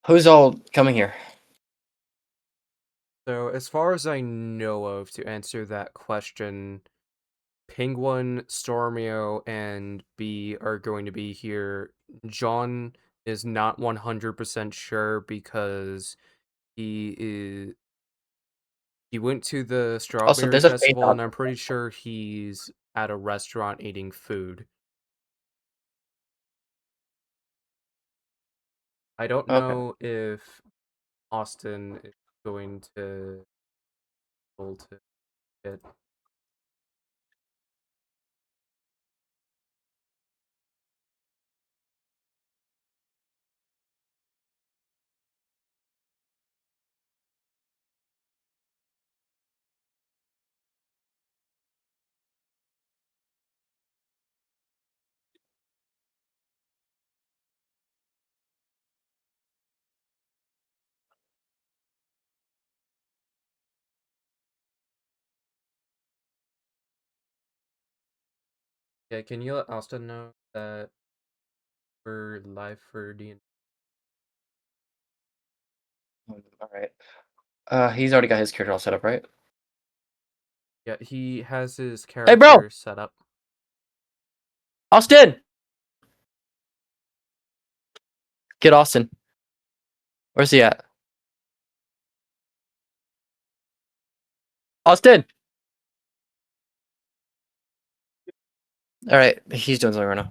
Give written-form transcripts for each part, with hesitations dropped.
Who's all coming here? So, as far as I know of, to answer that question, Penguin, Stormio, and B are going to be here. John is not 100% sure because he went to the Also, Strawberry there's a faint Festival, dog. and I'm pretty sure he's at a restaurant eating food. I don't Okay. know if Austin is going to be able to get. Yeah, can you let Austin know that we're live for DND? All right. He's already got his character all set up, right? Yeah, he has his Hey, bro! character set up. Austin! Get Austin. Where's he at? Austin! All right, he's doing something right now.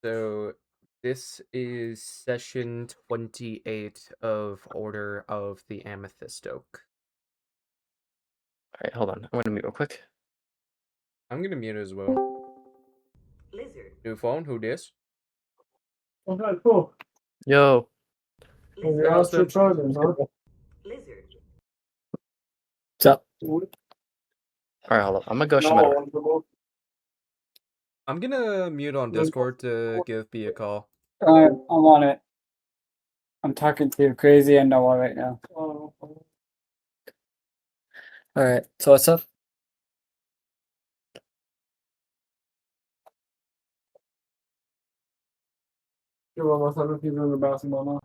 So this is session 28 of Order of the Amethyst Oak. All right, hold on. I'm gonna mute real quick. I'm gonna mute as well. Lizard. New phone, who dis? Okay, cool. Yo. You're out to charging, huh? Lizard. What's up? All right, hold on. I'm gonna go show my door. No, I'm gonna mute on Discord to give B a call. I'm on it. I'm talking to Crazy and Noah right now. All right. So what's up? You're almost other people in the basketball now.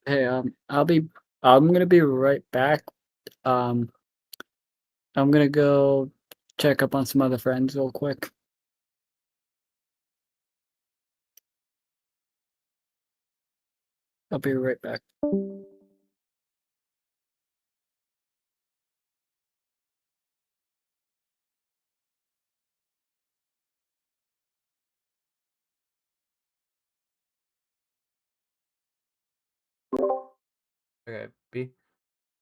Hey, I'm gonna be right back. Um, I'm gonna go check up on some other friends real quick. I'll be right back. Okay,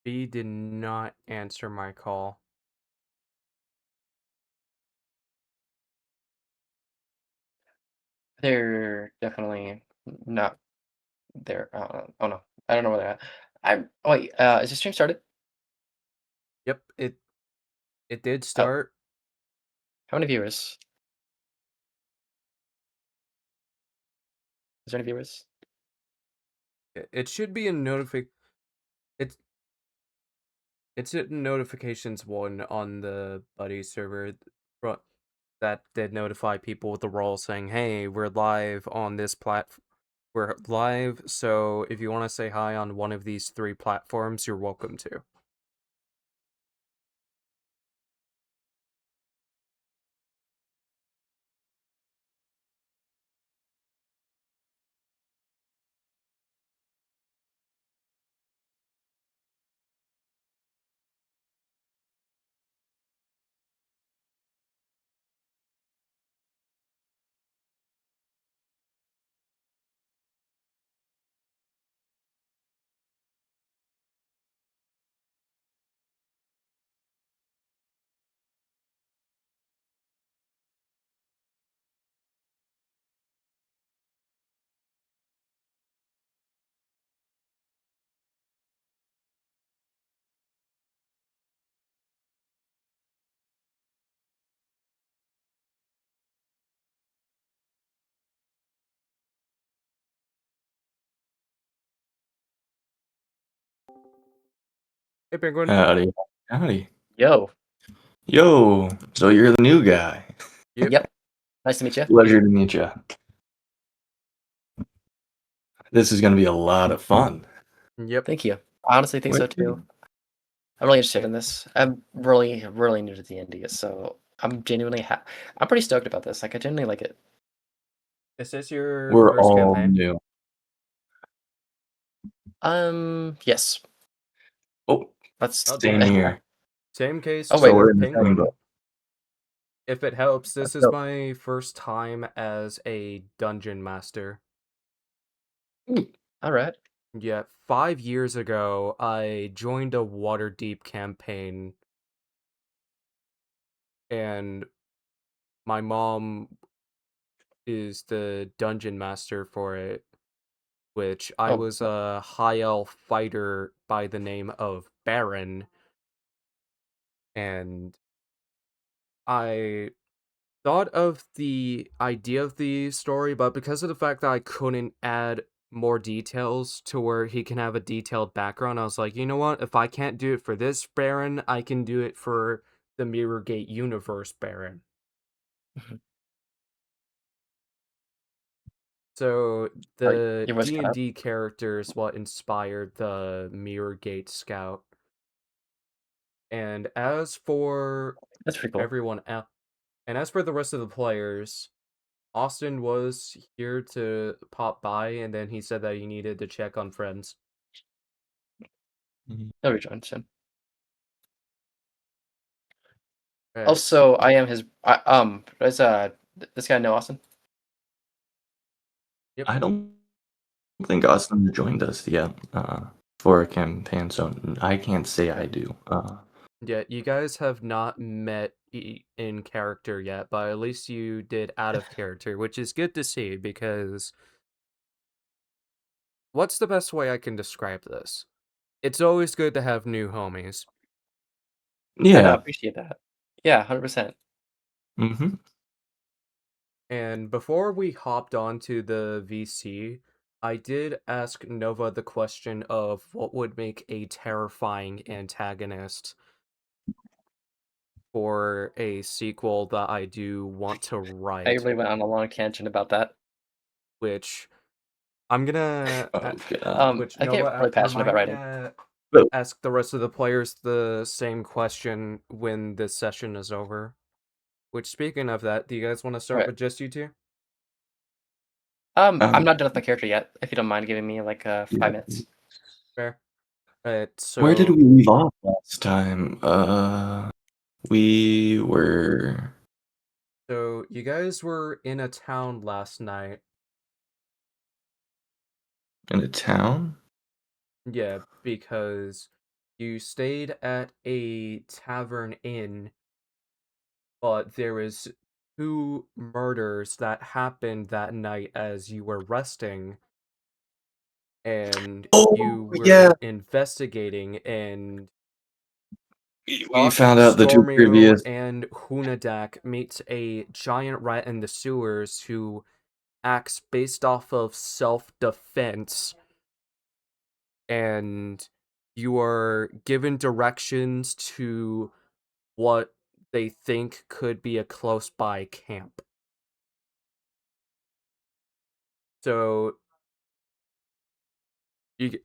B did not answer my call. They're definitely not there. Oh no, I don't know where they're at. Wait. Is the stream started? Yep, it did Oh, start. how many viewers? Is there any viewers? It should be in it's it's in notifications one on the buddy server that did notify people with the role saying, "Hey, we're live on this we're live, so if you want to say hi on one of these three platforms, you're welcome to." Hey, Penguin. Howdy. Howdy. Yo. Yo, so you're the new guy. Yep. Nice to meet you. Pleasure to meet you. This is going to be a lot of fun. Yep. Thank you. I honestly think so too. I'm really interested in this. I'm really, really new to D&D, so I'm genuinely I'm pretty stoked about this. Like, I genuinely like it. Is this your We're first all campaign? new. Yes. Oh, Let's same here. Same case Oh, for wait. we're in the Penguin. same boat. If it helps, this is So- my first time as a dungeon master. All right. Yeah, 5 years ago, I joined a Waterdeep campaign, and my mom is the dungeon master for it, which I Oh, was a high elf fighter by the name of Baron, and I thought of the idea of the story, but because of the fact that I couldn't add more details to where he can have a detailed background, I was like, you know what? If I can't do it for this Baron, I can do it for the Mirrorgate universe Baron. Mhm. So the your voice cut out. D&D character is what inspired the Mirrorgate Scout. And as for That's pretty cool. everyone else, and as for the rest of the players, Austin was here to pop by, and then he said that he needed to check on friends. He'll rejoin soon. Alright, Also, I am his. Does this guy know Austin? I don't think Austin joined us yet for a campaign, so I can't say I do. yeah, you guys have not met in character yet, but at least you did out of character, which is good to see because what's the best way I can describe this? It's always good to have new homies. I know, I Yeah. appreciate that. Yeah, 100%. Mm-hmm. And before we hopped onto the VC, I did ask Nova the question of what would make a terrifying antagonist for a sequel that I do want to I write, really went on a long tangent about that. which I'm gonna, Oh, God. which I get Nova, really passionate about remind me writing. But ask the rest of the players the same question when this session is over. Which, speaking of that, do you guys want to start Right. with just you two? I'm not done with my character yet. If you don't mind giving me like 5 yeah. minutes. Fair. Where did So we leave off last time? We were So you guys were in a town last night. in a town? Yeah, because you stayed at a tavern inn, but there was 2 murders that happened that night as you were resting, and you Oh, yeah. were investigating, and We found out the 2 Stormio previous. and Hunadak meets a giant rat in the sewers who acts based off of self-defense, and you are given directions to what they think could be a close by camp. So you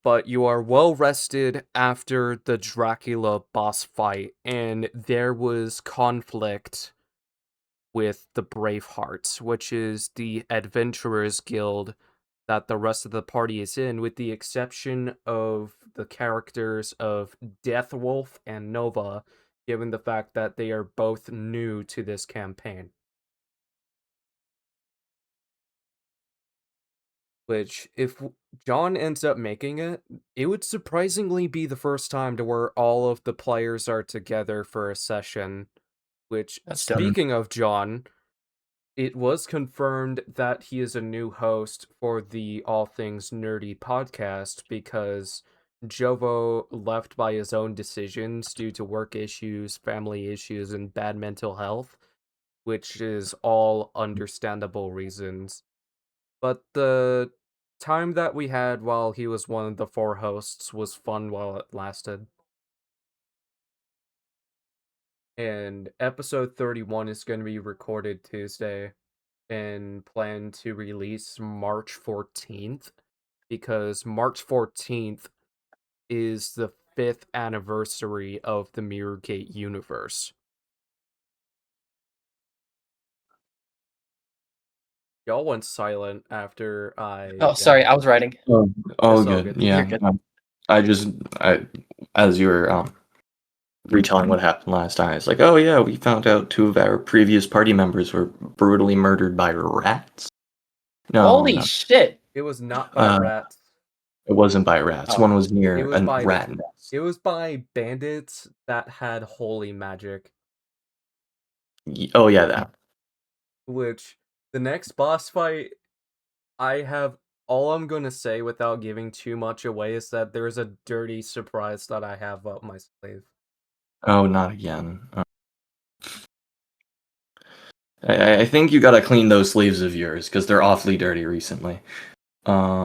but you are well rested after the Dracula boss fight, and there was conflict with the Bravehearts, which is the adventurers guild that the rest of the party is in, with the exception of the characters of Deathwolf and Nova, given the fact that they are both new to this campaign. Which, if John ends up making it, it would surprisingly be the first time to where all of the players are together for a session. Which, That's dope. speaking of John, it was confirmed that he is a new host for the All Things Nerdy podcast because Jovo left by his own decisions due to work issues, family issues, and bad mental health, which is all understandable reasons. But the time that we had while he was one of the 4 hosts was fun while it lasted. And episode 31 is going to be recorded Tuesday and planned to release March 14th because March 14th is the 5th anniversary of the Mirrorgate universe. Y'all went silent after I... Oh, sorry, I was writing. Oh, It's all good. good. Yeah. You're good. As you were retelling what happened last time, it's like, oh yeah, we found out 2 of our previous party members were brutally murdered by rats. No, Holy no, shit! It was not by rats. it wasn't by rats. Oh. One was near It was a by- rat nest. It was by bandits that had holy magic. Oh yeah, that. Which, the next boss fight, all I'm gonna say without giving too much away is that there's a dirty surprise that I have up my sleeve. Oh, not again. I think you gotta clean those sleeves of yours because they're awfully dirty recently. Yeah,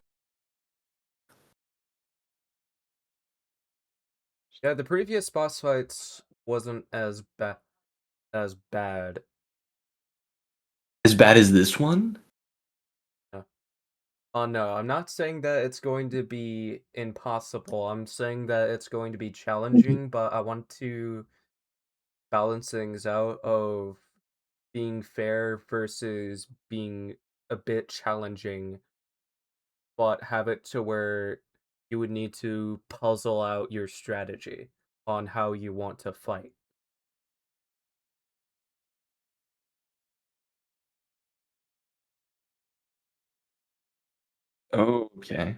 the previous boss fights wasn't as bad. As bad as this one? Oh no, I'm not saying that it's going to be impossible. I'm saying that it's going to be challenging, but I want to balance things out of being fair versus being a bit challenging, but have it to where you would need to puzzle out your strategy on how you want to fight. Okay.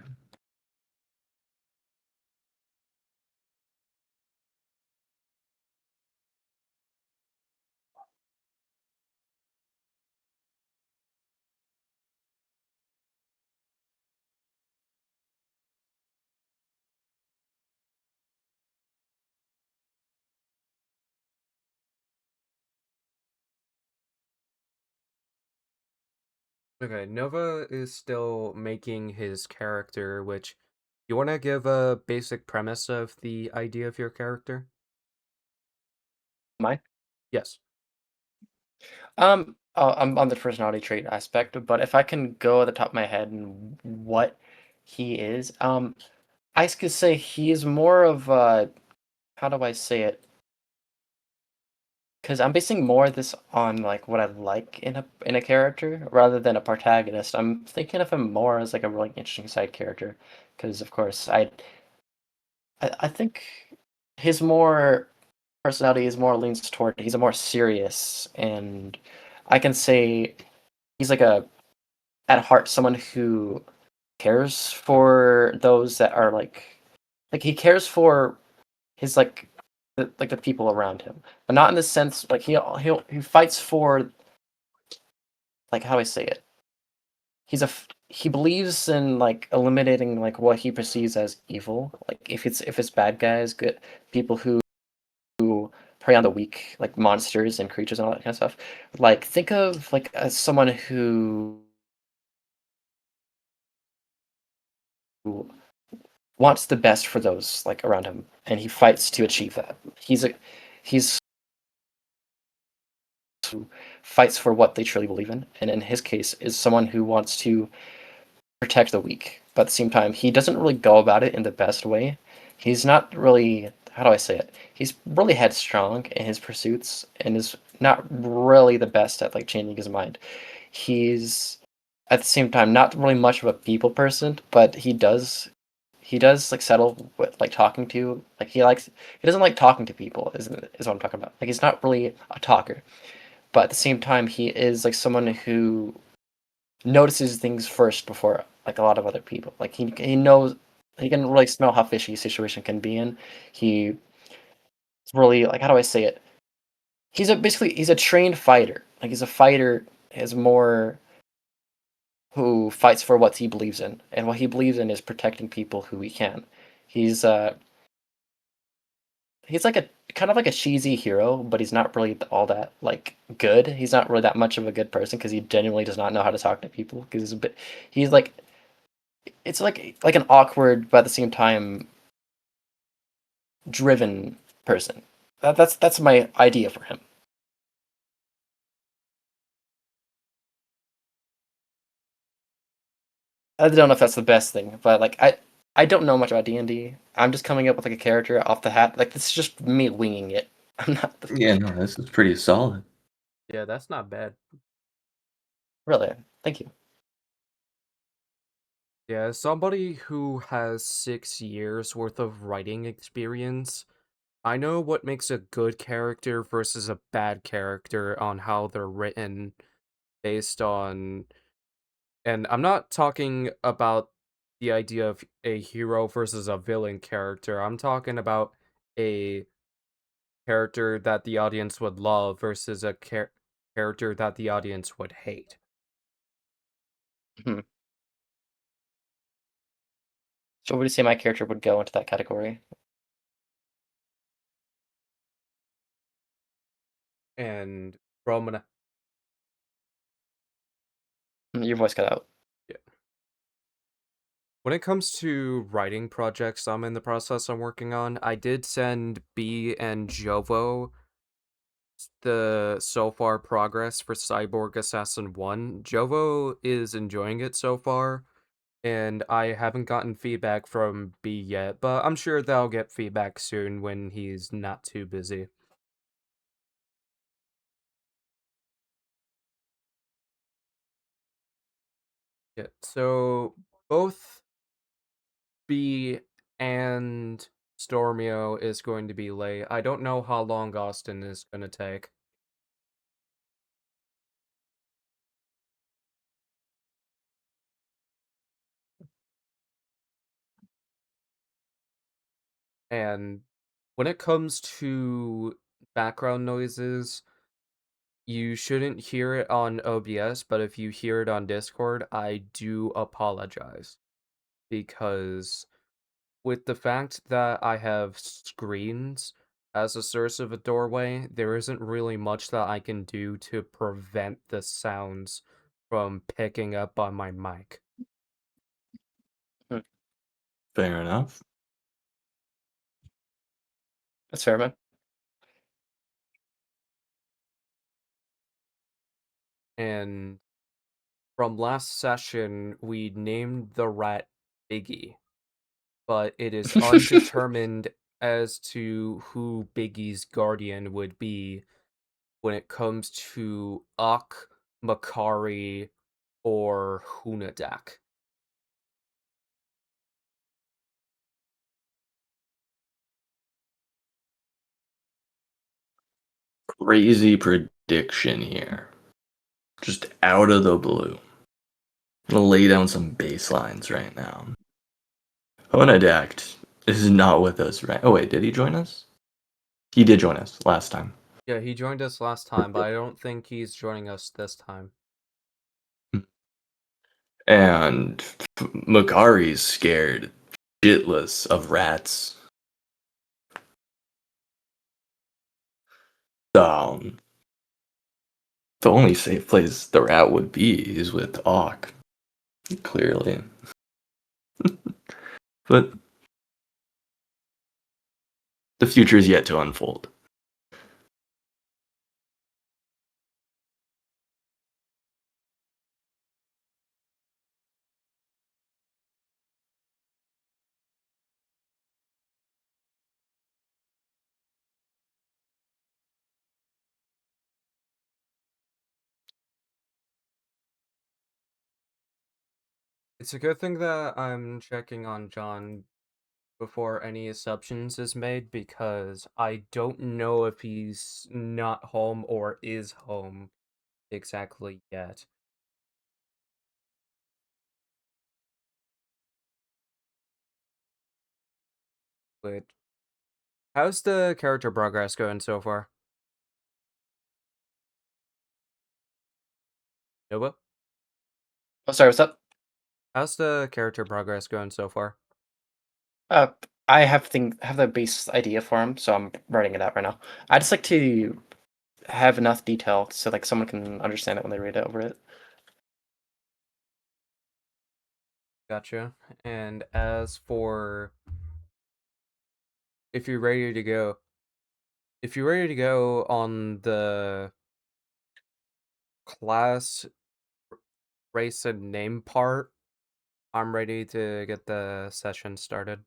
Okay, Nova is still making his character, which you want to give a basic premise of the idea of your character? Mine? Yes. I'm on the personality trait aspect, but if I can go at the top of my head and what he is, I could say he is more of a, how do I say it? Because I'm basing more of this on like what I like in a character rather than a protagonist. I'm thinking of him more as like a really interesting side character, because of course I think his more personality is more leans toward he's a more serious, and I can say he's like a at heart someone who cares for those that are like he cares for his the people around him, but not in the sense like he fights for, like, how do I say it? He believes in like eliminating like what he perceives as evil. Like if it's bad guys, good people who prey on the weak, like monsters and creatures and all that kind of stuff. Like think of like as someone who wants the best for those like around him, and he fights to achieve that. He's who fights for what they truly believe in, and in his case is someone who wants to protect the weak, but at the same time he doesn't really go about it in the best way. He's not really, how do I say it? He's really headstrong in his pursuits and is not really the best at like changing his mind. He's at the same time not really much of a people person, but he does like settle with like talking to, like he doesn't like talking to people is what I'm talking about. Like he's not really a talker, but at the same time he is like someone who notices things first before like a lot of other people. Like he knows, he can really smell how fishy a situation can be in. He's really, like, how do I say it? He's a trained fighter. Like he's a fighter is more who fights for what he believes in, and what he believes in is protecting people who he can. He's he's like a kind of like a cheesy hero, but he's not really all that like good. He's not really that much of a good person because he genuinely does not know how to talk to people. Because he's like it's like an awkward but at the same time driven person. That's my idea for him. I don't know if that's the best thing, but like I don't know much about D&D. I'm just coming up with like a character off the hat. Like this is just me winging it. I'm not Yeah, no, this is pretty solid. Yeah, that's not bad. really. Thank you. Yeah, as somebody who has 6 years worth of writing experience, I know what makes a good character versus a bad character on how they're written based on. And I'm not talking about the idea of a hero versus a villain character. I'm talking about a character that the audience would love versus a character that the audience would hate. Hmm. So would you say my character would go into that category? And from an Your voice cut out. yeah. When it comes to writing projects I'm in the process I'm working on, I did send B and Jovo the so far progress for Cyborg Assassin 1. Jovo is enjoying it so far, and I haven't gotten feedback from B yet, but I'm sure they'll get feedback soon when he's not too busy. Yeah, so both B and Stormio is going to be late. I don't know how long Austin is going to take. And when it comes to background noises, you shouldn't hear it on OBS, but if you hear it on Discord, I do apologize. Because with the fact that I have screens as a source of a doorway, there isn't really much that I can do to prevent the sounds from picking up on my mic. Fair enough. That's fair, man. And from last session, we named the rat Biggie, but it is undetermined as to who Biggie's guardian would be when it comes to Ak, Makari, or Hunadak. Crazy prediction here. Just out of the blue. I'm gonna lay down some baselines right now. Honadact is not with us, right? Oh wait, did he join us? He did join us last time. Yeah, he joined us last time, but I don't think he's joining us this time. And Makari's scared shitless of rats. Um, the only safe place the rat would be is with Auk, clearly. But the future is yet to unfold. It's a good thing that I'm checking on John before any assumptions is made because I don't know if he's not home or is home exactly yet. But how's the character progress going so far? Nova? Oh, sorry, what's up? How's the character progress going so far? Uh, I have the base idea for him, so I'm writing it out right now. I just like to have enough detail so like someone can understand it when they read it over it. Gotcha. And as for if you're ready to go, on the class, race, and name part, I'm ready to get the session started.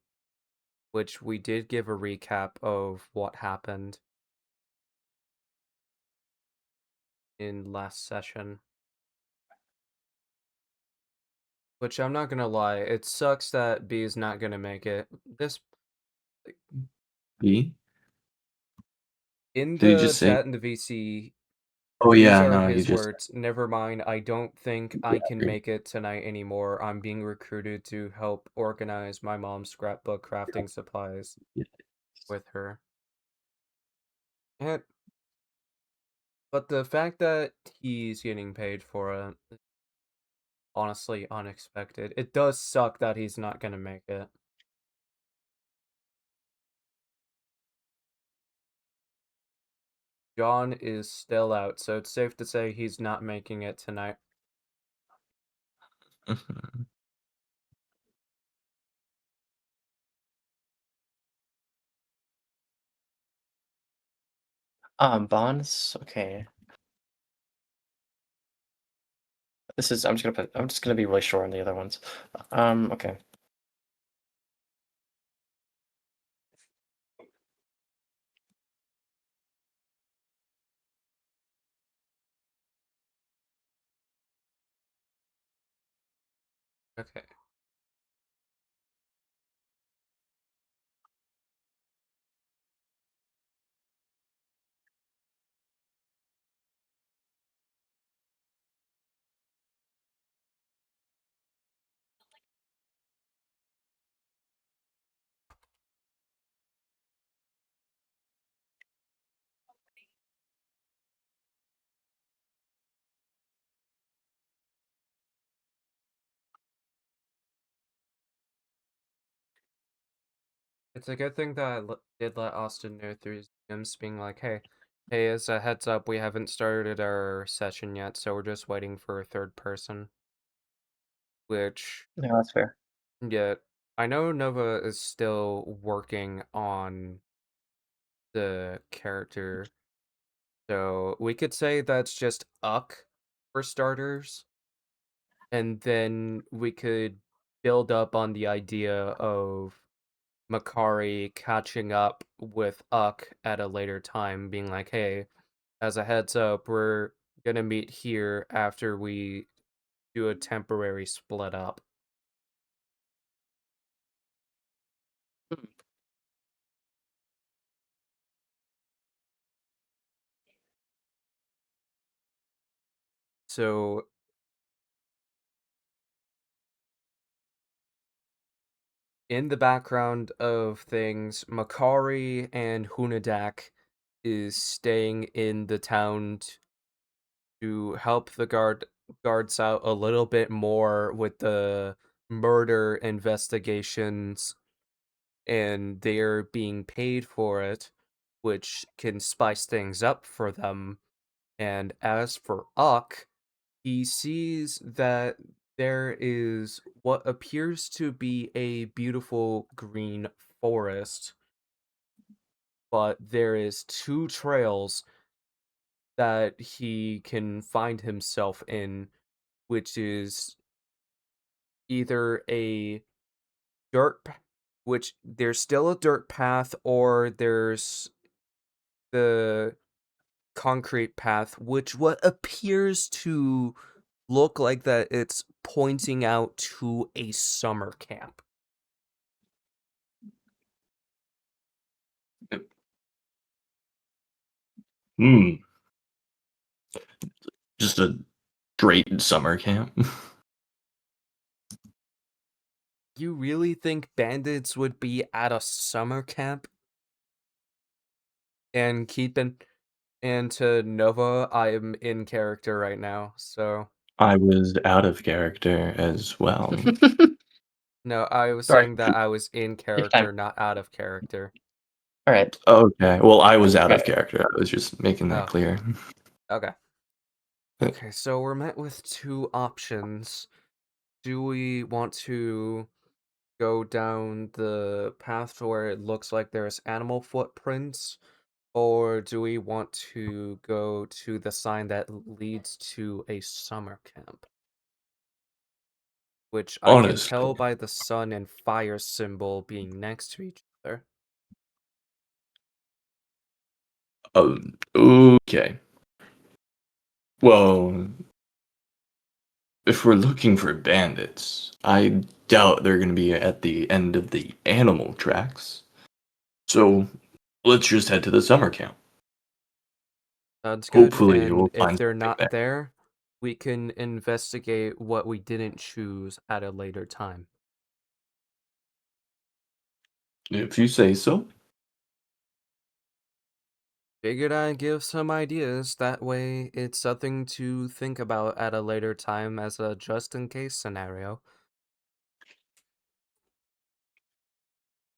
Which we did give a recap of what happened in last session. Which I'm not gonna lie, it sucks that B is not gonna make it. This B? in Did he the just say? chat in the VC, Oh these yeah, are no, he his just. words. Never mind, I don't think I Yeah, can make it tonight anymore. I'm being recruited to help organize my mom's scrapbook crafting supplies yeah. with her. And, but the fact that he's getting paid for it, honestly unexpected. It does suck that he's not gonna make it. John is still out, so it's safe to say he's not making it tonight. Mhm. Bonds. Okay. This is. I'm just gonna be really short on the other ones. Okay. Okay. It's a good thing that I did let Austin know through his DMs being like, hey, as a heads up, we haven't started our session yet, so we're just waiting for a third person. Which, No, that's fair. yeah, I know Nova is still working on the character, so we could say that's just Uck for starters, and then we could build up on the idea of Makari catching up with Uck at a later time, being like, hey, as a heads up, we're gonna meet here after we do a temporary split up. So, in the background of things, Makari and Hunadak is staying in the town to help the guards out a little bit more with the murder investigations, and they're being paid for it, which can spice things up for them. And as for Uck, he sees that there is what appears to be a beautiful green forest, but there is two trails that he can find himself in, which is either a which there's still a dirt path, or there's the concrete path, which what appears to look like that it's pointing out to a summer camp. Hmm. Just a straight summer camp. You really think bandits would be at a summer camp? And to Nova, I am in character right now, so I was out of character as well. no, I was Sorry. saying that I was in Take time. character, not out of character. All right. Okay, well, I was out of Right. character. I was just making that Oh. clear. Okay. Okay, so we're met with two options. do we want to go down the path to where it looks like there's animal footprints, or do we want to go to the sign that leads to a summer camp? Which I can tell Honestly, by the sun and fire symbol being next to each other. okay. Well, if we're looking for bandits, I doubt they're going to be at the end of the animal tracks. So let's just head to the summer camp. Sounds good. Hopefully, And we'll if find they're something not there. there, we can investigate what we didn't choose at a later time. If you say so. Figured I'd give some ideas. That way, it's something to think about at a later time as a just in case scenario.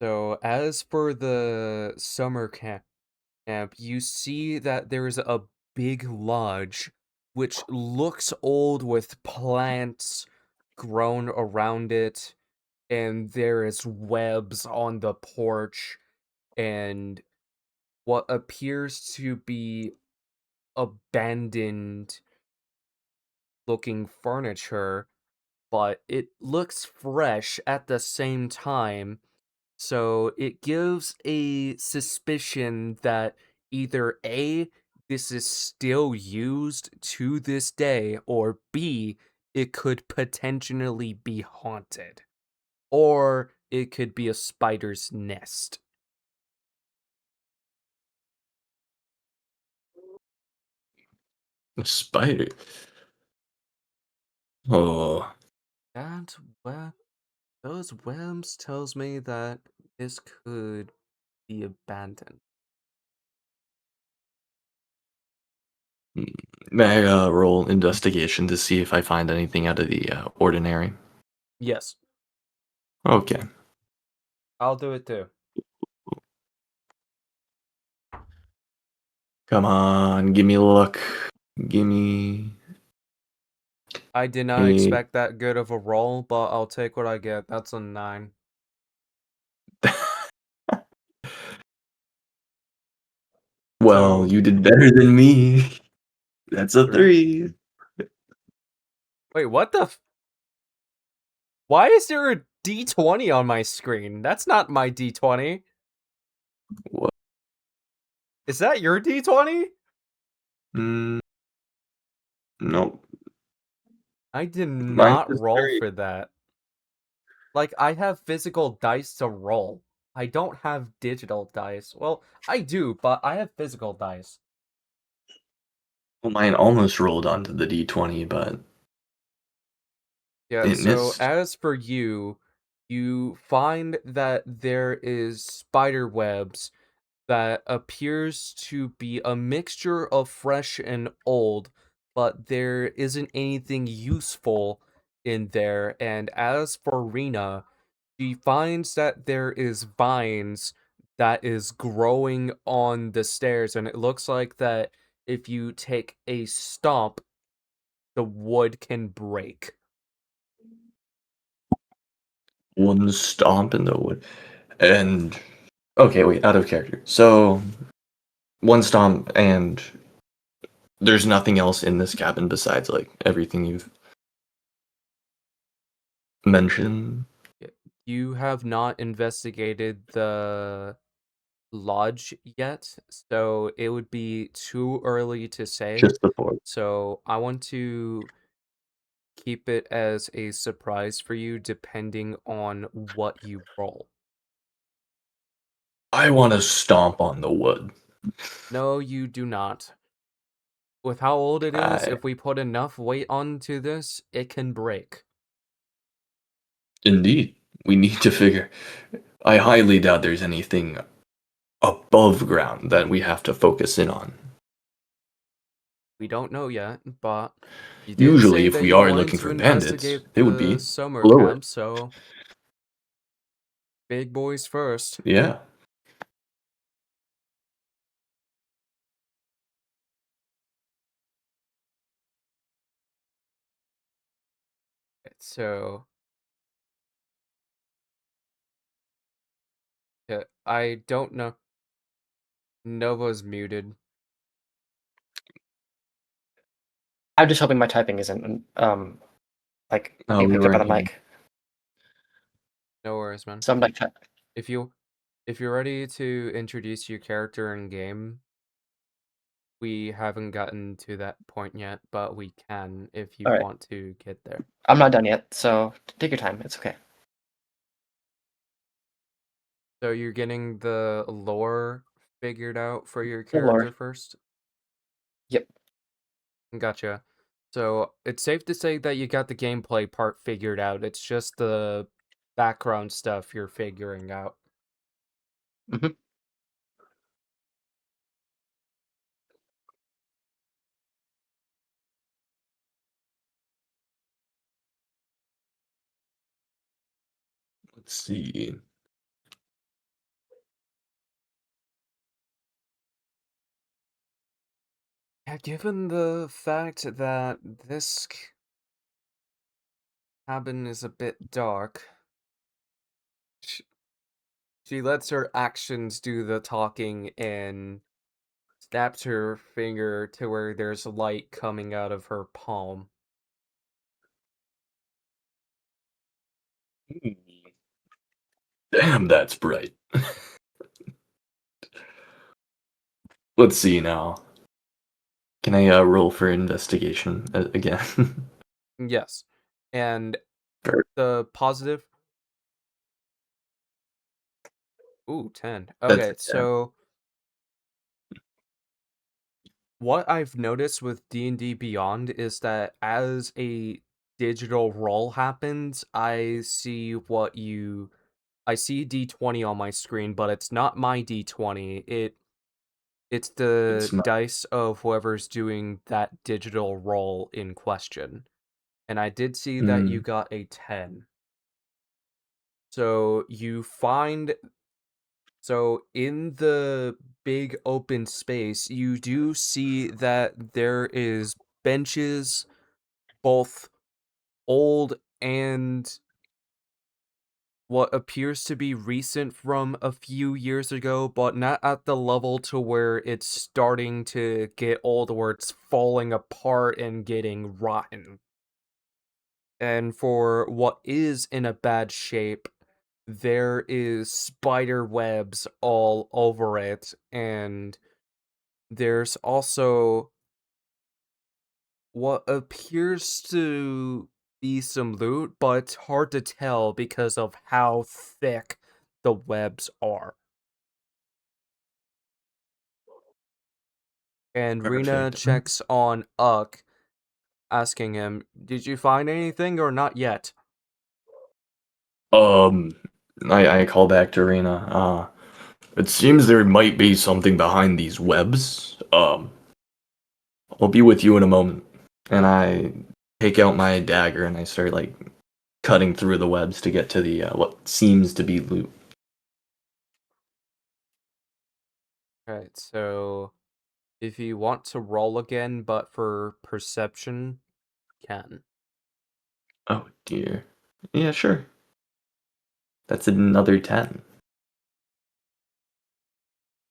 So, as for the summer camp, you see that there is a big lodge which looks old with plants grown around it, and there is webs on the porch and what appears to be abandoned looking furniture, but it looks fresh at the same time. So it gives a suspicion that either A, this is still used to this day, or B, it could potentially be haunted. Or it could be a spider's nest. A spider. Oh, And well, those webs tells me that this could be abandoned. may I roll investigation to see if I find anything out of the ordinary? Yes, Okay. I'll do it too. Come on, give me a look. Give me I did not a. expect that good of a roll, but I'll take what I get. That's a 9. Well, So, you did better than me. That's a 3. 3. Wait, what the Why is there a D20 on my screen? That's not my D20. What? Is that your D20? Mm, nope. I did Mine not is roll 3. for that. Like, I have physical dice to roll. I don't have digital dice. Well, I do, but I have physical dice. Well, mine almost rolled onto the D20, but Yeah, it so missed. as for you, you find that there is spider webs that appears to be a mixture of fresh and old, but there isn't anything useful in there. And as for Rena, she finds that there is vines that is growing on the stairs, and it looks like that if you take a stomp, the wood can break. One stomp in the wood. And. Okay, wait, out of character. So, one stomp, and there's nothing else in this cabin besides, like, everything you've mentioned. You have not investigated the lodge yet, so it would be too early to say. Just the 4. So I want to keep it as a surprise for you depending on what you roll. I want to stomp on the wood. No, you do not. With how old it is, I, if we put enough weight onto this, it can break. indeed, we need to figure. I highly doubt there's anything above ground that we have to focus in on. We don't know yet, but you did Usually, say if that we you are wanted looking to for bandits, investigate it would the be summer below it. camp, so big boys first. Yeah. so yeah, I don't know. Nova's muted. I'm just hoping my typing isn't like Oh, being we picked up weren't on the even. mic. No worries, man. So I'm like, If you're ready to introduce your character in game, we haven't gotten to that point yet, but we can if you all right, want to get there. I'm not done yet. So take your time. It's okay. So you're getting the lore figured out for your The lore. character first? Yep. Gotcha. So it's safe to say that you got the gameplay part figured out. It's just the background stuff you're figuring out. Mhm. Let's see. Yeah, given the fact that this cabin is a bit dark, she lets her actions do the talking and snaps her finger to where there's light coming out of her palm. Damn, that's bright. Let's see now. Can I roll for investigation again? Yes. And Sure. the positive. Ooh, 10. That's Okay, it, yeah. so what I've noticed with D&D Beyond is that as a digital roll happens, I see D20 on my screen, but it's not my D20. It's the It's not. dice of whoever's doing that digital roll in question. And I did see that you got a 10. So in the big open space, you do see that there is benches, both old and what appears to be recent from a few years ago, but not at the level to where it's starting to get old, where it's falling apart and getting rotten. And for what is in a bad shape, there is spider webs all over it, and there's also what appears to be some loot, but it's hard to tell because of how thick the webs are. And Rena Perfect. checks on Uck, asking him, "Did you find anything or not yet?" Um, I call back to Rena. It seems there might be something behind these webs. I'll be with you in a moment. And I take out my dagger and I start like cutting through the webs to get to the what seems to be loot. Alright, so if you want to roll again, but for perception, can. Oh dear. Yeah, sure. That's another 10.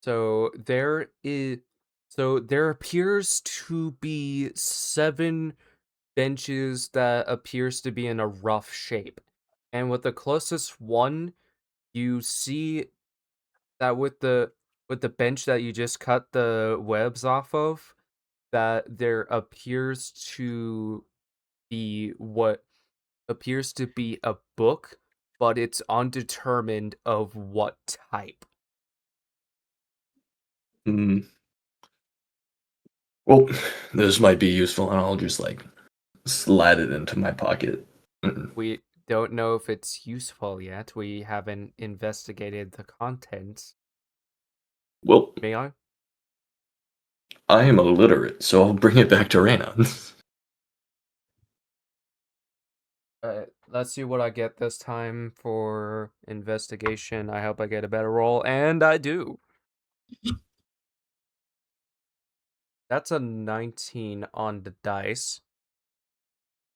So there appears to be 7 benches that appears to be in a rough shape. And with the closest one, you see that with the bench that you just cut the webs off of, that there appears to be what appears to be a book, but it's undetermined of what type. Hmm. Well, this might be useful, and I'll just like slide it into my pocket. Mm. We don't know if it's useful yet. We haven't investigated the contents. Well, May I? I am illiterate, so I'll bring it back to Reyna. Let's see what I get this time for investigation. I hope I get a better roll, and I do. That's a 19 on the dice.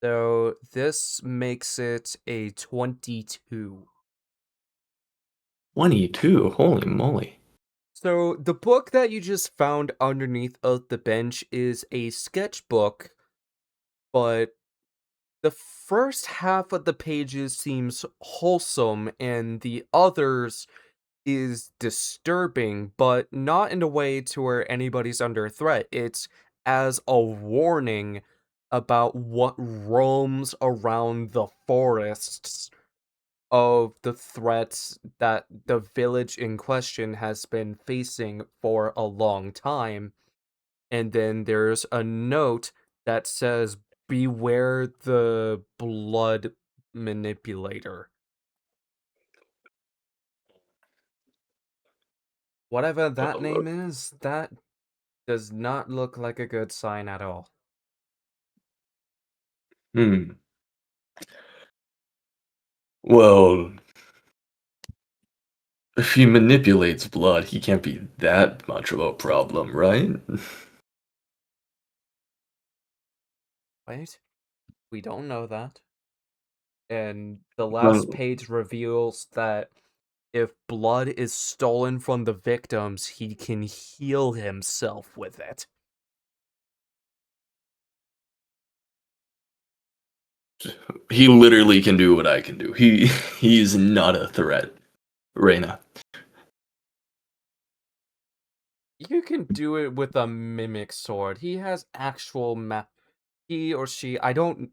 So this makes it a 22. 22. Holy moly. So the book that you just found underneath of the bench is a sketchbook, but the first half of the pages seems wholesome and the others is disturbing, but not in a way to where anybody's under threat. It's as a warning about what roams around the forests of the threats that the village in question has been facing for a long time. And then there's a note that says, "Beware the blood manipulator." Whatever that name is, that does not look like a good sign at all. Hmm. Well, if he manipulates blood, he can't be that much of a problem, right? Wait, we don't know that. And the last Well, page reveals that if blood is stolen from the victims, he can heal himself with it. he literally can do what I can do. He's not a threat, Reina. You can do it with a mimic sword. He has actual he or she, I don't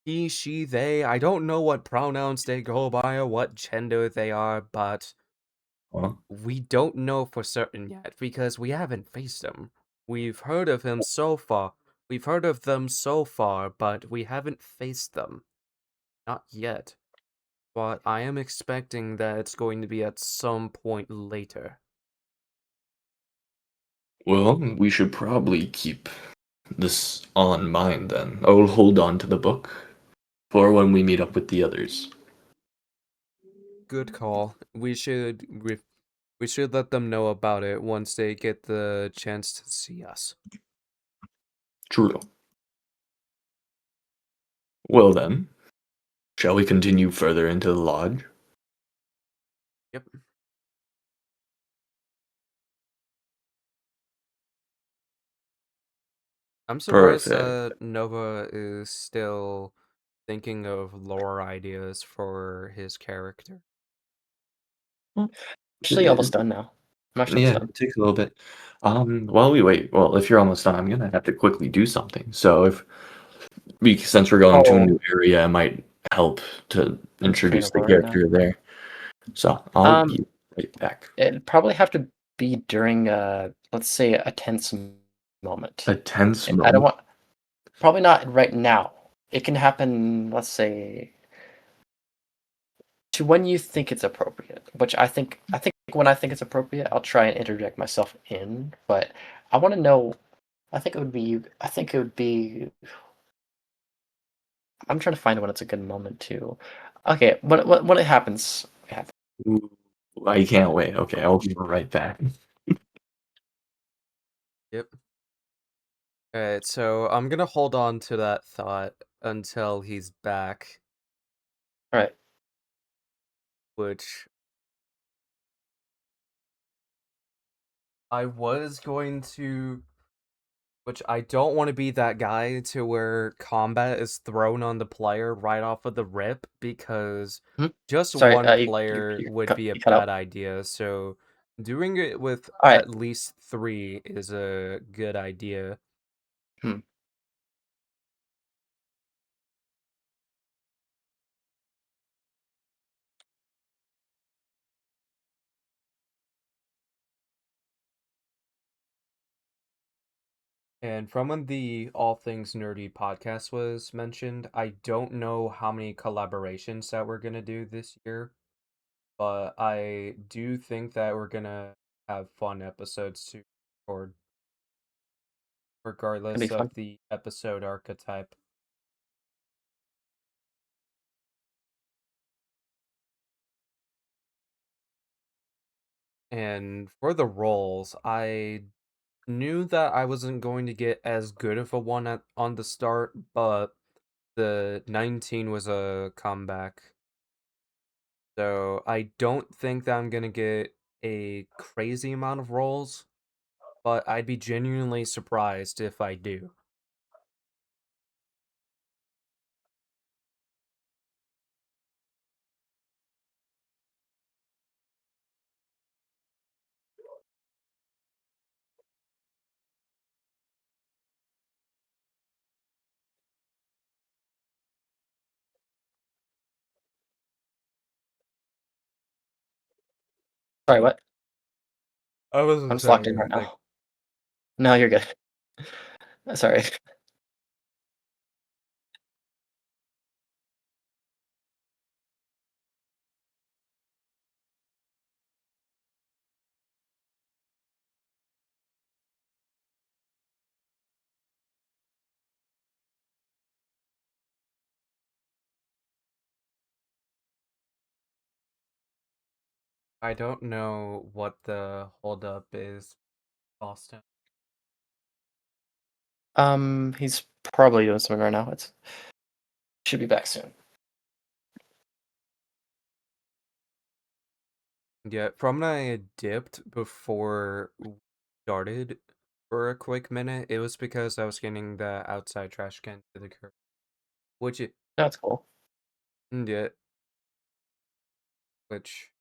he, she, they, I don't know what pronouns they go by or what gender they are, but Huh? we don't know for certain yet because we haven't faced him. We've heard of him so far. We've heard of them so far, but we haven't faced them. Not yet. But I am expecting that it's going to be at some point later. Well, we should probably keep this on mind then. I'll hold on to the book for when we meet up with the others. Good call. We should let them know about it once they get the chance to see us. True. Well then, shall we continue further into the lodge? Yep. I'm surprised Perfect. Nova is still thinking of lore ideas for his character. Actually, almost done now. I'm actually Yeah, almost done. it takes a little bit. While we wait, well, if you're almost done, I'm gonna have to quickly do something. So since we're going to a Oh, new area, it might help to I'm just creating introduce a the lore right now. character there. So I'll Um, be right back. it'd probably have to be during let's say a tense moment. A tense And I don't moment. want probably not right now. It can happen, let's say, to when you think it's appropriate. Which I think when I think it's appropriate, I'll try and interject myself in. But I want to know. I think it would be you. I think it would be. I'm trying to find when it's a good moment too. Okay, when it happens, it happens. Ooh, I can't wait. Okay, I'll be right back. Yep. Alright, so I'm gonna hold on to that thought until he's back, All right. which I was going to which I don't want to be that guy to where combat is thrown on the player right off of the rip because Hmm? just Sorry, one you player would be a you cut bad out. idea. So doing it with All right. at least 3 is a good idea. Hmm. And from when the All Things Nerdy podcast was mentioned, I don't know how many collaborations that we're gonna do this year, but I do think that we're gonna have fun episodes to record, It'd be regardless fun. of the episode archetype. And for the roles, I knew that I wasn't going to get as good of a one on the start, but the 19 was a comeback. So I don't think that I'm gonna get a crazy amount of rolls, but I'd be genuinely surprised if I do. Sorry, what? I wasn't I'm just locked saying in right anything. now. No, you're good. Sorry. I don't know what the holdup is, Boston. He's probably doing something right now. It's should be back soon. Yeah, from when I had dipped before we started for a quick minute, it was because I was getting the outside trash can to the curb. Which it That's cool. yeah, which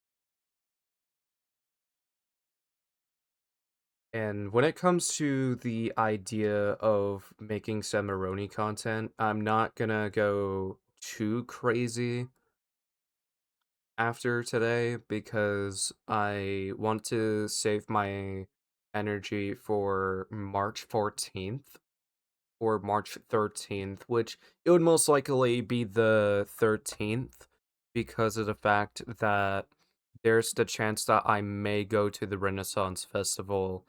and when it comes to the idea of making some Maroni content, I'm not gonna go too crazy after today because I want to save my energy for March 14th or March 13th, which it would most likely be the 13th because of the fact that there's the chance that I may go to the Renaissance Festival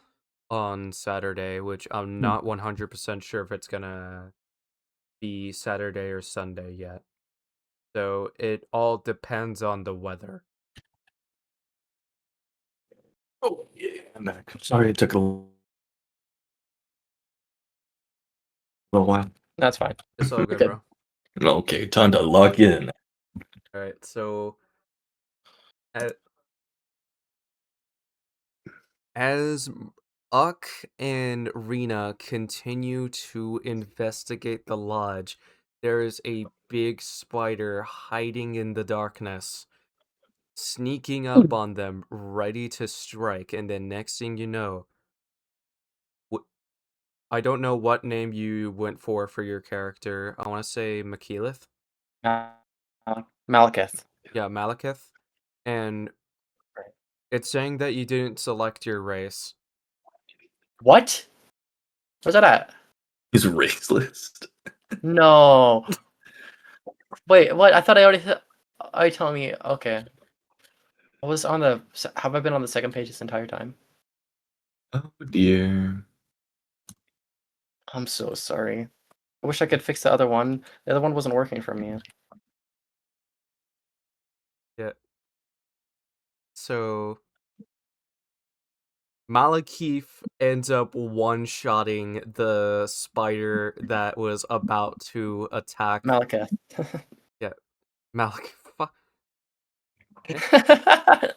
on Saturday, which I'm Hmm. not 100% sure if it's gonna be Saturday or Sunday yet. So it all depends on the weather. Oh, yeah, I'm back. Sorry it took a little while. That's fine. It's all good, Good. bro. Okay, time to lock in. Alright, so a- as Uck and Rena continue to investigate the lodge, there is a big spider hiding in the darkness, sneaking up on them, ready to strike, and then next thing you know, I don't know what name you went for your character. I want to say Makilith. Malekith. Yeah, Malekith. And Right. it's saying that you didn't select your race. What? Where's that at? His race list. No. Wait, what? I thought I already. Are you telling me? Okay. I was on the. Have I been on the second page this entire time? Oh dear. I'm so sorry. I wish I could fix the other one. The other one wasn't working for me. Yeah. So Malakith ends up one-shotting the spider that was about to attack. Malekith. Yeah, Malakith.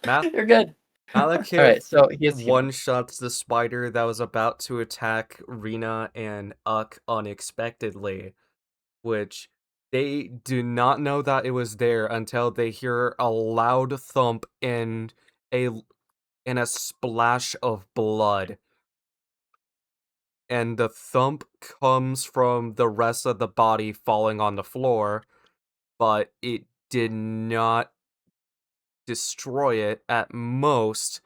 Mal- You're good. Malakith All right, so he is human. one-shots the spider that was about to attack Rena and Uck unexpectedly, which they do not know that it was there until they hear a loud thump a and a splash of blood. And the thump comes from the rest of the body falling on the floor, but it did not destroy it. At most,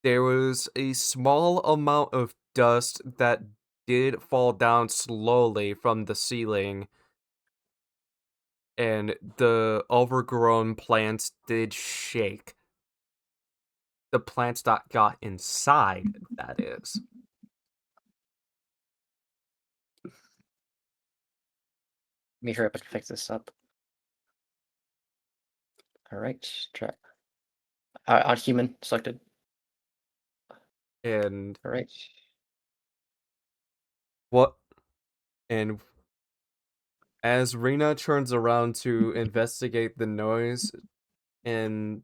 there was a small amount of dust that did fall down slowly from the ceiling, and the overgrown plants did shake. The plants that got inside, that is. Let me hurry up and fix this up. All right, track. On human selected. And All right. what and As Rena turns around to investigate the noise and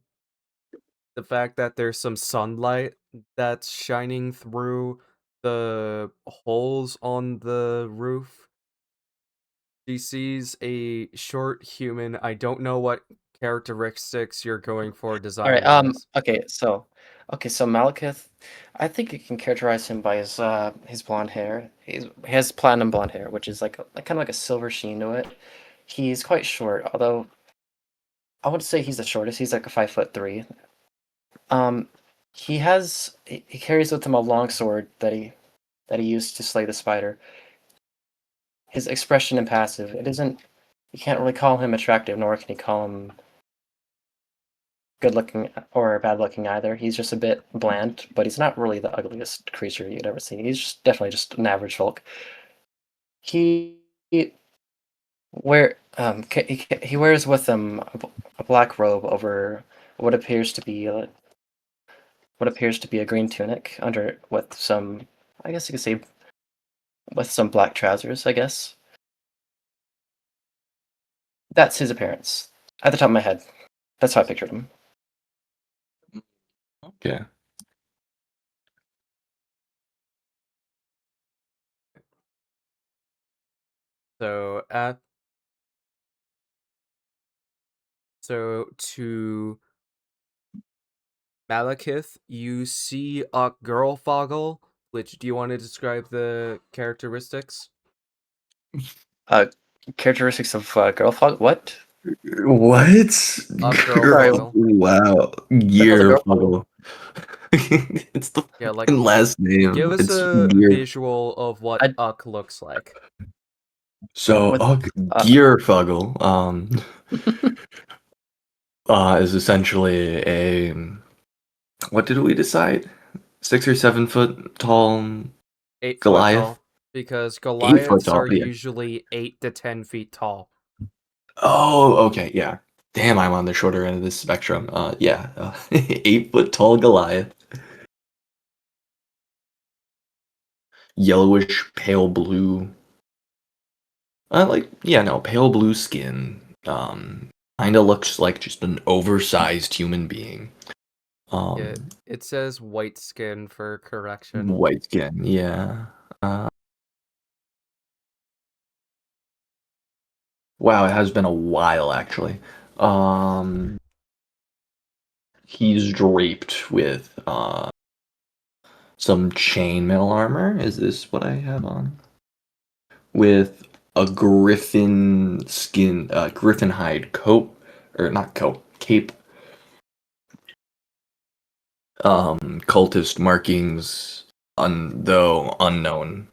the fact that there's some sunlight that's shining through the holes on the roof, she sees a short human. I don't know what characteristics you're going for All right. design-wise. So Malekith, I think you can characterize him by his blonde hair. He has platinum blonde hair, which is like kind of like a silver sheen to it. He's quite short, although I would say he's the shortest. He's like a 5'3". Um, he carries with him a long sword that he used to slay the spider. His expression impassive. It isn't. You can't really call him attractive, nor can you call him good looking or bad looking either. He's just a bit bland, but he's not really the ugliest creature you'd ever see. He's just definitely just an average folk. He he wears with him a black robe over what appears to be a green tunic under with some, I guess you could say, with some black trousers. I guess that's his appearance at the top of my head. That's how I pictured him. Okay. So to Malekith, you see a Girlfoggle. Which do you want to describe the characteristics? Characteristics of Girlfog. What? What? Girl Fuggle. Wow. Hell's a Gear girl? Fuggle. It's the Yeah, like, fucking last name. give us It's a Gear. visual of what I- Uck looks like. So, With- Gear Fuggle, is essentially a, what did we decide? 6 or 7 foot tall 8 foot Goliath? tall. Because 8 foot Goliaths tall, are yeah. usually 8 to 10 feet tall. Oh, okay, yeah. Damn, I'm on the shorter end of this spectrum. Yeah, 8 foot tall Goliath. Yellowish, pale blue. Pale blue skin. Kind of looks like just an oversized human being. It says white skin for correction. White skin, yeah. Wow, it has been a while actually. He's draped with some chainmail armor. Is this what I have on? With a griffin skin, griffin hide coat, or not coat, cape. Cultist markings, though unknown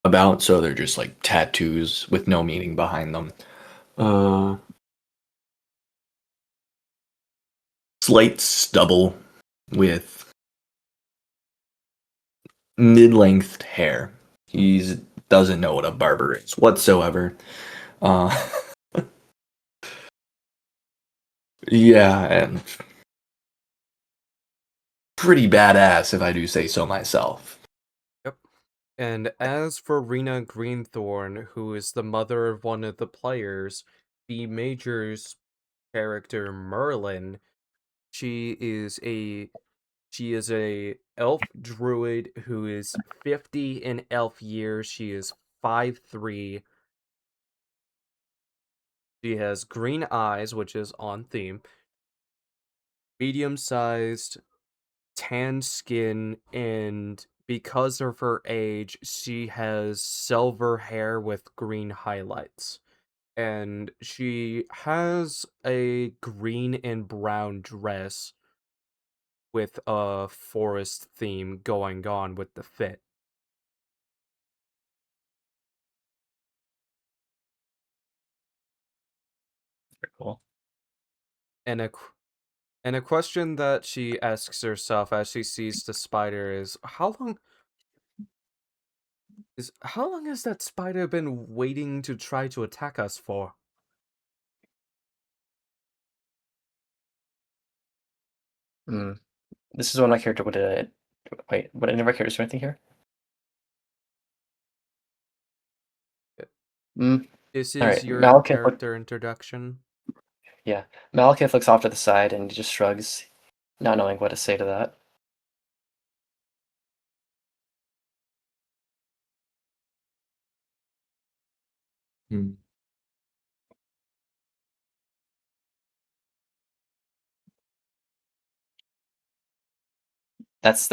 about, so they're just like tattoos with no meaning behind them. Slight stubble with mid-length hair. He doesn't know what a barber is whatsoever. Yeah, and pretty badass if I do say so myself. Yep. And as for Rena Greenthorn, who is the mother of one of the players, the Major's character Merlin, she is a elf druid who is 50 in elf years. She is 5'3". She has green eyes, which is on theme, medium-sized, tan skin, and because of her age, she has silver hair with green highlights. And she has a green and brown dress with a forest theme going on with the fit. Very cool. And a question that she asks herself as she sees the spider is how long has that spider been waiting to try to attack us for? This is when my character would wait. Would any of our characters do anything here? This All is right, your Malekith. character introduction. Yeah, Malekith looks off to the side and just shrugs, not knowing what to say to that. Hmm. That's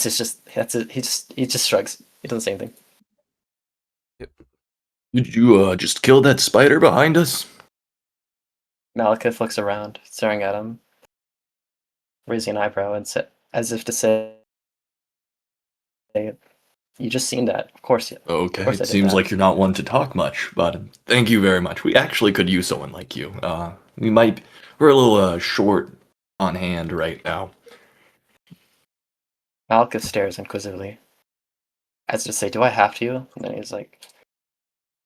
his just that's it. He just shrugs. He doesn't say anything. Yep. Did you just kill that spider behind us? Malekith looks around, staring at him, raising an eyebrow, and as if to say, "You just seen that? Of course, yeah. Of Okay, course I it did seems that." like you're not one to talk much, but thank you very much. We actually could use someone like you. We're a little short on hand right now. Malekith stares inquisitively, as to say, "Do I have to?" And then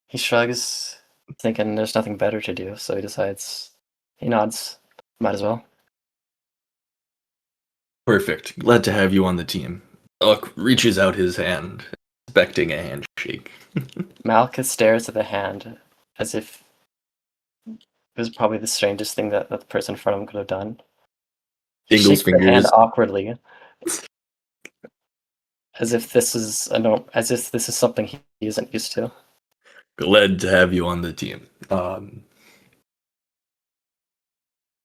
he shrugs, thinking there's nothing better to do. So he decides. He nods. Might as well. Perfect. Glad to have you on the team. Uck reaches out his hand, expecting a handshake. Malekith stares at the hand, as if it was probably the strangest thing that the person in front of him could have done. He Dingle's shakes the hand fingers. awkwardly, as if this is something he isn't used to. Glad to have you on the team.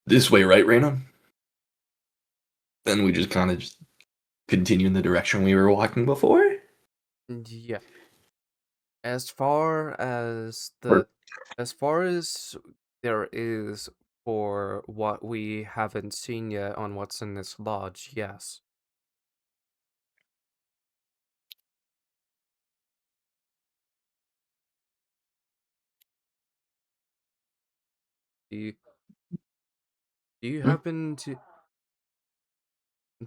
This way, right, Reyna? Then we just kind of just continue in the direction we were walking before. Yeah. As far as Or- there is for what we haven't seen yet on what's in this lodge, yes. Do you, do you Hmm? happen to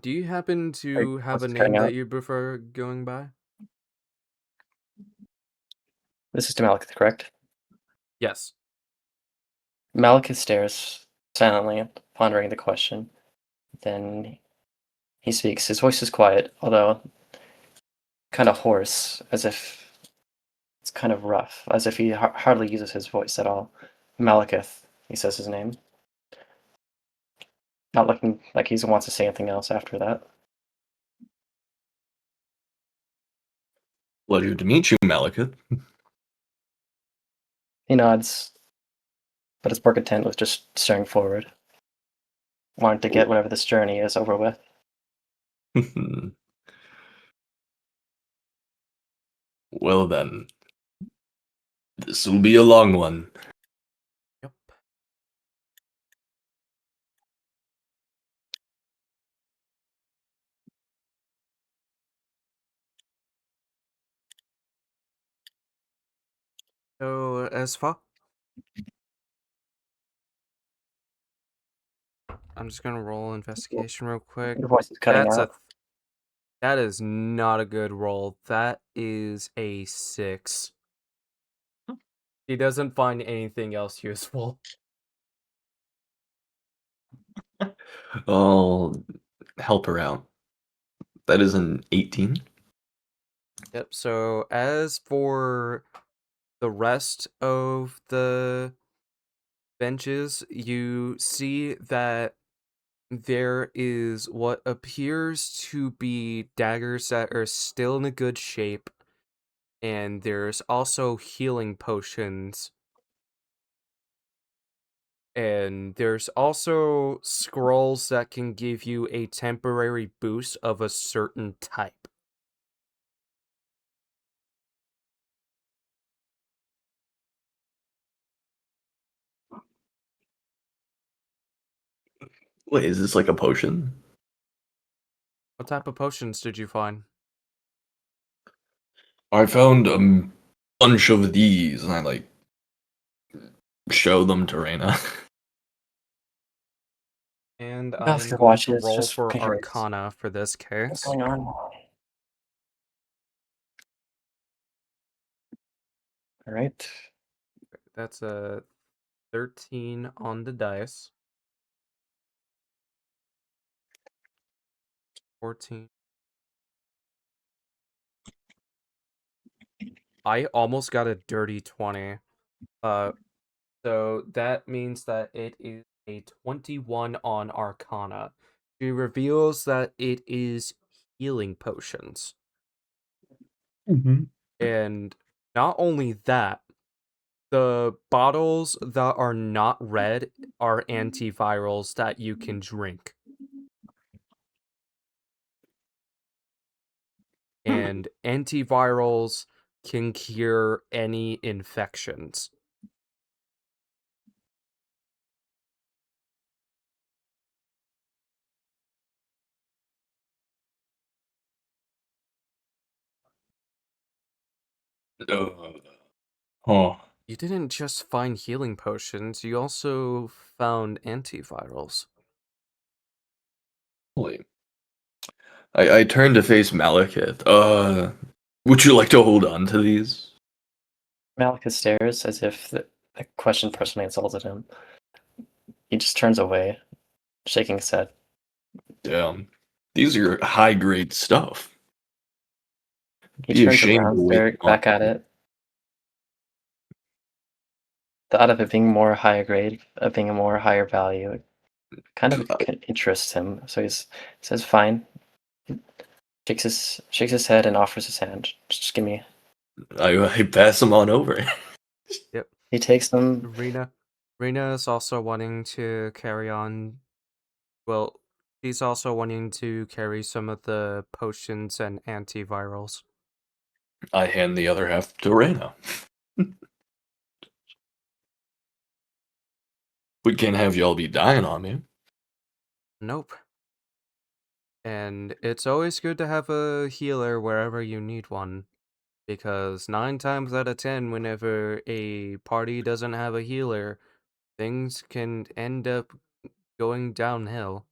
do you happen to have What's a this cutting name that out? you prefer going by? This is to Malekith, correct? Yes. Malekith stares silently, pondering the question. Then he speaks. His voice is quiet, although kind of hoarse, as if it's kind of rough, as if he hardly uses his voice at all. Malekith, he says his name, not looking like he wants to say anything else after that. Pleasure to meet you, Malekith. He nods, but is more content with just staring forward, wanting to get whatever this journey is over with. Well then, this will be a long one. Yep. So as far I'm just gonna roll investigation real quick. Your voice is cutting That's a out. that is not a good roll. That is a 6. He doesn't find anything else useful. I'll help her out. That is an 18. Yep, so as for the rest of the benches, you see that there is what appears to be daggers that are still in a good shape, and there's also healing potions. And there's also scrolls that can give you a temporary boost of a certain type. Wait, is this like a potion? What type of potions did you find? I found a bunch of these, and I like show them to Reyna. And I am After going to watches, roll just for picture it. Arcana for this What's case. going on? All right. That's a 13 on the dice. 14. I almost got a dirty 20. So that means that it is a 21 on Arcana. She reveals that it is healing potions. Mhm. And not only that, the bottles that are not red are antivirals that you can drink. And antivirals can cure any infections. Huh. You didn't just find healing potions, you also found antivirals. Wait. I turn to face Malekith. Would you like to hold on to these? Malika stares as if the question personally insulted him. He just turns away, shaking his head. Damn. These are high grade stuff. He Be turns ashamed around, to waste staring on back at it. The thought of it being more higher grade, of being a more higher value, kind of interests him. So he says, "Fine." Shakes his head and offers his hand. Just give me. I pass them on over. Yep. He takes them. Rena is also wanting to carry on. Well, she's also wanting to carry some of the potions and antivirals. I hand the other half to Reyna. We can't have y'all be dying on me. Nope. And it's always good to have a healer wherever you need one. Because 9 times out of 10, whenever a party doesn't have a healer, things can end up going downhill.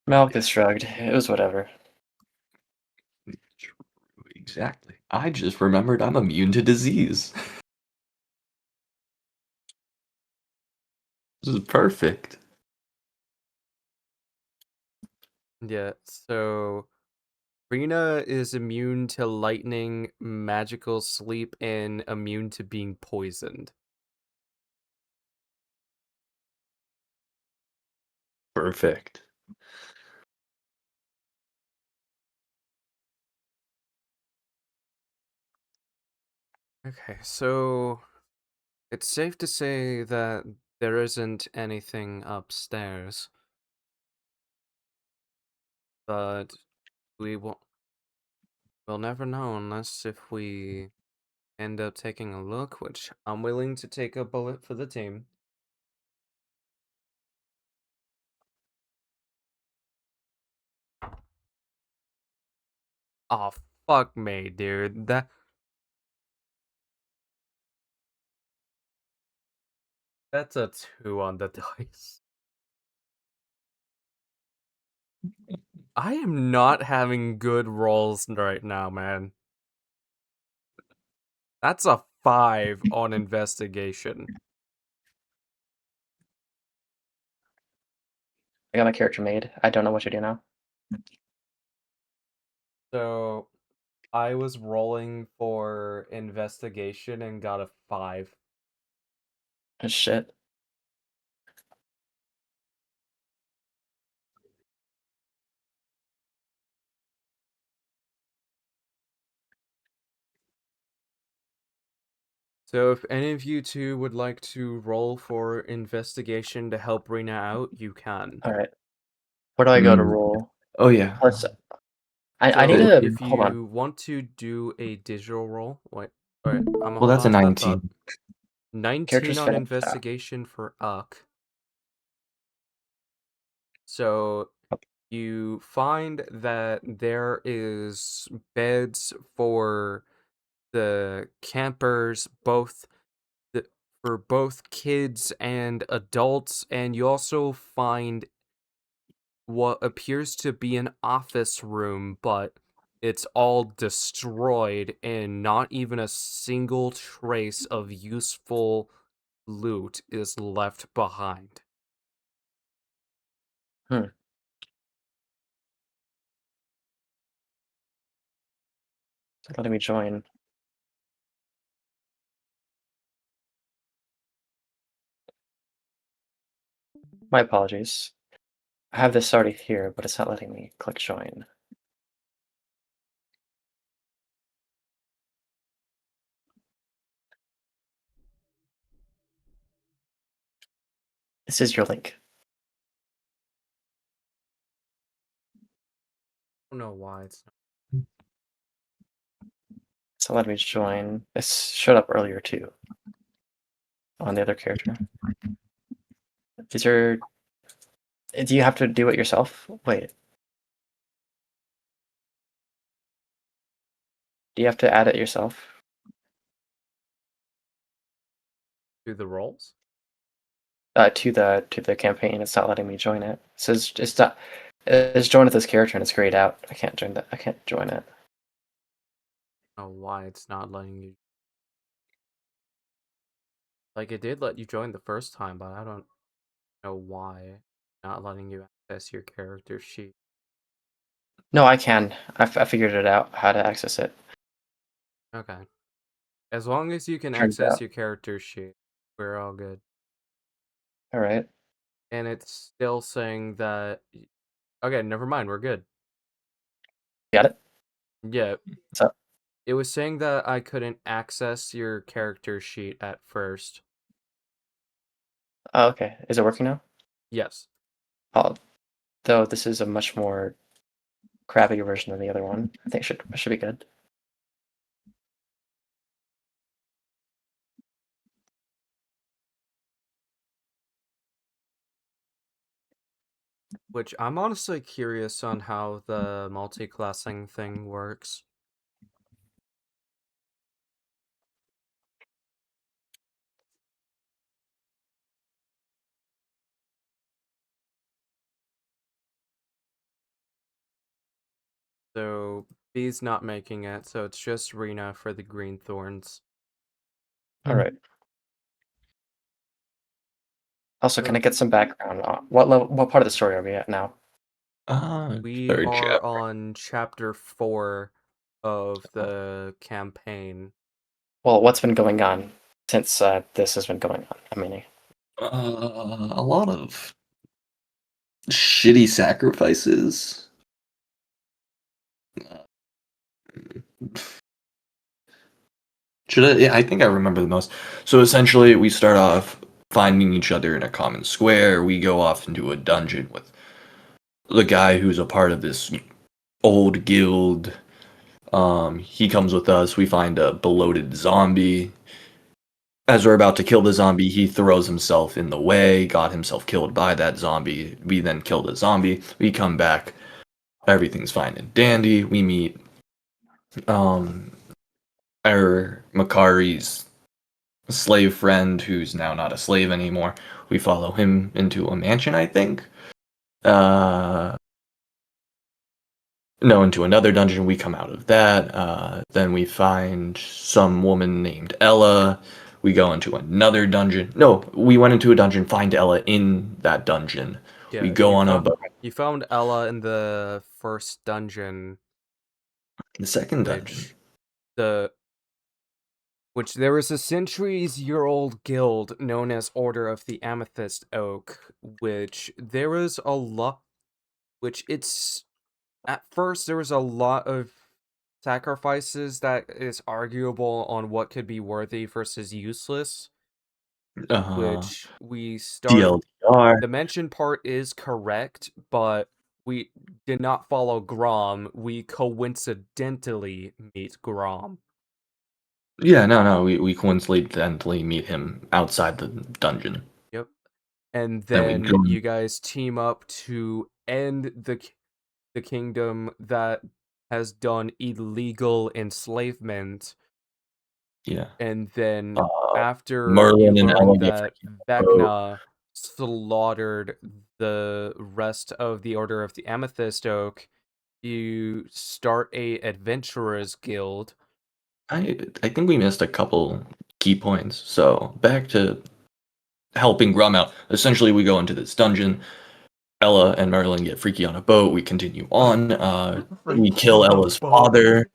Malika shrugged. It was whatever. Exactly. I just remembered I'm immune to disease. This is perfect. Yeah, so Rena is immune to lightning, magical sleep, and immune to being poisoned. Perfect. Okay, so it's safe to say that there isn't anything upstairs, but we'll never know unless if we end up taking a look, which I'm willing to take a bullet for the team. Oh, fuck me, dude. That's a 2 on the dice. I am not having good rolls right now, man. That's a 5 on investigation. I got my character made. I don't know what to do now. So I was rolling for investigation and got a 5. Shit. So if any of you two would like to roll for investigation to help Rena out, you can. All right. Where do I go to Mm. roll? Oh yeah. Plus, I need So to if hold on. you want to do a digital roll, wait, alright, I'm gonna Well, hold that's a on to that thought. 19. 19 Character's on finished. investigation for Uck. So you find that there is beds for the campers, for both kids and adults, and you also find what appears to be an office room, but it's all destroyed and not even a single trace of useful loot is left behind. Hmm. It's not letting me join. My apologies. I have this already here, but it's not letting me click join. This is your link. I don't know why it's not. It's not letting me join. This showed up earlier too. On the other character. These are. Do you have to do it yourself? Wait. Do you have to add it yourself? Do the rolls? To the campaign. It's not letting me join it. It says it's not. It's join with this character and it's grayed out. I can't join that. I can't join it. I don't know why it's not letting you. Like, it did let you join the first time, but I don't know why it's not letting you access your character sheet. No, I can. I figured it out how to access it. Okay. As long as you can Turns access out. your character sheet, we're all good. All right. And it's still saying that. Okay, never mind, we're good. Got it. Yeah. What's up? It was saying that I couldn't access your character sheet at first. Oh, okay. Is it working now? Yes. Oh, though this is a much more crappy version than the other one. I think it should be good. Which I'm honestly curious on how the multi-classing thing works. So B's not making it, so it's just Rena for the Green Thorns. All right. Also, can I get some background on what level? What part of the story are we at now? We Third are chapter. on chapter 4 of the campaign. Well, what's been going on since this has been going on? I mean, A lot of shitty sacrifices. Yeah, I think I remember the most. So essentially, we start off finding each other in a common square. We go off into a dungeon with the guy who's a part of this old guild. He comes with us. We find a bloated zombie. As we're about to kill the zombie, he throws himself in the way, got himself killed by that zombie. We then kill the zombie. We come back. Everything's fine and dandy. We meet our Makari's slave friend, who's now not a slave anymore. We follow him into a mansion, I think. No, into another dungeon. We come out of that. Then we find some woman named Ella. We go into another dungeon. No, we went into a dungeon, find Ella in that dungeon. Yeah, we go on You found Ella in the first dungeon, the second dungeon. Which there was a centuries-year-old guild known as Order of the Amethyst Oak, which there was a lot. At first there was a lot of sacrifices that is arguable on what could be worthy versus useless. Which we start. TLDR. The mention part is correct, but we did not follow Grom. We coincidentally meet Grom. Yeah, no, we coincidentally meet him outside the dungeon. Yep. And Then then you guys team up to end the kingdom that has done illegal enslavement. Yeah. And then after Merlin you and Ella learn get that freaking Vecna slaughtered the rest of the Order of the Amethyst Oak, you start a adventurers guild. I think we missed a couple key points. So back to helping Grum out. Essentially, we go into this dungeon. Ella and Merlin get freaky on a boat. We continue on. We kill Ella's father.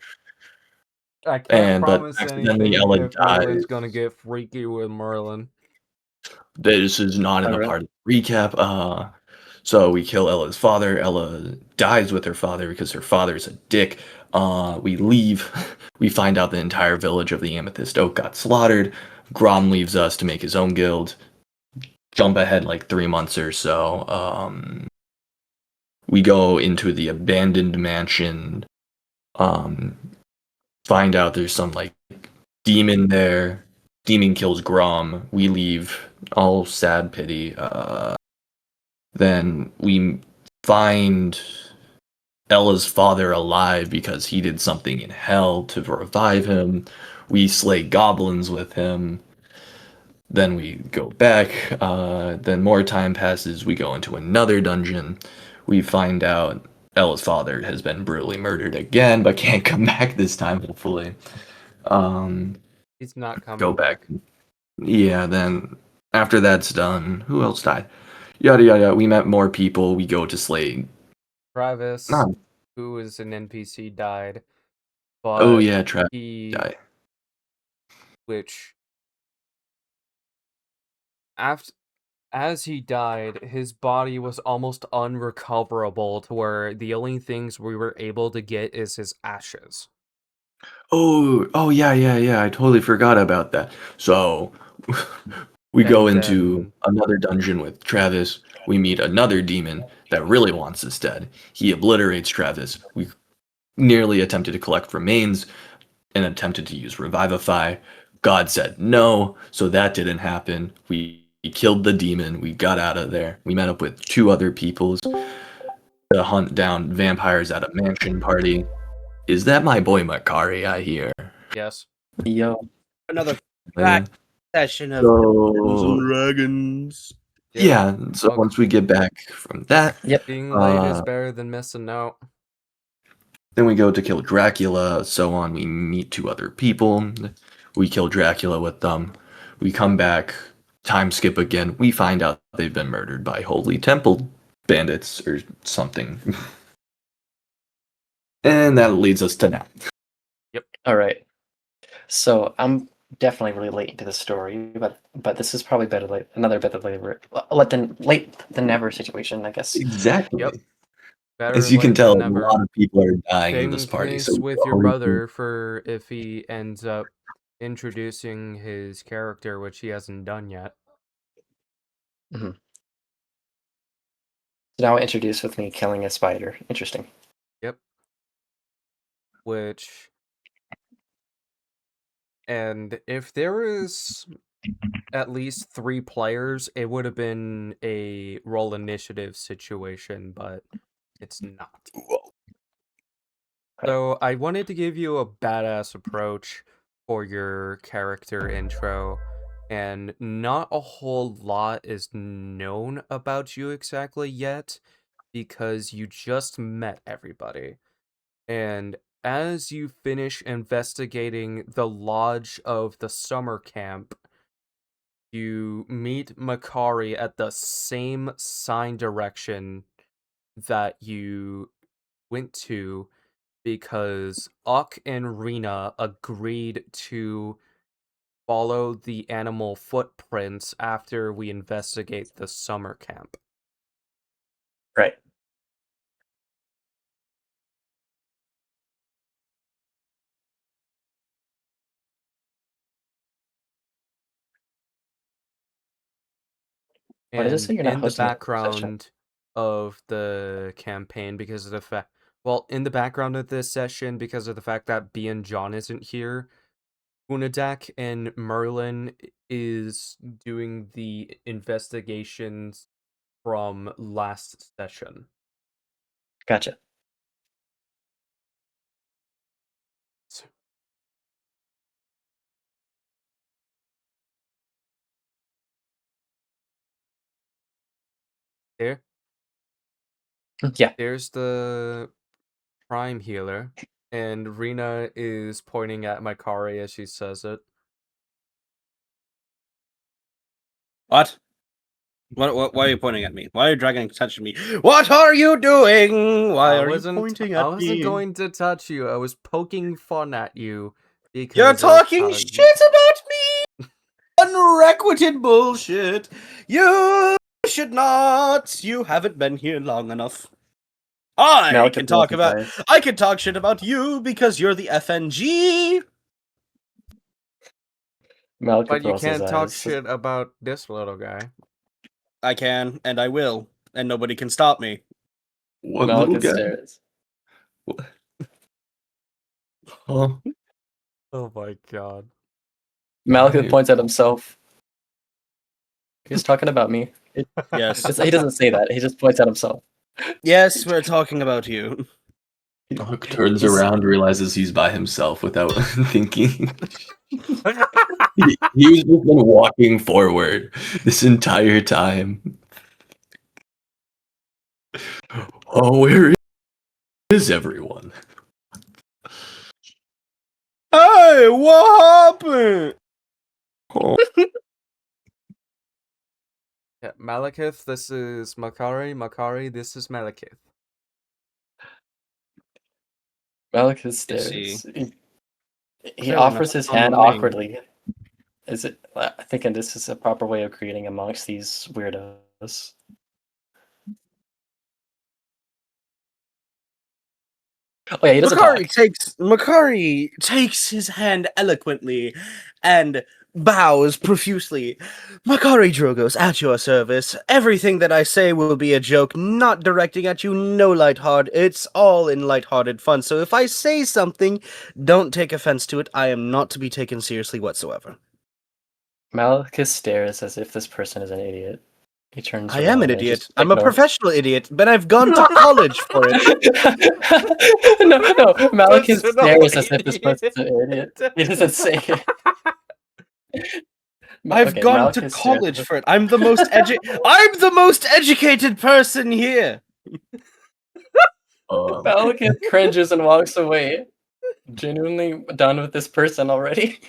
I can't but promise accidentally anything Ella if Merlin's dies. gonna get freaky with Merlin. This is not in the Alright. part of the recap. So we kill Ella's father. Ella dies with her father because her father's a dick. We leave. We find out the entire village of the Amethyst Oak got slaughtered. Grom leaves us to make his own guild. Jump ahead like 3 months or so. We go into the abandoned mansion. Find out there's some like demon there. Demon kills Grom. We leave. All sad pity. Then we find Ella's father alive because he did something in hell to revive him. We slay goblins with him. Then we go back. Then more time passes. We go into another dungeon. We find out Ella's father has been brutally murdered again, but can't come back this time, hopefully. He's not Go coming back. back. Yeah, then after that's done, who else died? Yada yada. Yada. We met more people. We go to slay. Travis, No. who is an NPC, died, Oh but yeah, Travis he, died. which after as he died, his body was almost unrecoverable to where the only things we were able to get is his ashes. Oh yeah, yeah, yeah. I totally forgot about that. So we go And into then another dungeon with Travis. We meet another demon that really wants us dead. He obliterates Travis. We nearly attempted to collect remains and attempted to use Revivify. God said no, so that didn't happen. We killed the demon. We got out of there. We met up with 2 other people to hunt down vampires at a mansion party. Is that my boy Makari I hear? yes, Yo. Another Yeah. session of Dungeons and So Dragons. Yep. yeah, so Okay. once we get back from that, Yep. Being late is uh, better than missing out. then we go to kill Dracula, so on. We meet 2 other people. We kill Dracula with them. We come back, time skip again. We find out they've been murdered by Holy Temple bandits or something. And that leads us to now. All right. So I'm definitely really late into the story, but this is probably better late. Another better late than never situation, I guess. Exactly. Yep. Better As you can late tell, than a never. lot of people are dying in Same this party. case So with your brother for if he ends up introducing his character, which he hasn't done yet. So now introduce with me killing a spider. Interesting. Yep. Which, and if there was at least 3 players, it would have been a roll initiative situation, but it's not. So I wanted to give you a badass approach for your character intro, and not a whole lot is known about you exactly yet, because you just met everybody. And as you finish investigating the lodge of the summer camp, you meet Makari at the same sign direction that you went to because Uck and Rena agreed to follow the animal footprints after we investigate the summer camp. Right. Why does it And say you're not in the hosting a session? background of the campaign, because of the fact, well, in the background of this session, because of the fact that B and John isn't here, Unadak and Merlin is doing the investigations from last session. Gotcha. There, Yeah. there's the prime healer, and Rena is pointing at Makari as she says it. What? Why are you pointing at me? Why are you dragging touching me? What are you doing? Why are you pointing I at wasn't me? going to touch you. I was poking fun at you Because You're of talking how shit about me! Unrequited bullshit! You should not! You haven't been here long enough. I Malekith can rolls talk his about eyes. I can talk shit about you because you're the FNG! Malekith But you rolls his can't talk eyes. shit about this little guy. I can, and I will, and nobody can stop me. What little Malekith guy? stares. What? Huh? Oh my god. Malekith Why? points at himself. He's talking about me. Yes. He doesn't say that. He just points at himself. Yes, we're talking about you. Hawk turns He's- around, realizes he's by himself without thinking. He's just been walking forward this entire time. Oh, where is everyone? Hey, what happened? Oh, Yeah, Malekith, this is Makari. Makari, this is Malekith. Malekith see. stares. He Fair offers enough. his On the hand name. awkwardly. Is it? I think this is a proper way of creating amongst these weirdos. Oh yeah, he doesn't talk. Makari takes his hand eloquently and bows profusely. Makari Drogos, at your service. Everything that I say will be a joke, not directing at you, no lighthearted. It's all in lighthearted fun. So if I say something, don't take offense to it. I am not to be taken seriously whatsoever. Malekith stares as if this person is an idiot. He turns I am an around and idiot. just I'm a ignores- professional idiot, but I've gone to college for it. no, Malekith Personal stares as if this person's idiot. an idiot. He doesn't say it. I've Okay, gone to Malekith stares college as if- for it. I'm the most educated person here. Malekith cringes and walks away. Genuinely done with this person already.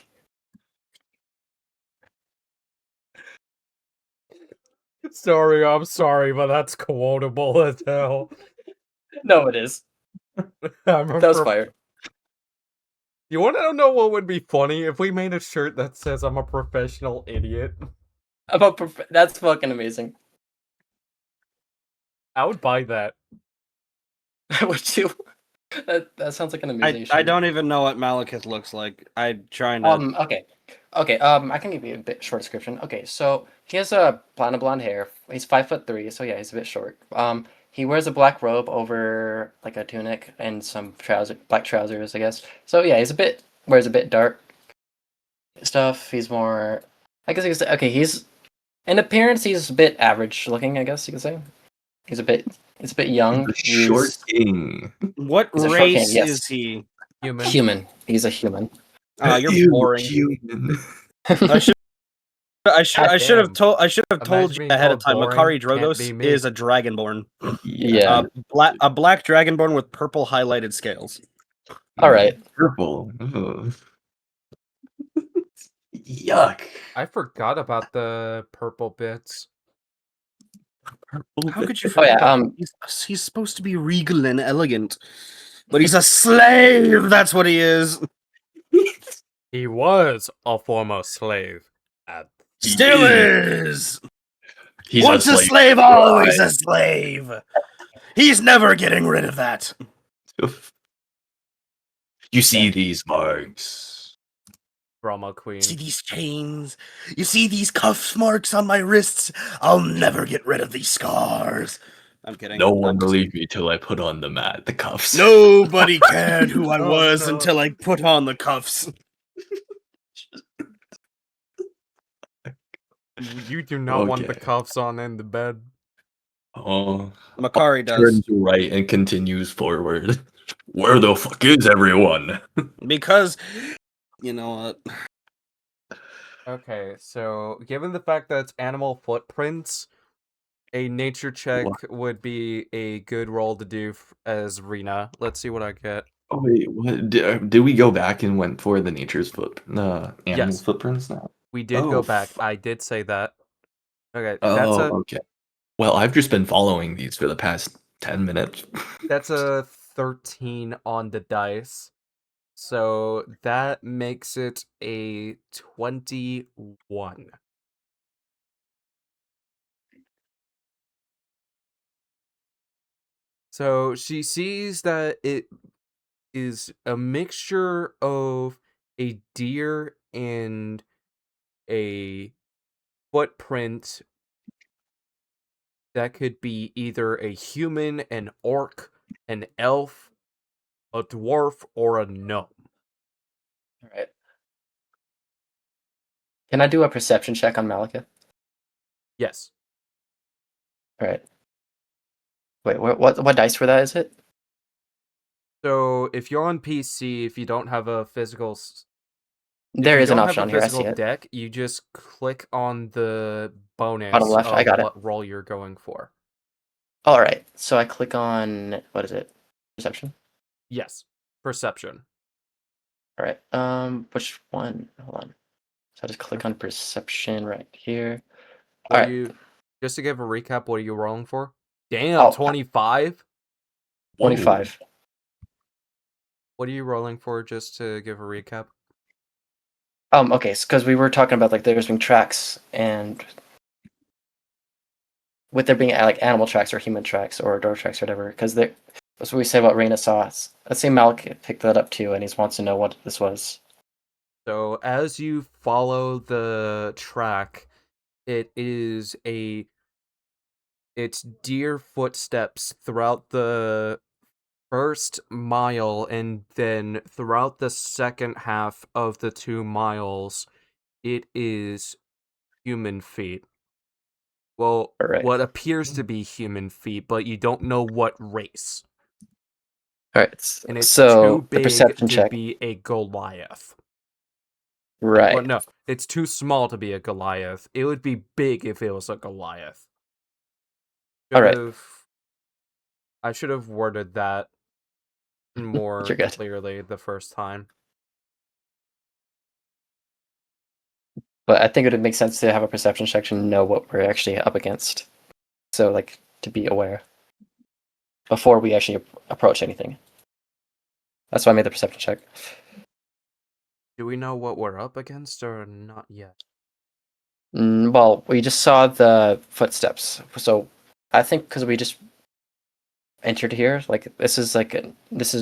Sorry, I'm sorry, but that's quotable as hell. No, it is. I'm a That was prof- fire. You want to know what would be funny if we made a shirt that says I'm a professional idiot? That's fucking amazing. I would buy that. I would too. That sounds like an amazing I shirt. don't even know what Malekith looks like. I'm trying to. Okay. I can give you a bit short description. Okay, so he has a blonde hair. He's 5'3", so yeah, he's a bit short. He wears a black robe over like a tunic and some black trousers, I guess. So yeah, wears a bit dark stuff. He's more, I guess you could say, okay, he's in appearance he's a bit average looking, I guess you could say. He's a bit young. the short king. What he's a short race king, yes. is he? Human. He's a human. You're Ew, boring. human. I should have told Imagine you being ahead of called time. boring, Makari can't Drogos be me. is a dragonborn. Yeah. A black dragonborn with purple highlighted scales. All right. Purple. Ugh. Yuck. I forgot about the purple bits. How could you Oh forget? yeah. He's supposed to be regal and elegant, but he's a slave. That's what he is. He was a former slave. Still is. He's Once a slave, always a slave. He's never getting rid of that. You see these marks. Drama queen. See these chains? You see these cuff marks on my wrists? I'll never get rid of these scars. I'm kidding. No one believed me till I put on the cuffs. Nobody cared who I Oh, was no. until I put on the cuffs. You do not want the Okay. cuffs on in the bed. Oh, Makari does. turns right and continues forward. Where the fuck is everyone? Because, you know what? Okay, so given the fact that it's animal footprints, a nature check would be a good roll to do as Rena. Let's see what I get. Oh wait, what? Did we go back and went for the animal Yes. footprints now? We did go back. I did say that. Okay, Okay. Well, I've just been following these for the past 10 minutes. that's a 13 on the dice. So that makes it a 21. So she sees that it is a mixture of a deer and a footprint that could be either a human, an orc, an elf, a dwarf, or a gnome. All right. Can I do a perception check on Malika? Yes. All right. Wait, what dice for that is it? So if you're on PC, if you don't have a physical, There if is you an don't option have on a here. I see physical it. deck, you just click on the bonus Bottom left, I of got it. what roll you're going for. All right. So I click on what is it? Perception. Yes, perception. All right. Which one? Hold on. So I just click on perception right here. What All are right. you? Just to give a recap, what are you rolling for? Damn, 25. 25. What are you rolling for? Just to give a recap. Okay, because we were talking about like there's being tracks and with there being like animal tracks or human tracks or door tracks or whatever. Because that's what we said about Raina saw. Let's say Malik picked that up too, and he wants to know what this was. So as you follow the track, it's deer footsteps throughout the first mile, and then throughout the second half of the 2 miles, it is human feet. Well, All right. what appears to be human feet, but you don't know what race. All right. And it's So too the big perception to check. be a Goliath. Right. Well, no, it's too small to be a Goliath. It would be big if it was a Goliath. All right. I should have worded that more You're good. clearly the first time. But I think it would make sense to have a perception check to know what we're actually up against. So like to be aware before we actually approach anything. That's why I made the perception check. Do we know what we're up against or not yet? Well, we just saw the footsteps, so I think because we just entered here, like this is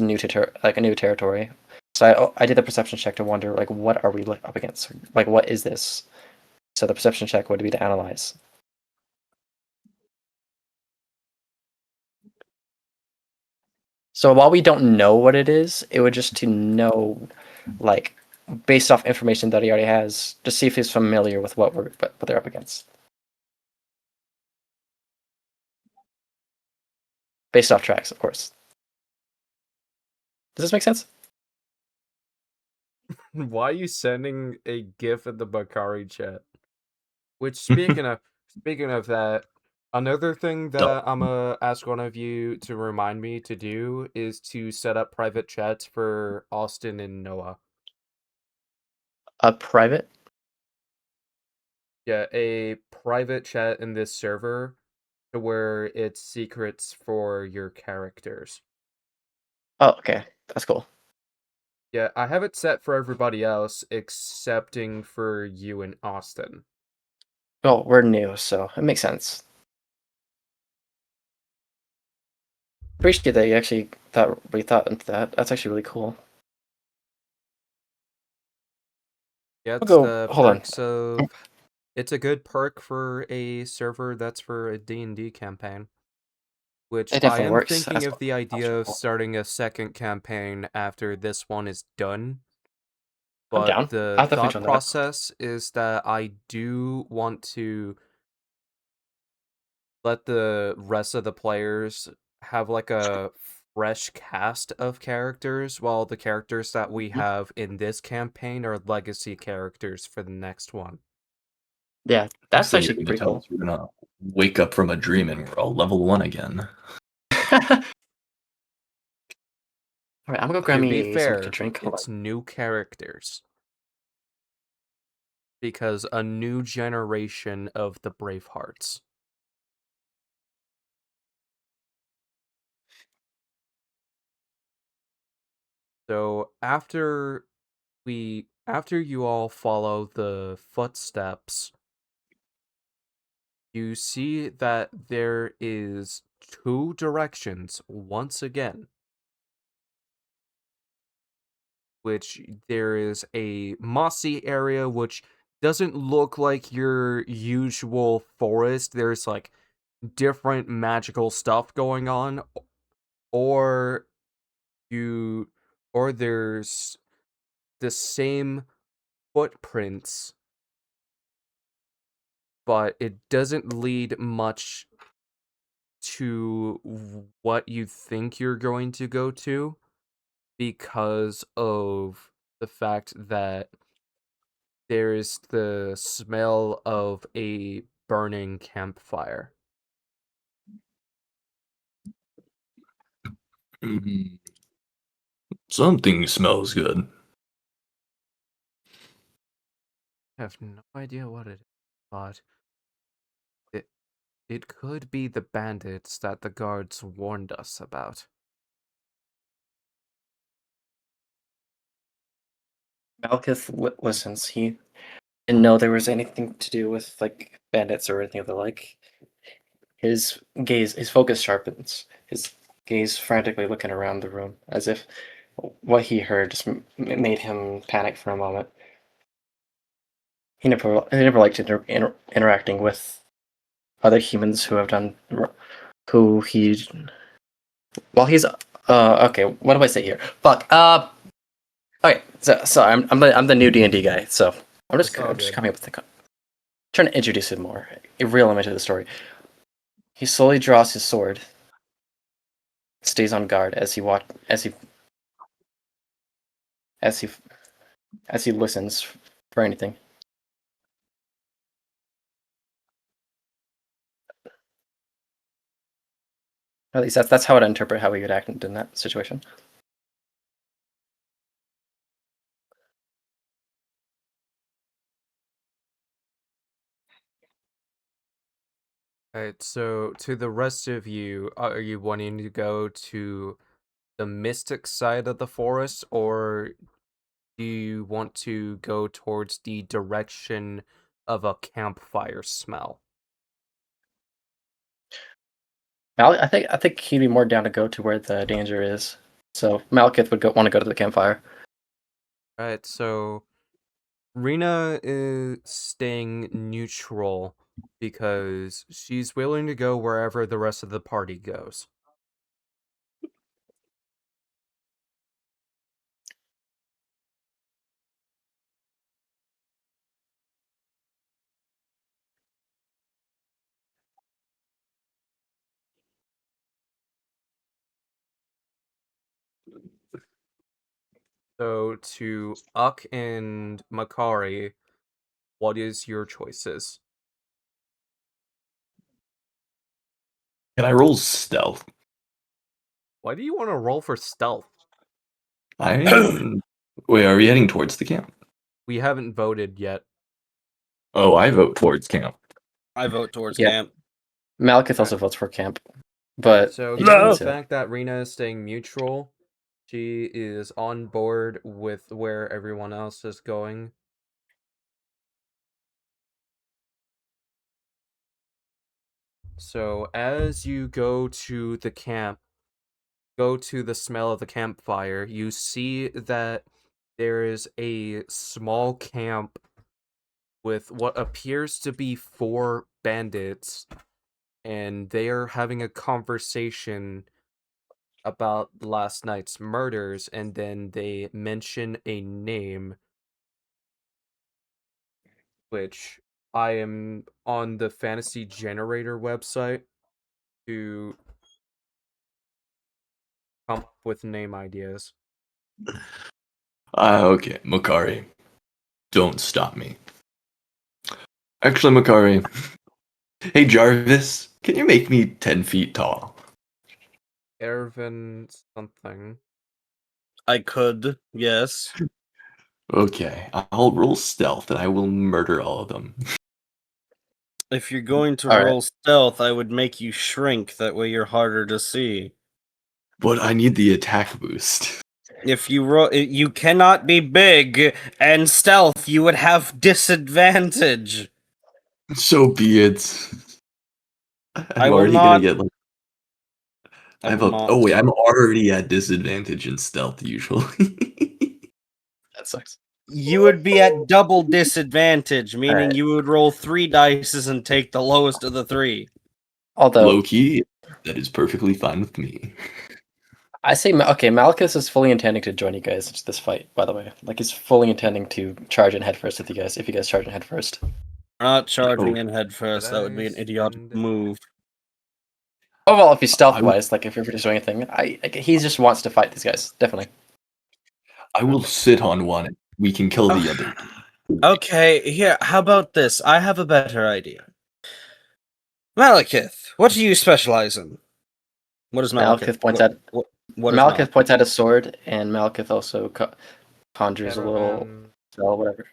new to a new territory. So I did the perception check to wonder like what are we up against? Like what is this? So the perception check would be to analyze. So while we don't know what it is, it would just to know, like, based off information that he already has, to see if he's familiar with what they're up against. Based off tracks, of course. Does this make sense? Why are you sending a GIF in the Bakari chat? Which speaking of that, another thing that I'm gonna ask one of you to remind me to do is to set up private chats for Austin and Noah. A private? Yeah, a private chat in this server to where it's secrets for your characters. Oh, okay. That's cool. Yeah, I have it set for everybody else excepting for you and Austin. Well, we're new, so it makes sense. Appreciate that you actually thought into that. That's actually really cool. Yeah, it's I'll go. the Hold on. perks of... It's a good perk for a server that's for a D&D campaign. Which It I definitely am works. thinking That's of the idea of cool. starting a second campaign after this one is done. I'm down. But the I'll definitely thought join that. process is that I do want to let the rest of the players have like a fresh cast of characters, while the characters that we have in this campaign are legacy characters for the next one. Yeah, that's So you're actually gonna pretty tell cool. us we're gonna wake up from a dream and we're all level 1 again. All right, I'm gonna go grab To me be something fair, to drink. Hold it's on. new characters. Because a new generation of the Bravehearts. So after you all follow the footsteps, you see that there is 2 directions once again, which there is a mossy area which doesn't look like your usual forest. There's like different magical stuff going on, or there's the same footprints, but it doesn't lead much to what you think you're going to go to because of the fact that there is the smell of a burning campfire. Mhm. Something smells good. I have no idea what it is, but it could be the bandits that the guards warned us about. Malkith listens. He didn't know there was anything to do with like bandits or anything of the like. His focus sharpens. His gaze frantically looking around the room, as if what he heard just made him panic for a moment. He never liked interacting with other humans who have done who he. Well, he's okay. What do I say here? Fuck. Okay. So I'm the new D&D guy. So I'm just It's all good. coming up with trying to introduce him more, reel him into the story. He slowly draws his sword, stays on guard as he listens for anything. At least that's how I'd interpret how he would act in that situation. Alright, so to the rest of you, are you wanting to go to the mystic side of the forest, or do you want to go towards the direction of a campfire smell? I think he'd be more down to go to where the danger is. So Malkith would want to go to the campfire. Alright, so Rena is staying neutral because she's willing to go wherever the rest of the party goes. So to Uck and Makari, what is your choices? Can I roll stealth? Why do you want to roll for stealth? Wait, are we heading towards the camp? We haven't voted yet. Oh, I vote towards camp. I vote towards Yeah. camp. Malkith also votes for camp, but So he given the needs to- fact that Rena is staying neutral, she is on board with where everyone else is going. So as you go to the camp, go to the smell of the campfire, you see that there is a small camp with what appears to be 4 bandits, and they are having a conversation about last night's murders, and then they mention a name, which I am on the Fantasy Generator website to come up with name ideas. Okay, Makari. Don't stop me. Actually, Makari. Hey, Jarvis. Can you make me 10 feet tall? Ervin something. I could, yes. Okay, I'll roll stealth and I will murder all of them. If you're going to All right. roll stealth, I would make you shrink. That way you're harder to see. But I need the attack boost. If you cannot be big and stealth. You would have disadvantage. So be it. I'm I will already not. gonna get like. I I have will a. not. Oh wait, I'm already at disadvantage in stealth usually. That sucks. You would be at double disadvantage, meaning Alright. you would roll 3 dice and take the lowest of the 3. Although Low key, that is perfectly fine with me. I say, okay, Malchus is fully intending to join you guys into this fight. By the way, like he's fully intending to charge in headfirst with you guys. If you guys charge in headfirst. We're not charging Oh. in head first. Should That would be an I idiotic spend- move. Oh well, if he's stealth I would- wise, like if you're doing anything, he just wants to fight these guys. Definitely. I will sit on one. We can kill the other. Okay, here, how about this? I have a better idea. Malekith, what do you specialize in? What is Malekith? Malekith points at What is Malekith points at a sword, and Malekith also conjures a little Caravan- spell, whatever.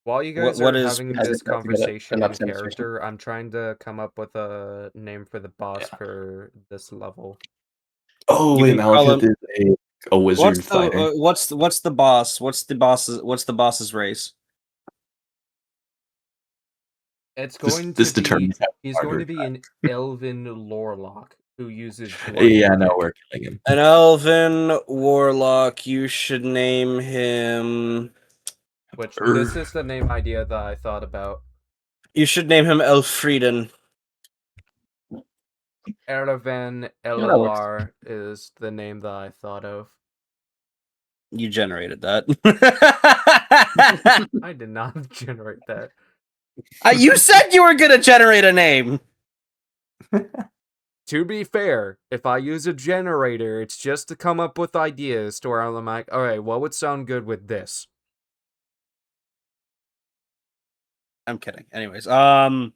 While you guys what are is- having As this it does, you get conversation in enough demonstration. character, I'm trying to come up with a name for the boss Yeah. for this level. Oh You wait, can call Malekith is a wizard fighter. What's the boss? What's the boss's race? It's This- going this to be. determines how He's hard going or to be an elven lorelock who uses. Yeah, no, we're killing him. An elven warlock. You should name him. Which this is the name idea that I thought about. You should name him Elfrieden. Eravan that works. Elolar is the name that I thought of. You generated that. I did not generate that. You said you were gonna generate a name. To be fair, if I use a generator, it's just to come up with ideas to where I'm like, alright, what would sound good with this? I'm kidding. Anyways, what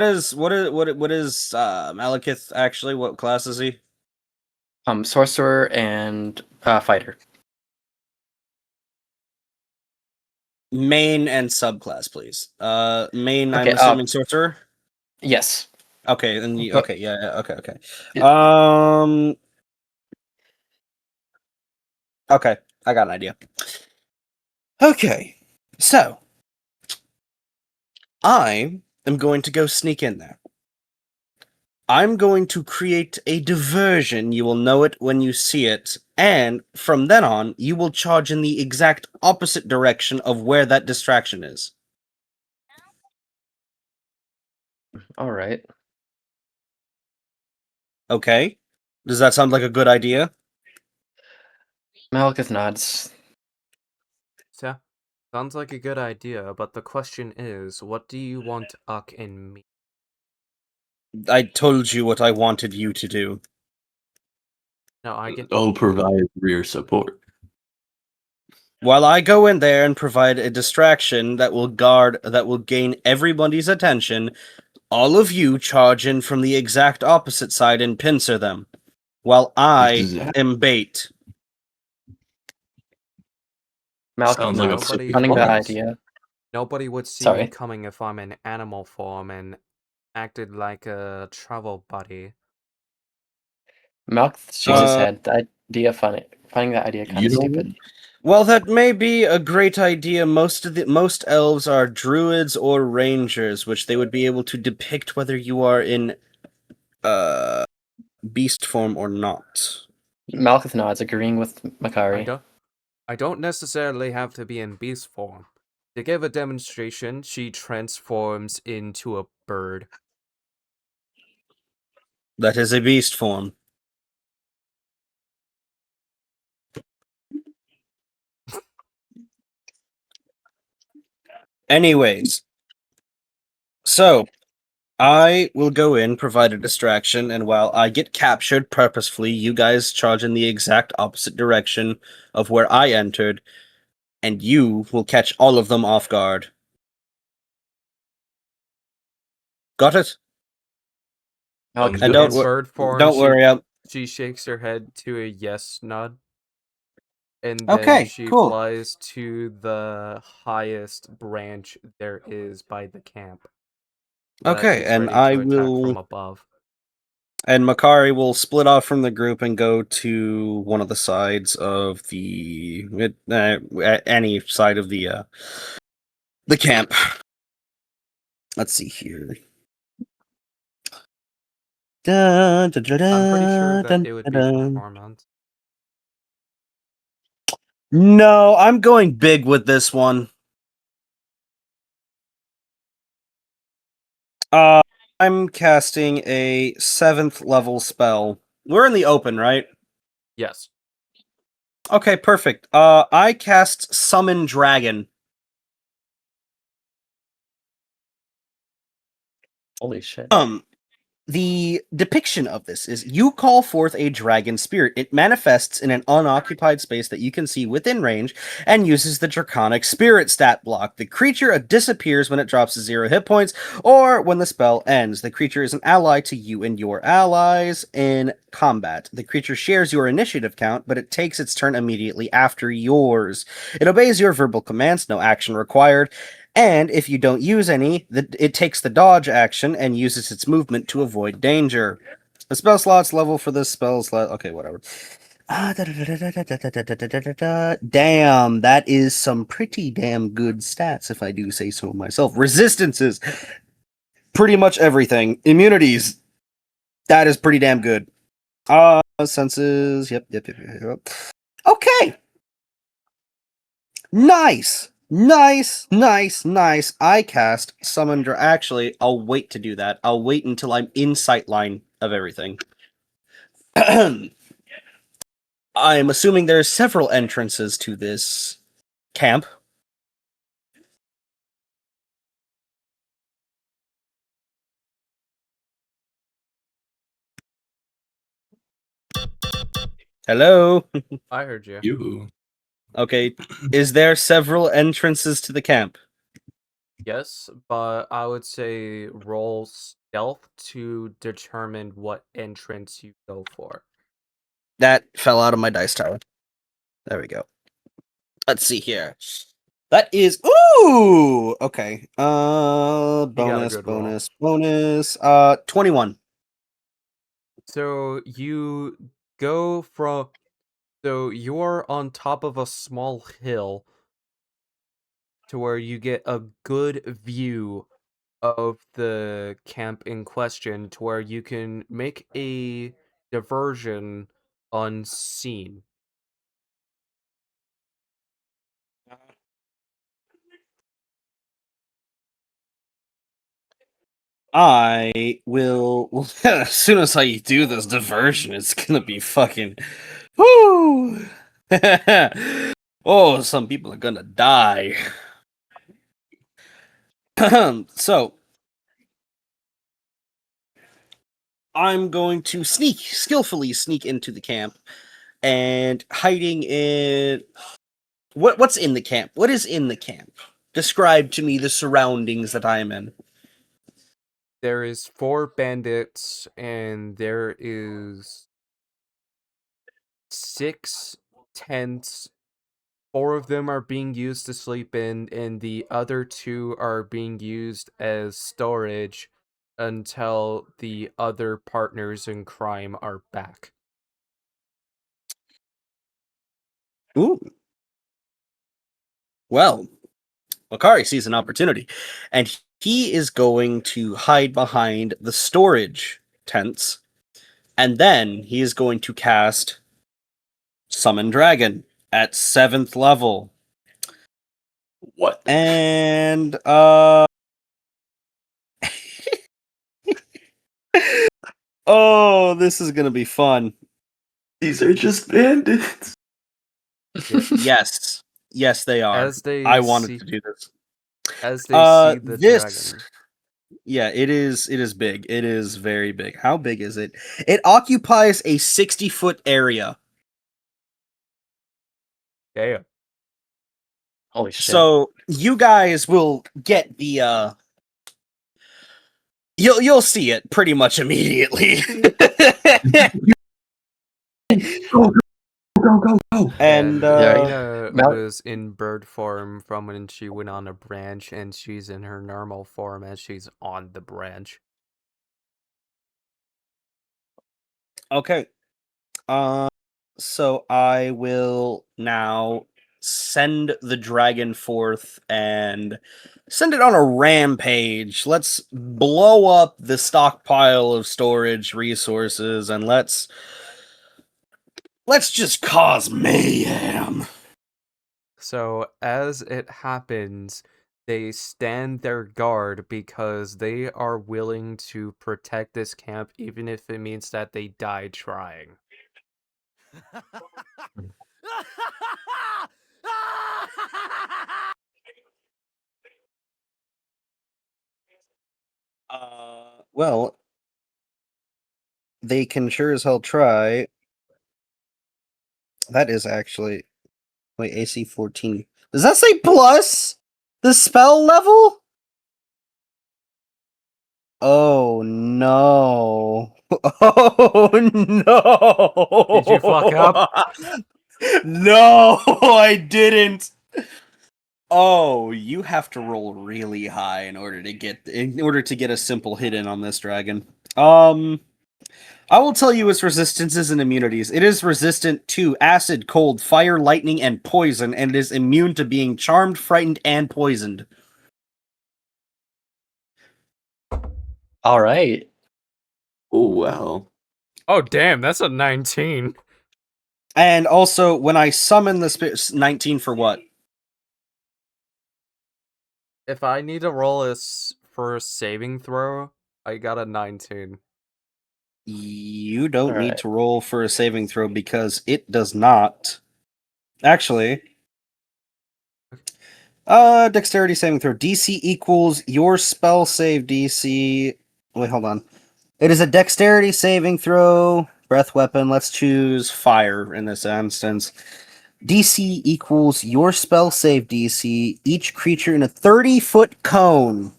is Malekith actually? What class is he? Sorcerer and fighter. Main and subclass, please. Main. Okay, I'm assuming sorcerer. Yes. Okay, then you, But- okay, yeah, okay. Yeah. Okay, I got an idea. Okay, so I am going to go sneak in there. I'm going to create a diversion. You will know it when you see it, and from then on, you will charge in the exact opposite direction of where that distraction is. All right. Okay? Does that sound like a good idea? Malekith nods. So, sounds like a good idea, but the question is, what do you want Uck and me? I told you what I wanted you to do. No, I can. I'll provide rear support. While I go in there and provide a distraction that will gain everybody's attention, all of you charge in from the exact opposite side and pincer them, while I Exactly. am bait. Malekith Sounds like a nods, perfect running that plan. idea. Nobody would see Sorry. me coming if I'm in animal form and acted like a travel buddy. Malekith shakes his Uh, head. The idea, finding that idea kind You of know stupid. Well, that may be a great idea. Most elves are druids or rangers, which they would be able to depict whether you are in beast form or not. Malekith nods, agreeing with Makari. I don't necessarily have to be in beast form. To give a demonstration, she transforms into a bird. That is a beast form. Anyways, so I will go in, provide a distraction, and while I get captured purposefully, you guys charge in the exact opposite direction of where I entered, and you will catch all of them off guard. Got it? Malekith And nods. don't Bird form, Don't worry. She shakes her head to a yes nod. And then Okay, she cool. flies to the highest branch there is by the camp. that Okay, she's and ready to I attack will. from above. And Makari will split off from the group and go to one of the sides of any side of the camp. Let's see here. I'm pretty sure that it would be performance. No, I'm going big with this one. I'm casting a 7th level spell. We're in the open, right? Yes. Okay, perfect. I cast Summon Dragon. Holy shit. The depiction of this is you call forth a dragon spirit. It manifests in an unoccupied space that you can see within range and uses the Draconic Spirit stat block. The creature disappears when it drops to 0 hit points or when the spell ends. The creature is an ally to you and your allies in combat. The creature shares your initiative count, but it takes its turn immediately after yours. It obeys your verbal commands, no action required. And if you don't use any, it takes the dodge action and uses its movement to avoid danger. The spell slots level for this spell slot. Okay, whatever. Damn, that is some pretty damn good stats, if I do say so myself. Resistances, pretty much everything. Immunities, that is pretty damn good. Senses, yep. Okay. Nice. I cast Summon Actually, I'll wait to do that. I'll wait until I'm in sight line of everything. I'm assuming there's several entrances to this camp. Hello? I heard you. You. Okay, is there several entrances to the camp? Yes, but I would say roll stealth to determine what entrance you go for. That fell out of my dice tower. There we go. Let's see here. That is okay. got a Bonus, good roll. bonus. 21. So you go from. So you're on top of a small hill to where you get a good view of the camp in question to where you can make a diversion unseen. I will. As soon as I do this diversion, it's gonna be fucking. Woo! Oh, some people are gonna die. So, I'm going to skillfully sneak into the camp, and hiding in. What's in the camp? What is in the camp? Describe to me the surroundings that I am in. There is 4 bandits and there is 6 tents. 4 of them are being used to sleep in, and the other 2 are being used as storage until the other partners in crime are back. Ooh. Well, Makari sees an opportunity, and he is going to hide behind the storage tents, and then he is going to cast Summon Dragon at 7th level. What? And oh, this is gonna be fun. These are just bandits. Yes, they are. As they I wanted see, to do this. as they see the This, dragon. yeah, it is big. It is very big. How big is it? It occupies a 60-foot area. Yeah. Holy shit. So you guys will get the you'll see it pretty much immediately. Go. And Lena Mal- was in bird form from when she went on a branch, and she's in her normal form as she's on the branch. Okay. So I will now send the dragon forth and send it on a rampage. Let's blow up the stockpile of storage resources and let's just cause mayhem. So as it happens, they stand their guard because they are willing to protect this camp even if it means that they die trying. Well, they can sure as hell try. That is actually wait, AC 14. Does that say plus the spell level? Oh no. Oh no. Did you fuck up? No, I didn't. Oh, you have to roll really high in order to get a simple hit in on this dragon. I will tell you its resistances and immunities. It is resistant to acid, cold, fire, lightning, and poison, and it is immune to being charmed, frightened, and poisoned. All right. Oh wow. Oh damn, that's a 19. And also, when I summon the spirit, 19 for what? If I need to roll for a saving throw, I got a 19. You don't need Alright. to roll for a saving throw because it does not. Actually, dexterity saving throw. DC equals your spell save DC. Wait, hold on. It is a dexterity saving throw. Breath weapon. Let's choose fire in this instance. DC equals your spell save DC. Each creature in a 30-foot cone.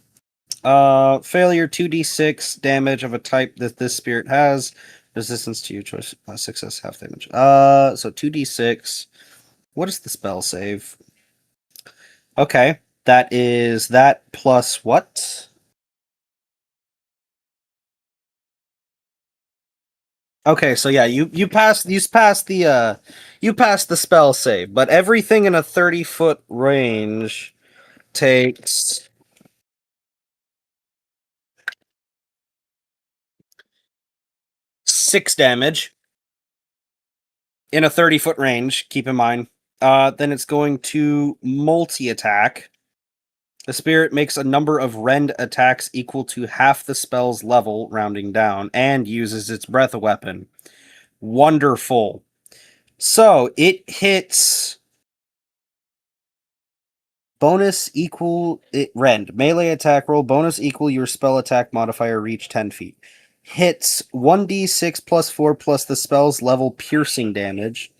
Failure 2d6 damage of a type that this spirit has. Resistance to your choice. Success half damage. So 2d6. What is the spell save? Okay, that is that plus what? Okay, so yeah, you pass the spell save, but everything in a 30-foot range takes 6 damage in a 30-foot range, keep in mind. Then it's going to multi-attack. The spirit makes a number of rend attacks equal to half the spell's level, rounding down, and uses its breath weapon. Wonderful. So it hits bonus equal it rend. Melee attack roll, bonus equal your spell attack modifier, reach 10 feet. Hits 1d6 plus 4 plus the spell's level piercing damage.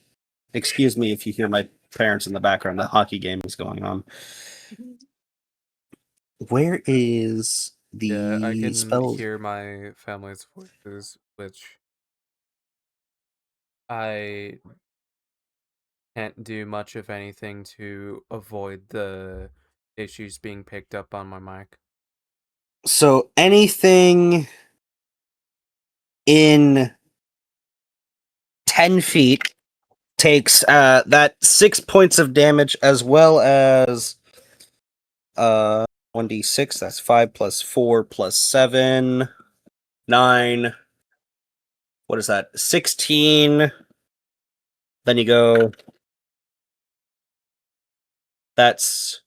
Excuse me if you hear my parents in the background. The hockey game is going on. Where is the Yeah, I can spell? hear my family's voices, which I can't do much of anything to avoid the issues being picked up on my mic. So anything in 10 feet takes that 6 points of damage as well as 1d6. That's 5 plus 4 plus 7, 9. What is that? 16. Then you go. That's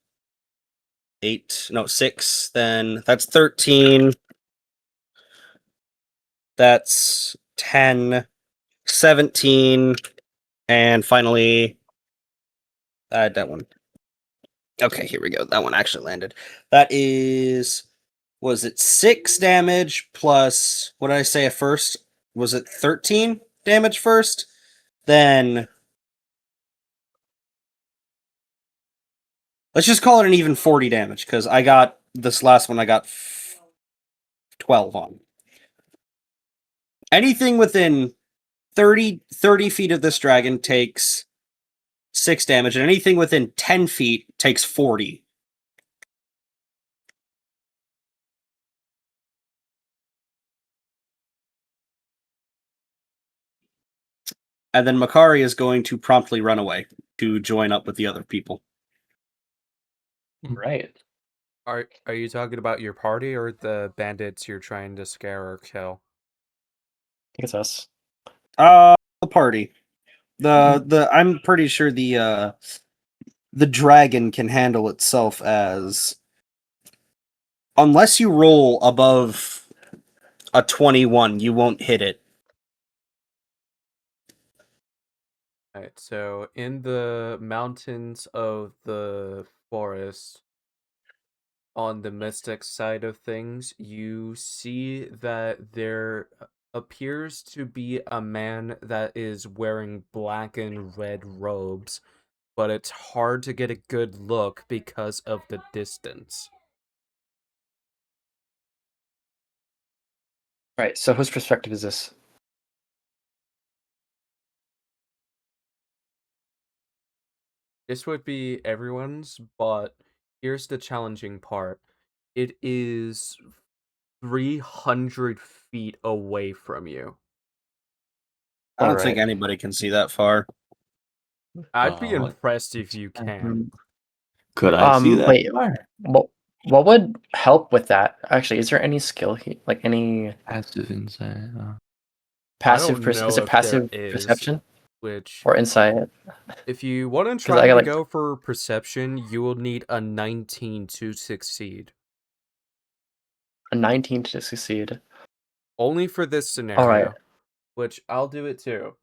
8. No, 6. Then that's 13. That's 10. 17. And finally, that one. Okay, here we go. That one actually landed. That is, was it 6 damage plus, what did I say at first? Was it 13 damage first? Then, let's just call it an even 40 damage, because I got, this last one I got 12 on. Anything within 30 feet of this dragon takes 6 damage, and anything within 10 feet takes 40. and then Makari is going to promptly run away to join up with the other people. Right. Are you talking about your party or the bandits you're trying to scare or kill? I think it's us. The party. I'm pretty sure the dragon can handle itself as, unless you roll above a 21, you won't hit it. Alright, so in the mountains of the forest, on the mystic side of things, you see that there appears to be a man that is wearing black and red robes, but it's hard to get a good look because of the distance. Right. So whose perspective is this? This would be everyone's, but here's the challenging part. It is 300 feet away from you. I don't All think right. anybody can see that far. I'd be Uh, impressed if you can. Could I see that? Wait. What would help with that? Actually, is there any skill like any Passive insight. passive? don't know Is it if there passive is, perception which or insight? if you want to 'Cause I try got, to like- go for perception, you will need a 19 to succeed. A 19 to succeed. Only for this scenario. All right. Which I'll do it too.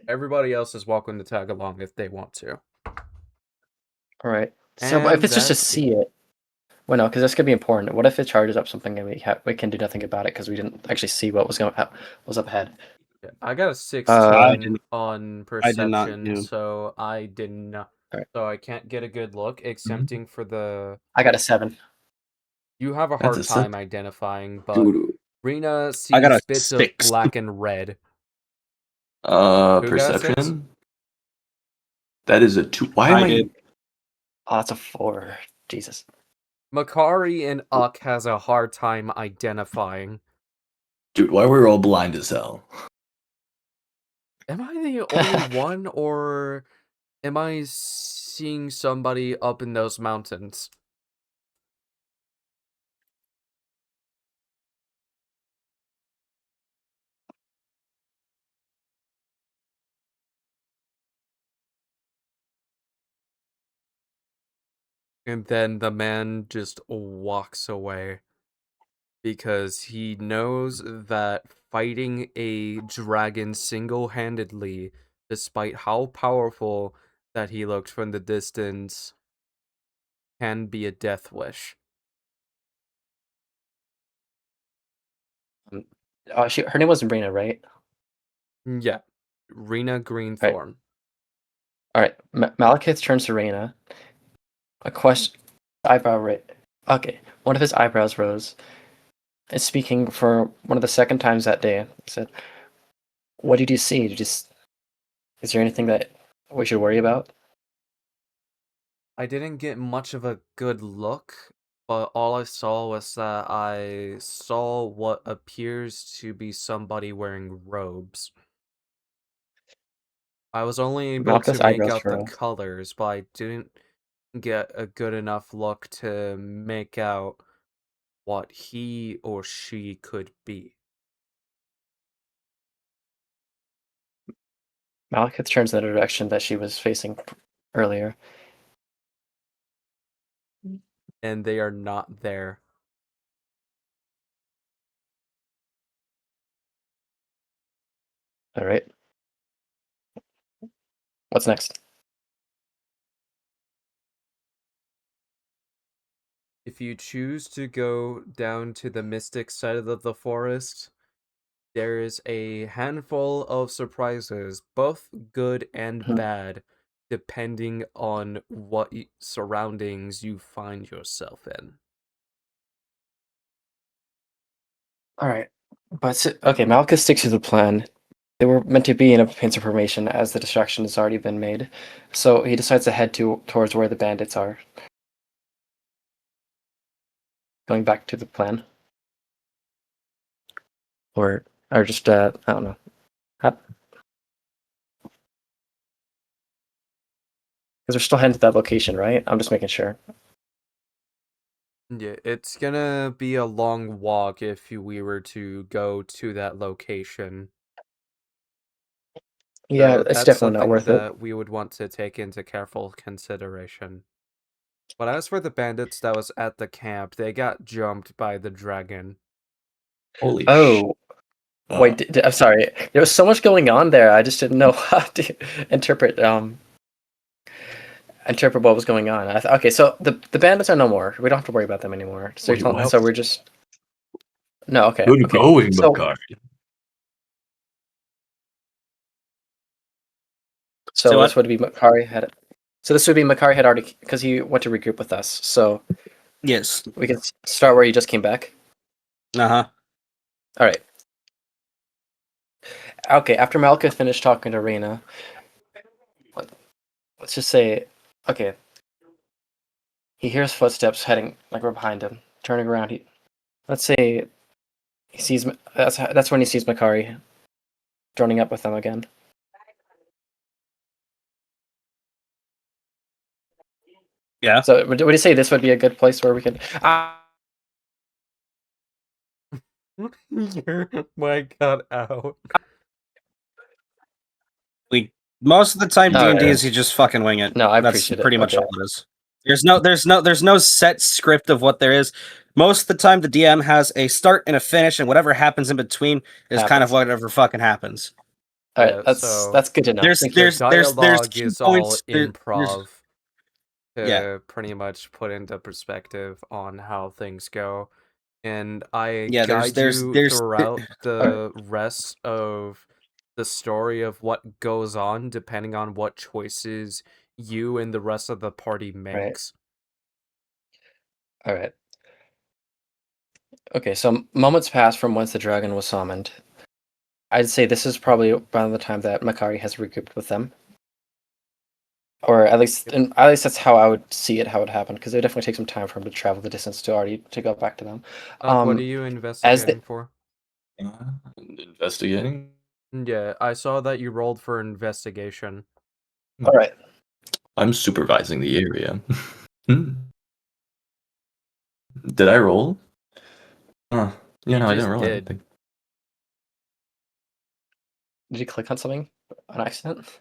Everybody else is welcome to tag along if they want to. All right. So but if And it's just to that's see it, well, no, because this could be important. What if it charges up something and we can do nothing about it because we didn't actually see what was was up ahead? Yeah, I got a I 16 didn't- on I did not perception, do. so I did not. Alright. So I can't get a good look, exempting for the. I got a 7. You have a That's hard a time 7. identifying, but Dude. Rena I got sees a bits of 6. black and red. Who got a 6? Perception. That is a 2. Why am I I? did. Oh, that's a 4. Jesus. Makari and Uck has a hard time identifying. Dude, why were we all blind as hell? Am I the only one, or am I seeing somebody up in those mountains? And then the man just walks away because he knows that fighting a dragon single-handedly, despite how powerful that he looked from the distance, can be a death wish. Her name was Sabrina, right? Yeah, Rena Greenthorn. All right. Malekith turns to Reyna. A question. Eyebrow right. Okay. One of his eyebrows rose. And speaking for one of the second times that day, he said, "What did you see? Is there anything that we should worry about?" I didn't get much of a good look, but all I saw was that I saw what appears to be somebody wearing robes. I was only able to Malekith's make eyebrows out the furrowed. colors, but I didn't get a good enough look to make out what he or she could be. Malekith turns in the direction that she was facing earlier. And they are not there. All right. What's next? If you choose to go down to the mystic side of the forest, there is a handful of surprises, both good and Hmm. bad, depending on what surroundings you find yourself in. All right. Okay, Malekith sticks to the plan. They were meant to be in a pinch of formation as the distraction has already been made. So he decides to head towards where the bandits are. Going back to the plan. Or just I don't know. Because we're still heading to that location, right? I'm just making sure. Yeah, it's gonna be a long walk if we were to go to that location. Yeah, So it's that's definitely not something worth it. that we would want to take into careful consideration. But as for the bandits that was at the camp, they got jumped by the dragon. Holy shit. Oh, wait. I'm sorry. There was so much going on there. I just didn't know how to interpret what was going on. Okay, so the bandits are no more. We don't have to worry about them anymore. So, Wait, what? so we're just no. Okay. Good Okay. going, So Bakari. so what? this would be Makari had. So this would be Makari had already because he went to regroup with us. So Yes. we can start where you just came back. Uh-huh. All right. Okay. After Malka finished talking to Reina, let's just say, okay. He hears footsteps heading like we're behind him, turning around. Let's say he sees. That's when he sees Makari joining up with them again. Yeah. So would you say this would be a good place where we could? Your mic got out. Most of the time All D&D right. is you just fucking wing it. No, I That's appreciate it. pretty much Okay. all it is. There's no set script of what there is. Most of the time the DM has a start and a finish, and whatever happens in between is kind of Happens. whatever fucking happens. All right, Yeah, so that's good to know. There's Thank you. there's dialogue key is all points. improv to Yeah. pretty much put into perspective on how things go. And I Yeah, guide you there's throughout the rest of the story of what goes on, depending on what choices you and the rest of the party makes. All right. Okay, so moments pass from whence the dragon was summoned. I'd say this is probably around the time that Makari has regrouped with them, or at least, that's how I would see it, how it happened, because it would definitely take some time for him to travel the distance to go back to them. What are you investigating for? Investigating? Yeah, I saw that you rolled for investigation. All right. I'm supervising the area. Did I roll? Yeah, no, I just didn't roll did. anything. Did you click on something on accident?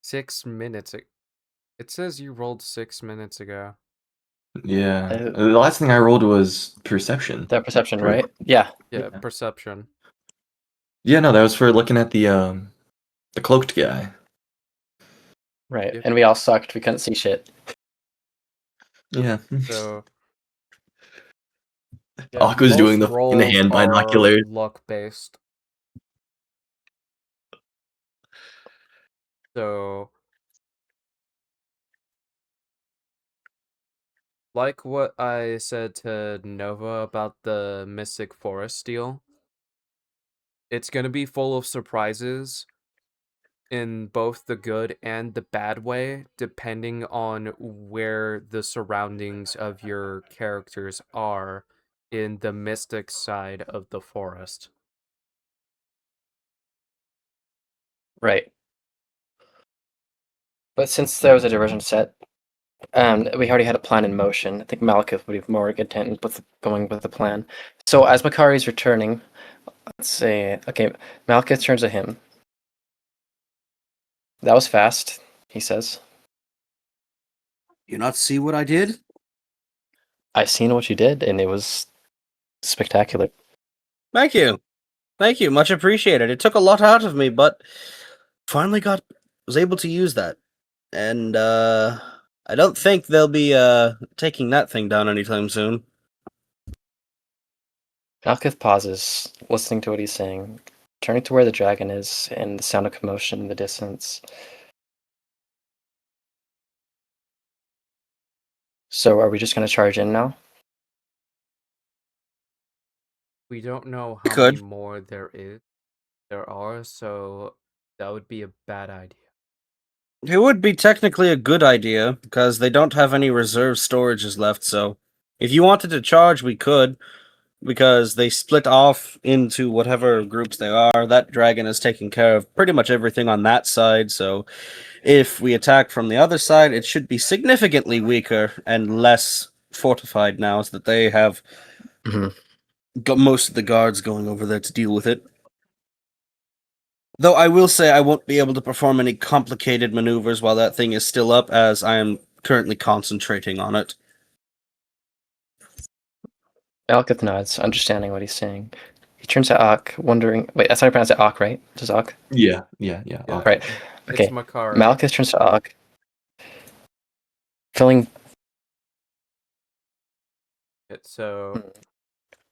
6 minutes. It says you rolled 6 minutes ago. Yeah. The last thing I rolled was perception. That perception, right? Yeah. Yeah, perception. Yeah, no, that was for looking at the cloaked guy. Right. Yep. And we all sucked. We couldn't see shit. Yeah. So Aqua's doing the rolls hand are binoculars. luck based. So like what I said to Nova about the Mystic Forest deal, it's gonna be full of surprises in both the good and the bad way, depending on where the surroundings of your characters are in the mystic side of the forest. Right. But since there was a diversion set, we already had a plan in motion. I think Malekith would be more content with going with the plan. So as Makari's returning, let's say, okay, Malekith turns to him. That was fast, he says. You not see what I did? I seen what you did, and it was spectacular. Thank you. Thank you. Much appreciated. It took a lot out of me, but finally was able to use that. And I don't think they'll be taking that thing down anytime soon. Malekith pauses, listening to what he's saying, turning to where the dragon is, and the sound of commotion in the distance. So are we just going to charge in now? We don't know We how could. many more there are, so that would be a bad idea. It would be technically a good idea, because they don't have any reserve storages left, so if you wanted to charge, we could. because they split off into whatever groups they are. That dragon is taking care of pretty much everything on that side, so if we attack from the other side, it should be significantly weaker and less fortified now, so that they have Mhm. got most of the guards going over there to deal with it. Though I will say I won't be able to perform any complicated maneuvers while that thing is still up, as I am currently concentrating on it. Malekith nods, understanding what he's saying. He turns to Ak, wondering. Wait, that's how you pronounce it. Ak, right? Just Ak. Yeah. Yeah. Right. Okay. It's Makari. Malekith turns to Ak, feeling. So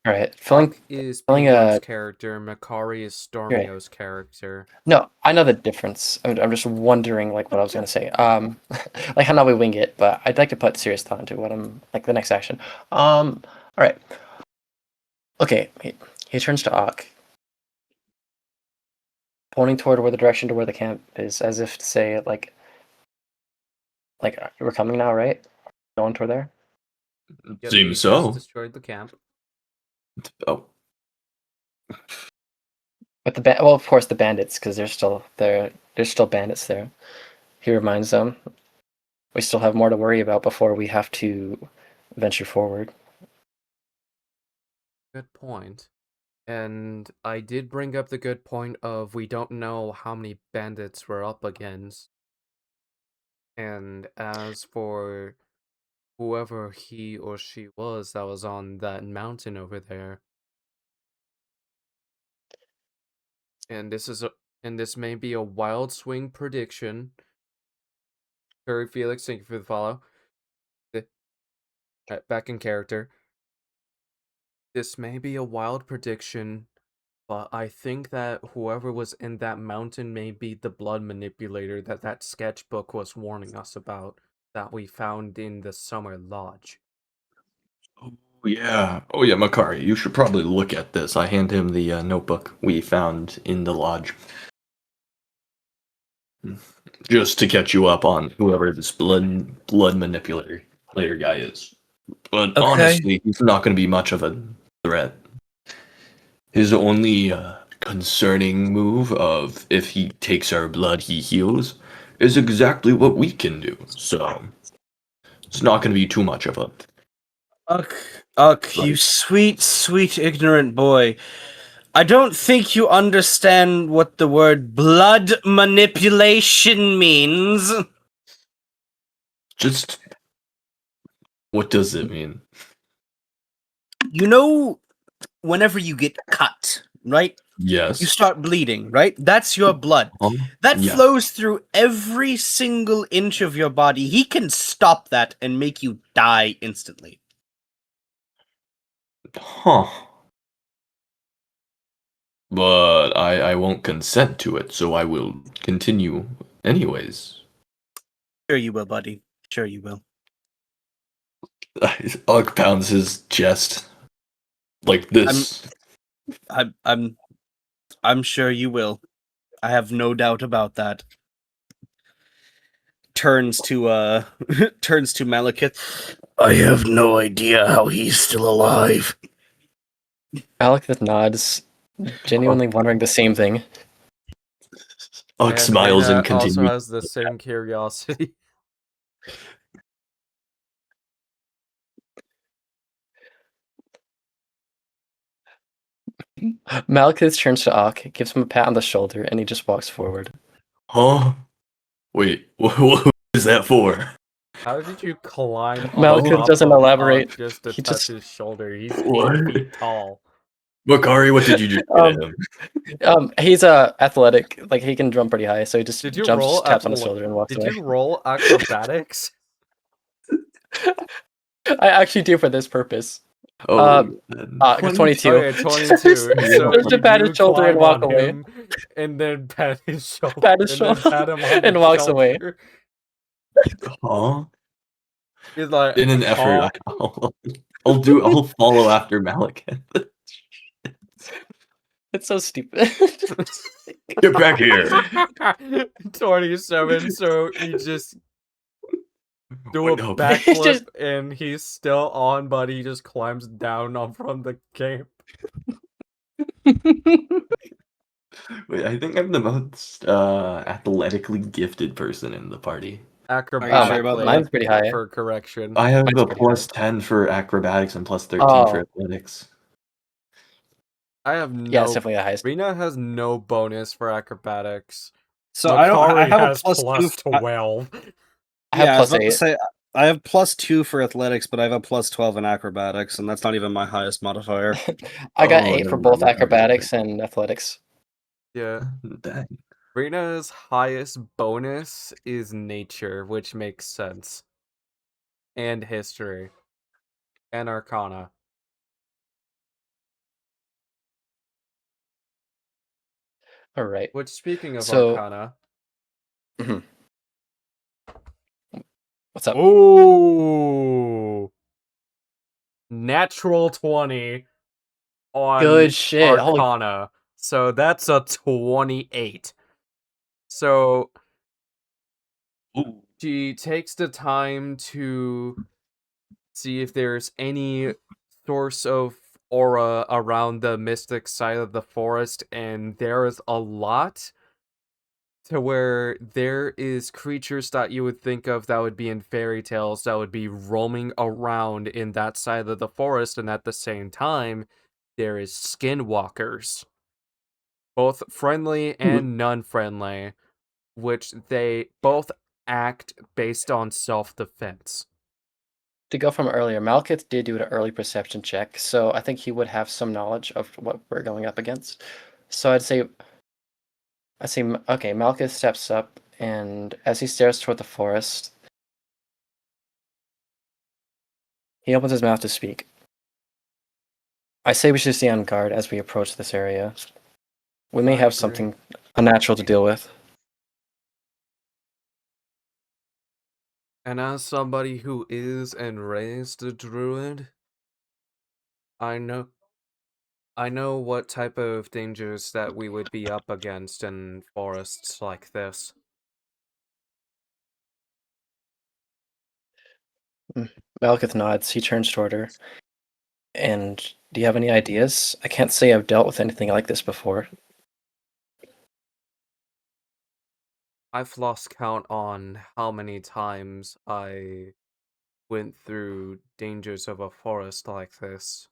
All right, feeling. Ak is feeling, P1's character, Makari is Stormio's character. No, I know the difference. I'm just wondering, like, what I was gonna say. Like how now we wing it, but I'd like to put serious thought into what I'm like the next action. All right. Okay, he turns to Ak, pointing toward where the direction to where the camp is, as if to say, like we're coming now, right? Going toward there. Yep, he Seems just so. destroyed the camp. Oh, With the well, of course, the bandits, because there's still there. There's still bandits there. He reminds them, we still have more to worry about before we have to venture forward. Good point. And I did bring up the good point of we don't know how many bandits we're up against. And as for whoever he or she was that was on that mountain over there, and this may be a wild swing prediction. Curry Felix, thank you for the follow. Back in character. This may be a wild prediction, but I think that whoever was in that mountain may be the blood manipulator that sketchbook was warning us about, that we found in the summer lodge. yeah. Oh, yeah, Makari, you should probably look at this. I hand him the notebook we found in the lodge. Just to catch you up on whoever this blood manipulator guy is. But Okay. honestly, he's not going to be much of a threat. His only concerning move of if he takes our blood, he heals, is exactly what we can do. So it's not going to be too much of a. Uck, you sweet, sweet, ignorant boy. I don't think you understand what the word blood manipulation means. Just what does it mean? You know, whenever you get cut, right? Yes. You start bleeding, right? That's your blood. That yeah. flows through every single inch of your body. He can stop that and make you die instantly. Huh. But I won't consent to it, so I will continue anyways. Sure you will, buddy. Sure you will. Ugg pounds his chest like this. I'm sure you will. I have no doubt about that. Turns to Malekith. I have no idea how he's still alive. Malekith nods, genuinely wondering the same thing. Ugg And smiles Dana and continues. also has the same curiosity. Malekith turns to Ak, gives him a pat on the shoulder, and he just walks forward. Huh? Wait, what is that for? How did you climb on Malekith top doesn't of elaborate. Ugg just to He touch just- his shoulder? He's What? 8 feet tall. Makari, what did you just say to him? He's athletic, like he can jump pretty high, so he just Did you jumps, roll just taps on his athle- shoulder, and walks Did away. you roll acrobatics? I actually do for this purpose. Oh, 22. Okay, 22. So Just to you pat his do shoulder and climb walk on away. him, and then pat his shoulder. Pat his and then shoulder, pat him on and the walks away. shoulder. Huh? He's like, In an effort, "Huh?" I'll follow after Malekith. It's so stupid. Get back here. 27. So he just do a no. backflip Just- and he's still on, but he just climbs down from the cape. Wait, I think I'm the most athletically gifted person in the party. Acrobatic sure about that? Mine's pretty high. for correction. I have Mine's a pretty plus high. 10 for acrobatics and plus 13 for Oh. athletics. I have Yeah, it's no. definitely the highest. Rena has no bonus for acrobatics. So I Makari have a has plus plus two. 12. I have Yeah, I was plus about to 8. say I have +2 for athletics, but I have a +12 in acrobatics, and that's not even my highest modifier. I got Oh, 8 for never both mind. acrobatics and athletics. Yeah. Dang. Rena's highest bonus is nature, which makes sense. And history. And arcana. All right. Which, speaking of So- arcana. What's up? Ooh! Natural 20 on Good shit. Holy arcana. So that's a 28. So Ooh. she takes the time to see if there's any source of aura around the mystic side of the forest, and there is a lot, to where there is creatures that you would think of that would be in fairy tales that would be roaming around in that side of the forest, and at the same time there is skinwalkers, both friendly and non-friendly, which they both act based on self-defense. To go from earlier, Malkith did do an early perception check, so I think he would have some knowledge of what we're going up against. So I'd say, okay, Malkith steps up, and as he stares toward the forest, he opens his mouth to speak. I say we should stay on guard as we approach this area. We may I have agree. something unnatural to deal with. And as somebody who is and raised a druid, I know what type of dangers that we would be up against in forests like this. Malkith nods. He turns toward her. And do you have any ideas? I can't say I've dealt with anything like this before. I've lost count on how many times I went through dangers of a forest like this.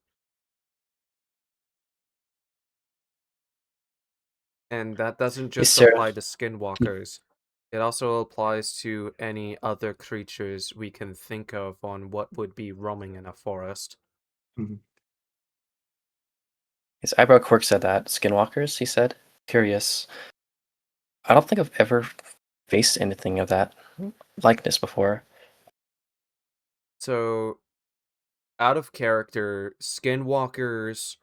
And that doesn't just Sarah- apply to skinwalkers. It also applies to any other creatures we can think of on what would be roaming in a forest. His eyebrow quirk said that. Skinwalkers, he said. Curious. I don't think I've ever faced anything of that likeness before. So, out of character, skinwalkers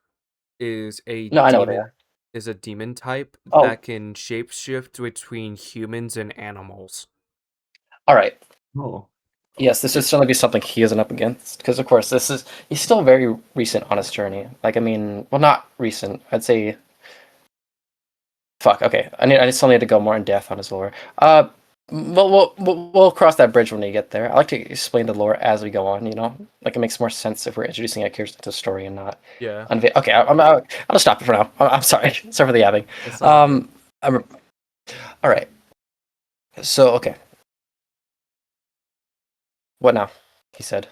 is a No, I know what they demon are. is a demon type Oh. that can shapeshift between humans and animals. All right. Oh. Yes, this would certainly be something he isn't up against, because of course he's still very recent on his journey. Like, I mean, well, not recent. I'd say. Fuck. Okay, I still need to go more in depth on his lore. We'll cross that bridge when we get there. I like to explain the lore as we go on. You know, like it makes more sense if we're introducing a character to the story and not. Yeah. Okay, I'll stop it for now. I'm sorry. Sorry for the yapping. It's all good. All right. So okay. What now? He said.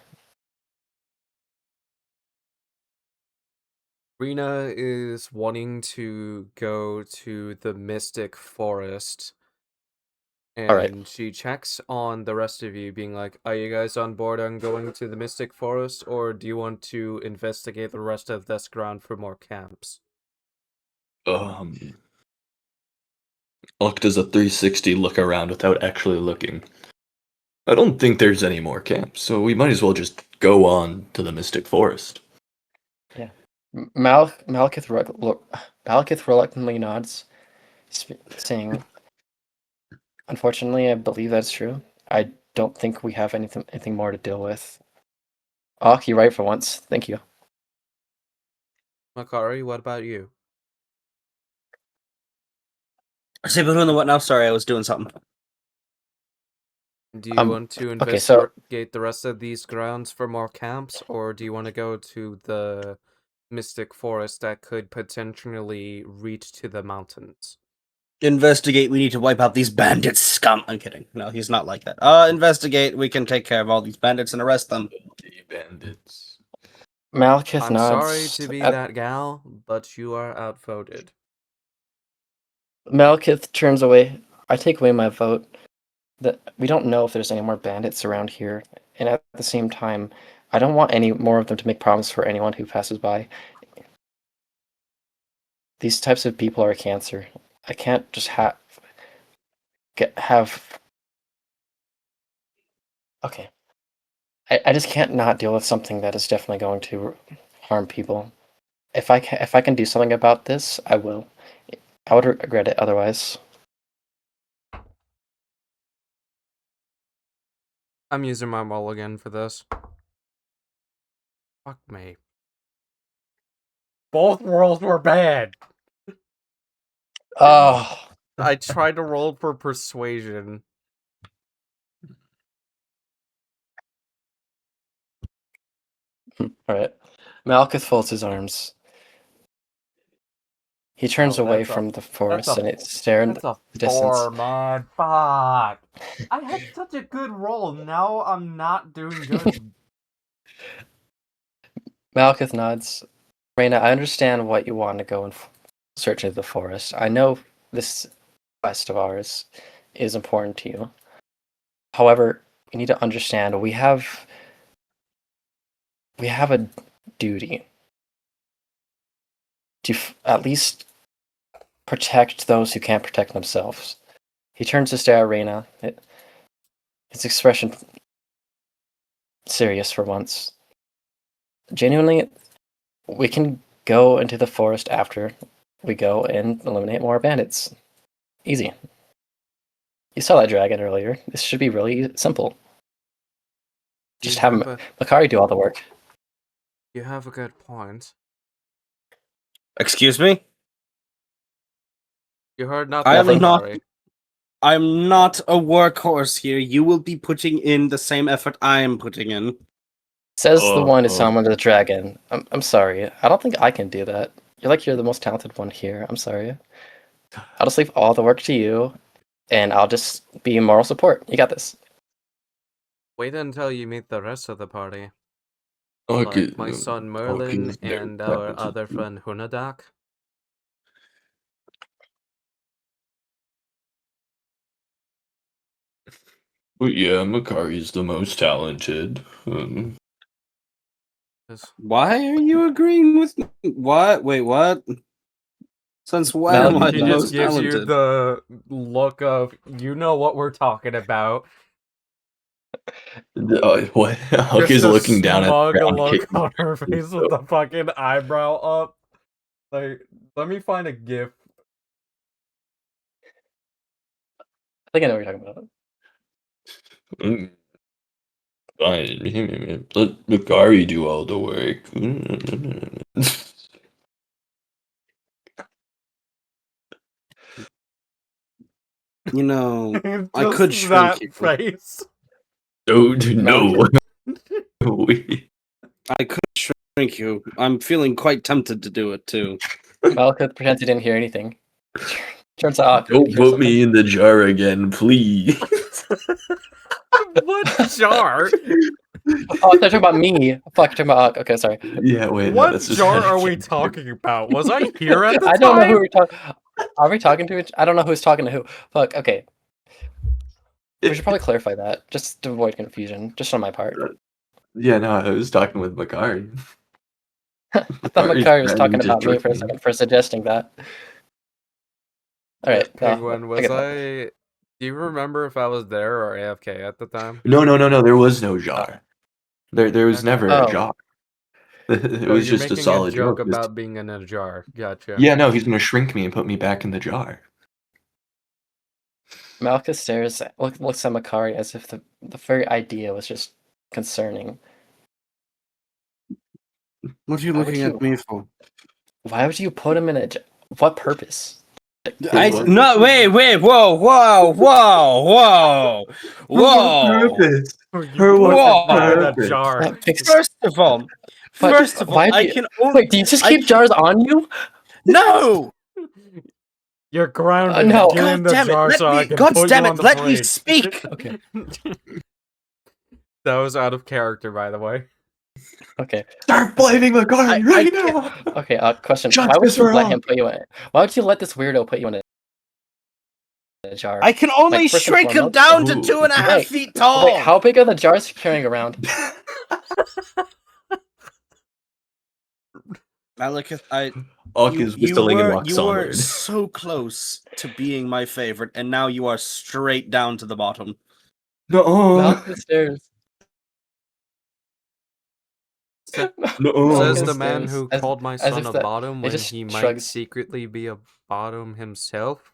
Rena is wanting to go to the Mystic Forest. And Alright. she checks on the rest of you, being like, are you guys on board on going to the Mystic Forest, or do you want to investigate the rest of this ground for more camps? Luck does a 360 look around without actually looking. I don't think there's any more camps, so we might as well just go on to the Mystic Forest. Yeah. Malekith reluctantly nods, saying, unfortunately, I believe that's true. I don't think we have anything more to deal with. Ak, you're right for once. Thank you. Makari, what about you? Say, but who and the what now? Sorry, I was doing something. Do you want to okay, so investigate the rest of these grounds for more camps, or do you want to go to the Mystic Forest that could potentially reach to the mountains? Investigate. We need to wipe out these bandits scum. I'm kidding. No, he's not like that. Investigate. We can take care of all these bandits and arrest them. The bandits. Malekith I'm nods. sorry to be that gal, but you are outvoted. Malekith turns away. I take away my vote. That we don't know if there's any more bandits around here, and at the same time, I don't want any more of them to make problems for anyone who passes by. These types of people are a cancer. I can't just have. Okay. I just can't not deal with something that is definitely going to harm people. If I can do something about this, I will. I would regret it otherwise. I'm using my mulligan for this. Fuck me. Both rolls were bad. Oh. I tried to roll for persuasion. All right. Malekith folds his arms. He turns away from the forest and it's staring in the distance. Man. Fuck. I had such a good roll. Now I'm not doing good. Malekith nods. Reyna, I understand what you want to go and search into the forest. I know this quest of ours is important to you. However, you need to understand we have a duty to at least protect those who can't protect themselves. He turns to stare at Reyna. His expression serious for once. Genuinely, we can go into the forest after we go and eliminate more bandits. Easy. You saw that dragon earlier. This should be really simple. Just have Makari do all the work. You have a good point. Excuse me? You heard nothing. I'm not a workhorse here. You will be putting in the same effort I am putting in. Says the one who summoned the dragon. I'm sorry. I don't think I can do that. You're the most talented one here. I'm sorry. I'll just leave all the work to you, and I'll just be moral support. You got this. Wait until you meet the rest of the party. Okay, Like my son Merlin and our other friend Hunadak. But yeah, Makari's the most talented. Why are you agreeing with me? What? Wait, what? Since when am I the most gives talented? you the look of, you know what we're talking about. What? Hucky's looking down at the ground. Look on her face with the fucking eyebrow up. Like, let me find a gif. I think I know what you're talking about. Fine. Let Makari do all the work. You know, I could shrink you. Face. No. I could shrink you. I'm feeling quite tempted to do it too. Malekith pretends he didn't hear anything. Turns out. Don't put me in the jar again, please. What jar? Oh, they're talking about me. Fuck, talking about. Okay, sorry. Yeah, wait. What no, that's jar are we talking about? Was I here at the time? I don't know who we're talking. Are we talking to? I don't know who's talking to who. Fuck. Okay. We should probably clarify that, just to avoid confusion, just on my part. Yeah, no, I was talking with Makari. I thought Makari was talking about me for a second for suggesting that. All right, Penguin, do you remember if I was there or AFK at the time? No. There was no jar. There was never a jar. It was just a solid joke about being in a jar. Gotcha. Yeah, no, he's gonna shrink me and put me back in the jar. Malekith stares, looks at Makari as if the very idea was just concerning. What are you looking at me for? Why would you put him in a jar? What purpose? what? No, wait, whoa, Purpose. You Her put what the mine in a purpose? jar. First of all, But why I do you, can only wait? Do you just I keep jars on you? no. You're grounded. No. Get in God the damn it! jar Let so I me. can God put damn you on it! the Let me plane. speak. Okay. That was out of character, by the way. Okay. Start blaming Makari I right can't- now. Okay. Question: why would Justice you for let all. him put you in? Why would you let this weirdo put you in a jar? I can only Like, first and shrink him foremost- down to Ooh. 2.5 Wait, feet tall. Wait, how big are the jars you're carrying around? Amethyst, Uk is whistling and walks you were onward. so close to being my favorite, and now you are straight down to the bottom. No. Mount the stairs. No. Says the the man stairs, who as- called my as son if a that- bottom it when just he might shrugs. secretly be a bottom himself.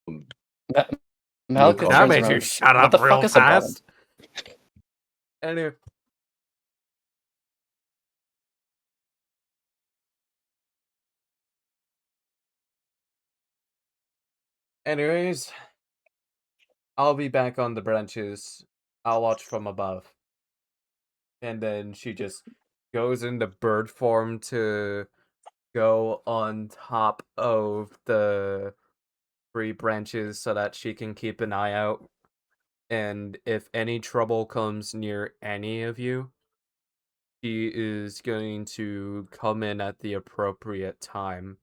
Malcolm That That turns made you around. shut What up the real fuck is a bottom? fast. Anyway. Anyways, I'll be back on the branches. I'll watch from above. And then she just goes into bird form to go on top of the three branches so that she can keep an eye out. And if any trouble comes near any of you, she is going to come in at the appropriate time.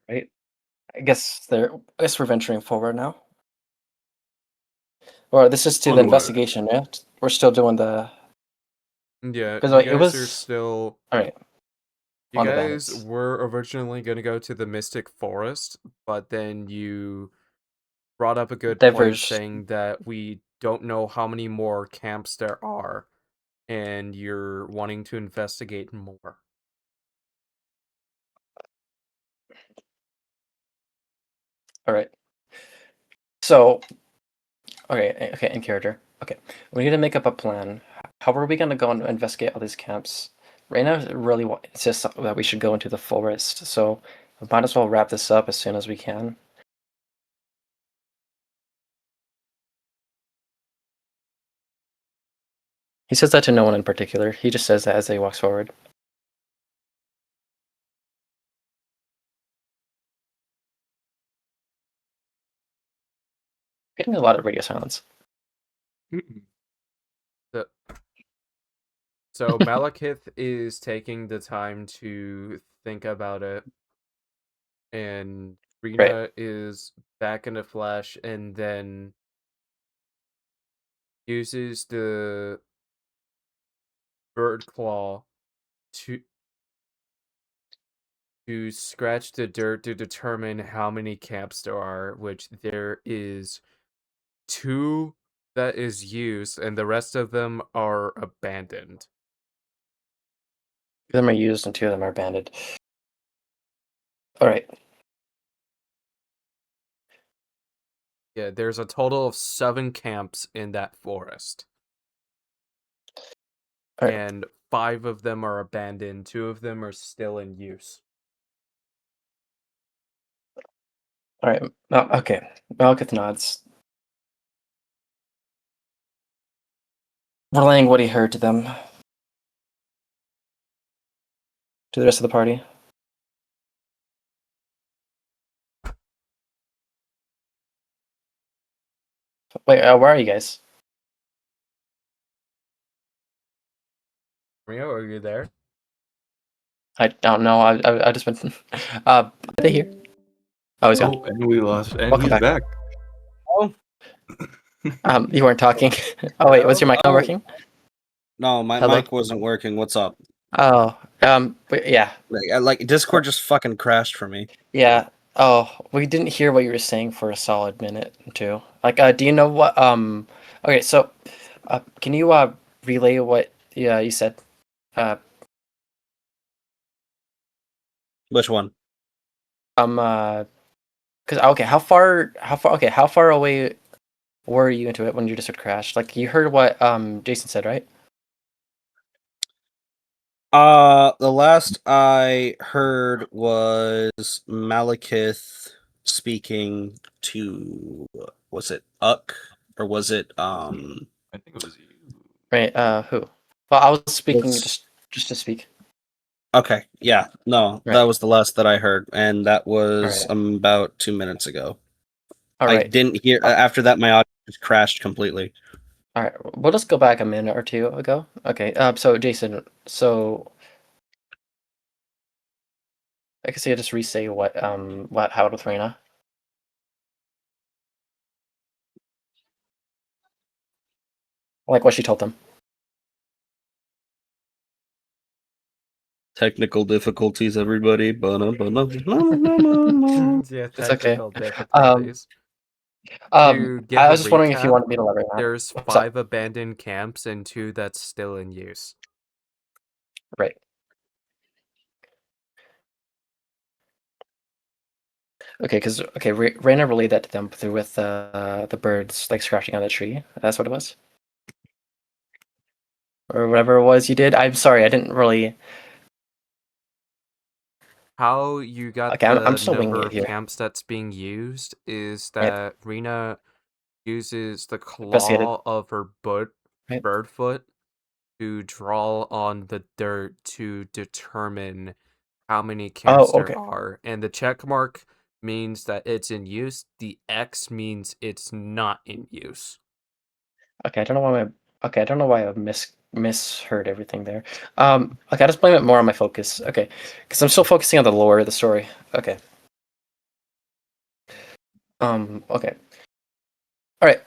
Right. I guess we're venturing forward now. Or this is to the Onward. investigation, right? We're still doing the. Yeah, 'Cause, you like, it guys are was- still... All right. You on the guys bandits. were originally going to go to the Mystic Forest, but then you brought up a good point Diverged. saying that we don't know how many more camps there are, and you're wanting to investigate more. All right. So, okay, in character. Okay, we need to make up a plan. How are we gonna go and investigate all these camps? Right now, it really insists that we should go into the forest. So, we might as well wrap this up as soon as we can. He says that to no one in particular. He just says that as he walks forward. Getting a lot of radio silence. So Malekith is taking the time to think about it, and Rena is back in a flash, and then uses the bird claw to scratch the dirt to determine how many camps there are, which there is 2 that is used, and the rest of them are abandoned. 2 of them are used and 2 of them are abandoned. All right. Yeah, there's a total of 7 camps in that forest. All right. And 5 of them are abandoned, 2 of them are still in use. All right. Okay. Malekith nods, relaying what he heard to them. To the rest of the party. Wait, where are you guys? Rio, are you there? I don't know. I just been. Are they here? Oh, he's gone. Oh, and we lost, and Welcome he's back. back. You weren't talking. Oh wait, was your mic not working? No, my Hello? mic wasn't working. What's up? Oh, but yeah, Like Discord just fucking crashed for me. yeah. Oh, we didn't hear what you were saying for a solid minute or two. Like, do you know what? Okay, so, can you relay what you said? Which one? Cause okay, how far? Okay, how far away were you into it when your Discord crashed? Like, you heard what Jason said, right? The last I heard was Malekith speaking to, was it Uck or was it I think it was you. Right. Who? Well, I was speaking Let's- just to speak. Okay, yeah, no, Right. that was the last that I heard, and that was Alright. about 2 minutes ago. All I right. didn't hear after that. My audio just crashed completely. All right. We'll just go back a minute or two ago. Okay. So Jason, so I guess you just re-say what happened with Reina. Like what she told them. Technical difficulties, everybody. Yeah, It's okay. technical difficulties. To give I a was just wondering if you recap, wanted me to elaborate on that. there's What's up? 5 abandoned camps and 2 that's still in use. Right. Okay, because Reina relayed that to them through with the birds like scratching on the tree. That's what it was, or whatever it was you did. I'm sorry, I didn't really. How you got Okay, the I'm still winging number it of here. camps that's being used is Right. that Rena uses the Investigated. claw of her Right. bird foot to draw on the dirt to determine how many camps Oh, okay. there are. And the check mark means that it's in use. The X means it's not in use. Okay, I don't know why I misheard everything there. Okay, I just blame it more on my focus. Okay, because I'm still focusing on the lore of the story. Okay. Okay. All right.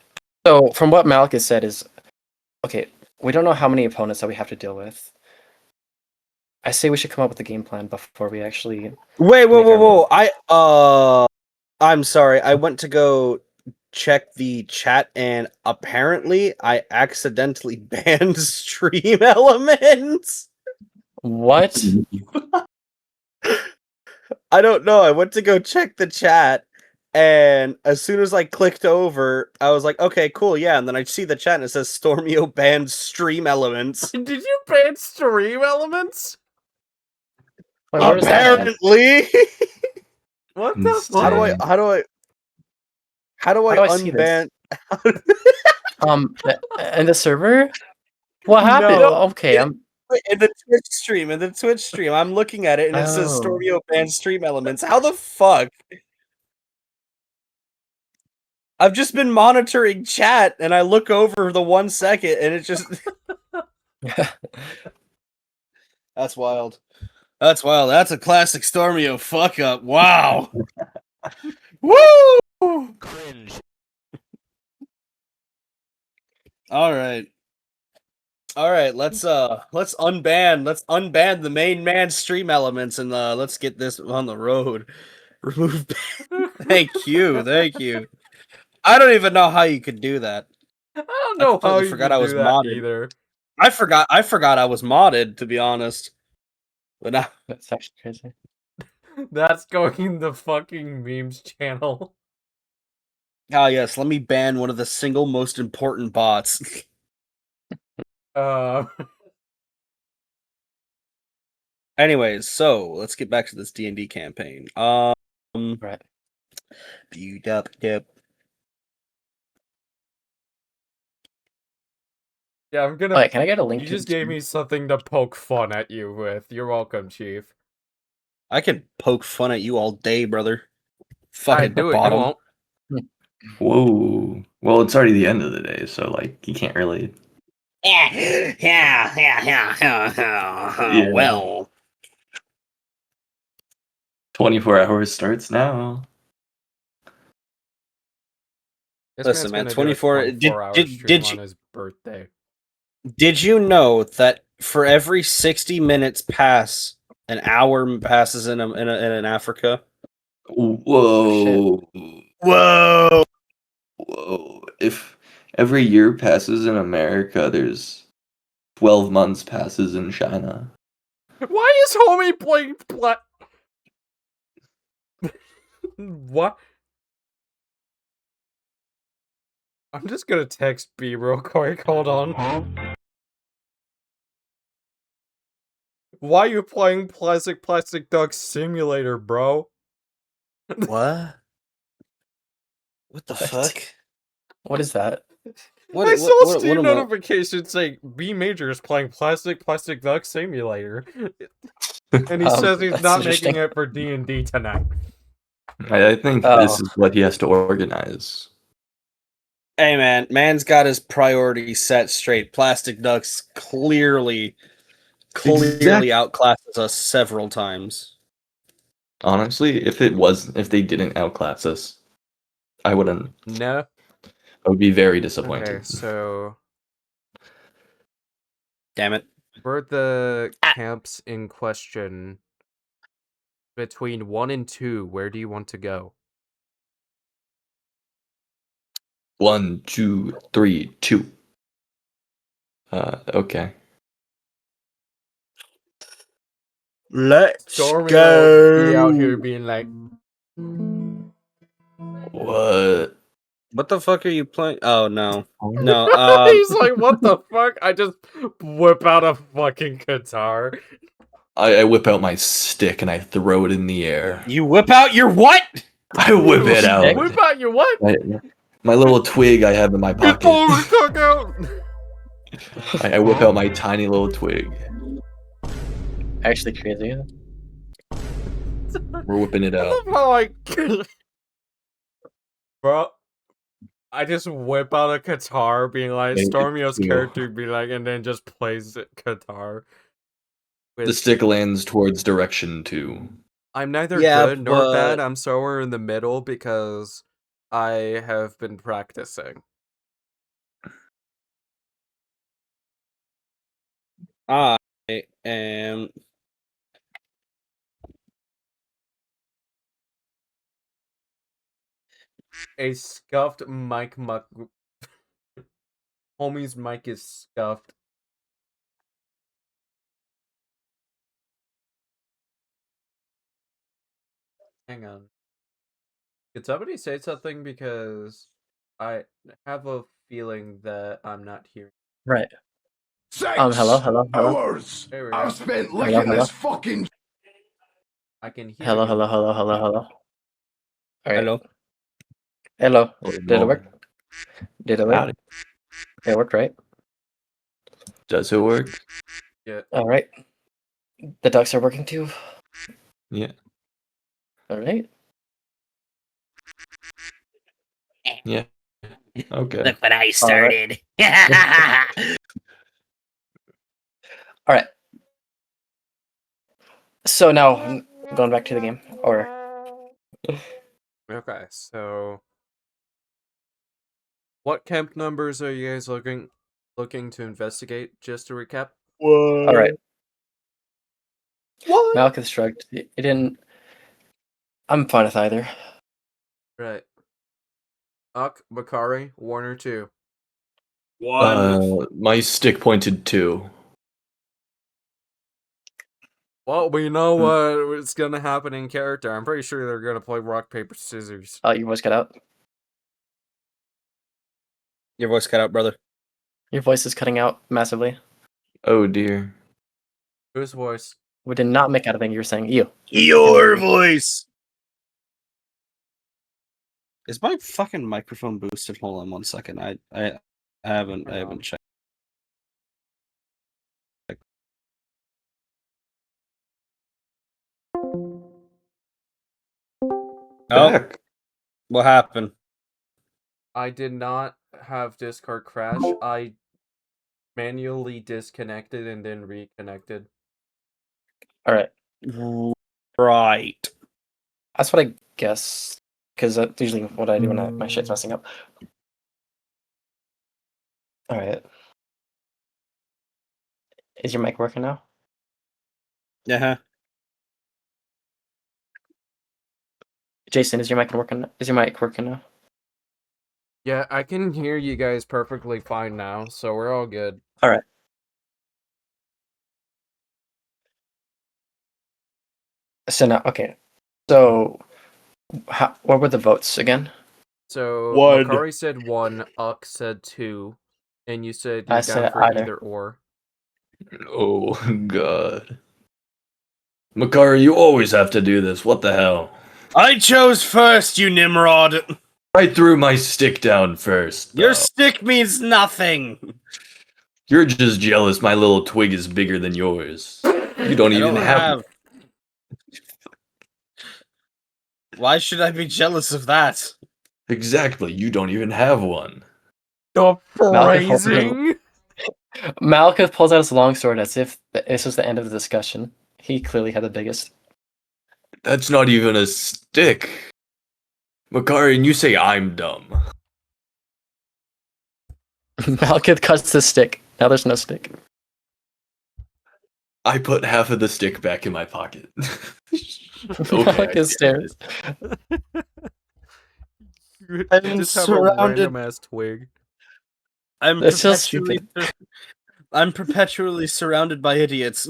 So from what Malik has said is, okay, we don't know how many opponents that we have to deal with. I say we should come up with a game plan before we actually. Wait, whoa, Make whoa, our whoa! I'm sorry. I went to go check the chat, and apparently, I accidentally banned stream elements. What? I don't know. I went to go check the chat, and as soon as I clicked over, I was like, "Okay, cool, yeah." And then I see the chat, and it says Stormio banned stream elements. Did you ban stream elements? Wait, where is that at? Apparently. What the Insane. fuck? How do I How do I see unban? And the server? What happened? No. Okay, I'm. In the Twitch stream, I'm looking at it and it says Oh. Stormio banned stream elements. How the fuck? I've just been monitoring chat and I look over the 1 second and it just That's wild. That's wild. That's a classic Stormio fuck up. Wow. Woo! Cringe. All right. Let's unban the main man stream elements and let's get this on the road. Remove Thank you. I don't even know how you could do that. I don't know how completely you forgot could I was do that modded. either. I forgot I was modded, to be honest. But now That's actually crazy. That's going in the fucking memes channel. yes, let me ban one of the single most important bots. Anyways, so let's get back to this D&D campaign. Right. Yeah, I'm gonna. Wait, can I get a link You to just the gave me something to poke fun at you with. You're welcome, Chief. I can poke fun at you all day, brother. I Fucking do it. bottom. You won't. Whoa. Well, it's already the end of the day, so like you can't really. Yeah. Well, 24 hours starts now. This Listen, man's man, gonna do a 24 24-hour stream on his birthday. Did you know that for every 60 minutes pass, an hour passes in an Africa? Whoa. Whoa! Whoa. If every year passes in America, there's 12 months passes in China. Why is homie playing What? I'm just gonna text B real quick. Hold on. Why are you playing Plastic Duck Simulator, bro? What? What the What? fuck? What is that? I saw what Steam am I- notification saying B Major is playing Plastic Duck Simulator, and he says he's That's not interesting. making it for D&D tonight. I think Oh. this is what he has to organize. Hey man, man's got his priorities set straight. Plastic Ducks clearly outclasses us several times. Honestly, if they didn't outclass us, I wouldn't. No. I would be very disappointed. Okay, so Damn it. for the camps in question, between 1 and 2, where do you want to go? 1, 2, 3, 2. Okay. Let's Stormy go. will be out here being like, What? What the fuck are you playing? Oh no. No, he's like, what the fuck? I just whip out a fucking guitar. I whip out my stick and I throw it in the air. you whip out your what? I whip it out. Whip out your what? My little twig I have in my Get pocket. the fuck out! I whip out my tiny little twig. Actually crazy. We're whipping it I out. love how I... Bro, I just whip out a guitar, being like, Hey, Stormio's you know. character be like, and then just plays the guitar. The Which- stick lands towards direction 2. I'm neither Yeah, good nor bad. but- I'm somewhere in the middle because I have been practicing. I am. A scuffed mic muck. Homie's mic is scuffed. Hang on. Could somebody say something, because I have a feeling that I'm not hearing. Right. 6 hello. hours There we go. I've spent licking hello. this fucking. I can hear Hello. you. All right. Hello. Hello. Oh, Did it no. work? Did it work? Howdy. It worked, right? Does it work? Yeah. All right. The ducks are working too. Yeah. All right. Yeah. Okay. Look what I started. All right. So now going back to the game, or Okay, so what camp numbers are you guys looking to investigate? Just to recap. all right. What? Malcolm shrugged. It didn't. I'm fine with either. Right. Bakari, 1 or 2. My stick pointed 2. Well, we know what's gonna happen in character. I'm pretty sure they're gonna play rock, paper, scissors. Your voice cut out. Your voice cut out, brother. Your voice is cutting out massively. Oh dear. Whose voice? We did not make out anything you were saying. You. Your voice. Is my fucking microphone boosted? Hold on 1 second. I haven't checked. Oh, Back. what happened? I did not have Discord crash. I manually disconnected and then reconnected. All right. Right. That's what I guess, because that's usually what I do when my shit's messing up. All right. Is your mic working now? Uh-huh. Jason, is your mic working? Is your mic working now? Yeah, I can hear you guys perfectly fine now, so we're all good. All right. So now, okay. So, what were the votes again? So One. Bakari said 1, Uck said 2, and you said I you're said down for either. either or. Oh god. Makari, you always have to do this. What the hell? I chose first, you Nimrod. I threw my stick down first. Your though. stick means nothing. You're just jealous my little twig is bigger than yours. You don't I even don't have. have. Why should I be jealous of that? Exactly. You don't even have one. The Malcolm holds his- phrasing. Malkuth pulls out his longsword as if this was the end of the discussion. He clearly had the biggest. That's not even a stick. Makari, and you say I'm dumb. Malkuth cuts the stick. Now there's no stick. I put half of the stick back in my pocket. Malkuth stares. You I'm just have a surrounded- random ass twig. That's just stupid. I'm perpetually surrounded by idiots.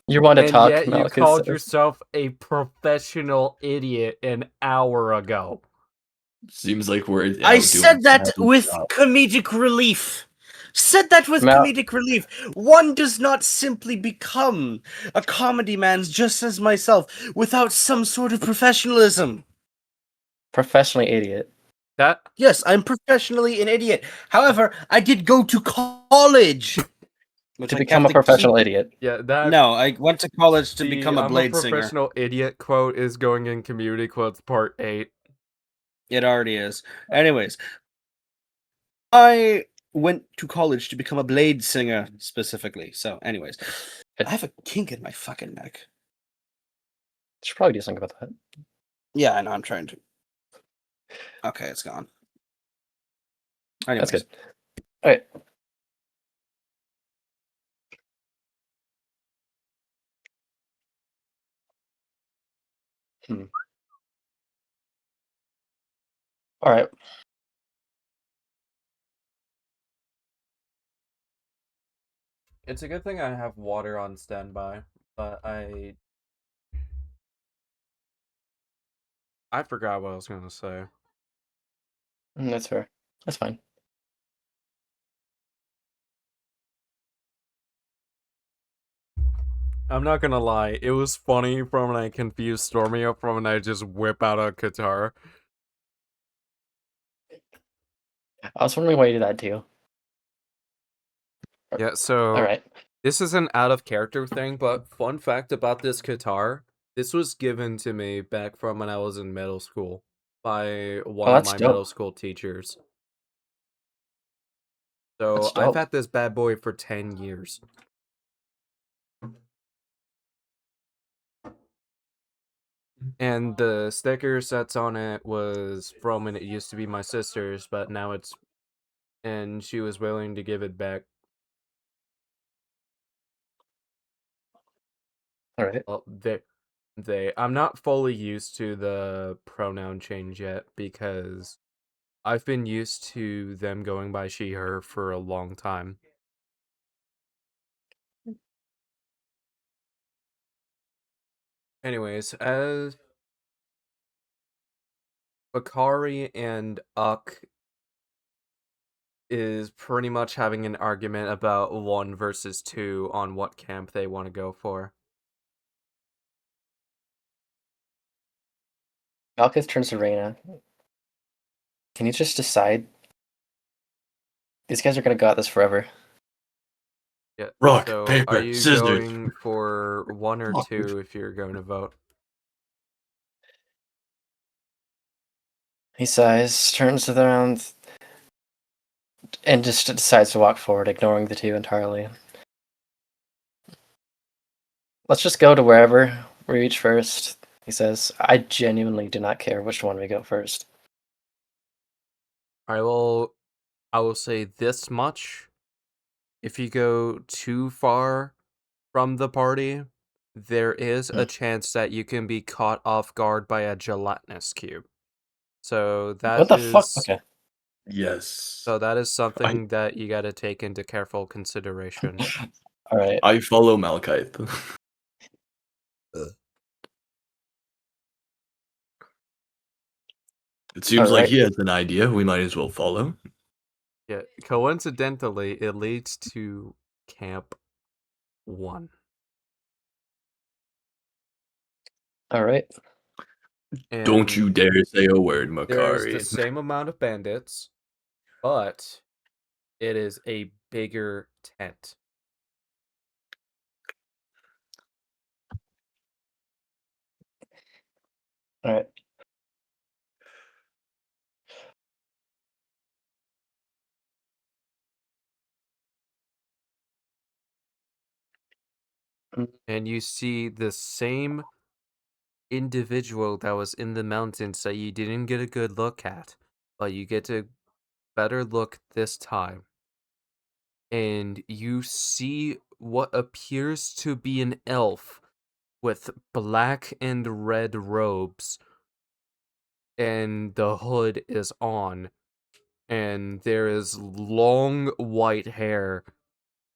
You want to And talk, yet you Malkuth called says. yourself a professional idiot an hour ago. Seems like we're. out I doing said that Snappy's with job. comedic relief. Said that with Mal- comedic relief. One does not simply become a comedy man just as myself without some sort of professionalism. Professionally idiot. That Yes, I'm professionally an idiot. However, I did go to college. Which To I become a kept the professional key- idiot. yeah, that No, I went to college to the become a I'm blade a singer. professional idiot quote is going in community quotes part 8. It already is. Anyways, I went to college to become a blade singer specifically. So, anyways, I have a kink in my fucking neck. Should probably do something about that. Yeah, I know. I'm trying to. Okay, it's gone. Anyways, That's good. Alright. Alright. It's a good thing I have water on standby, but I forgot what I was gonna say. That's fair. That's fine. I'm not gonna lie, it was funny from when I confused Stormy up from when I just whip out a guitar. I was wondering why you did that too. Yeah, so Alright. this is an out of character thing, but fun fact about this guitar, this was given to me back from when I was in middle school by one of that's my dope. middle school teachers. So That's I've dope. had this bad boy for 10 years. And the stickers that's on it was from when it used to be my sister's, but now it's, and she was willing to give it back. Alright. Well, I'm not fully used to the pronoun change yet because I've been used to them going by she, her for a long time. Anyways, as Bakari and Uck is pretty much having an argument about 1 versus 2 on what camp they want to go for. Malkuth turns to Reyna. Can you just decide? These guys are gonna go at this forever. Yeah. Rock, So paper, are you scissors. going for 1 or Rock, 2 if you're going to vote? He sighs, turns around, and just decides to walk forward, ignoring the two entirely. Let's just go to wherever we reach first, he says. I genuinely do not care which one we go first. I will say this much. If you go too far from the party, there is a chance that you can be caught off guard by a gelatinous cube. So that What the fuck? is Okay. Yes. so that is something that you got to take into careful consideration. Alright. I follow Malkite. It seems like Alright. he has an idea. We might as well follow. Yeah, coincidentally, it leads to Camp 1. All right. Don't you And dare say a word, there's the Makari. same amount of bandits, but it is a bigger tent. All right. And you see the same individual that was in the mountains that you didn't get a good look at, but you get a better look this time. And you see what appears to be an elf with black and red robes, and the hood is on, and there is long white hair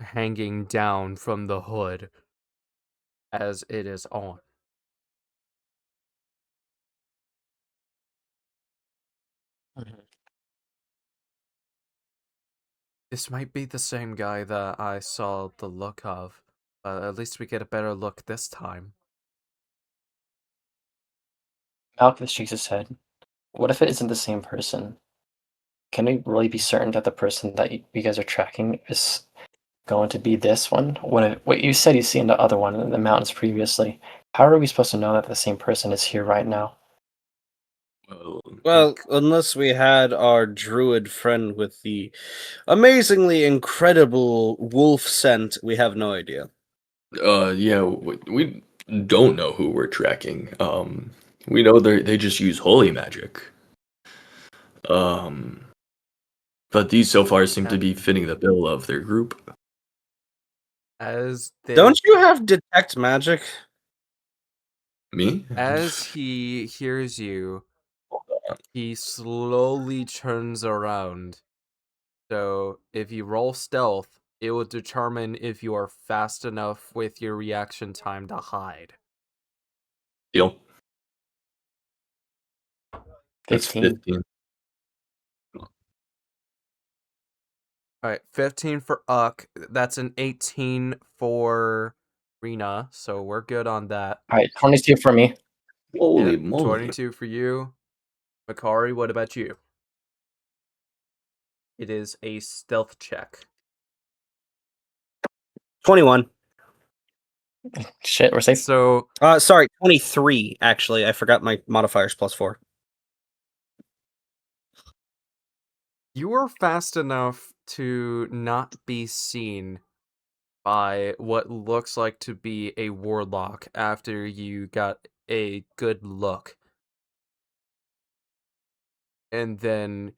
hanging down from the hood as it is on. Mhm. This might be the same guy that I saw the look of, but at least we get a better look this time. Malcolm shakes his head. What if it isn't the same person? Can we really be certain that the person that you guys are tracking is going to be this one? What you said you seen the other one in the mountains previously. How are we supposed to know that the same person is here right now? Well, unless we had our druid friend with the amazingly incredible wolf scent, we have no idea. Yeah, we don't know who we're tracking. We know they just use holy magic. But these so far seem to be fitting the bill of their group. As Don't you have detect magic? Me? as he hears you, he slowly turns around. So if you roll stealth, it will determine if you are fast enough with your reaction time to hide. Deal. That's 15. 15. Alright, 15 for Uck. That's an 18 for Rena, so we're good on that. All right, 22 for me. Holy Yep, moly. 22 for you. Makari, what about you? It is a stealth check. 21. Shit, we're safe. So Sorry, 23, actually. I forgot my modifiers +4. you were fast enough to not be seen by what looks like to be a warlock after you got a good look. And then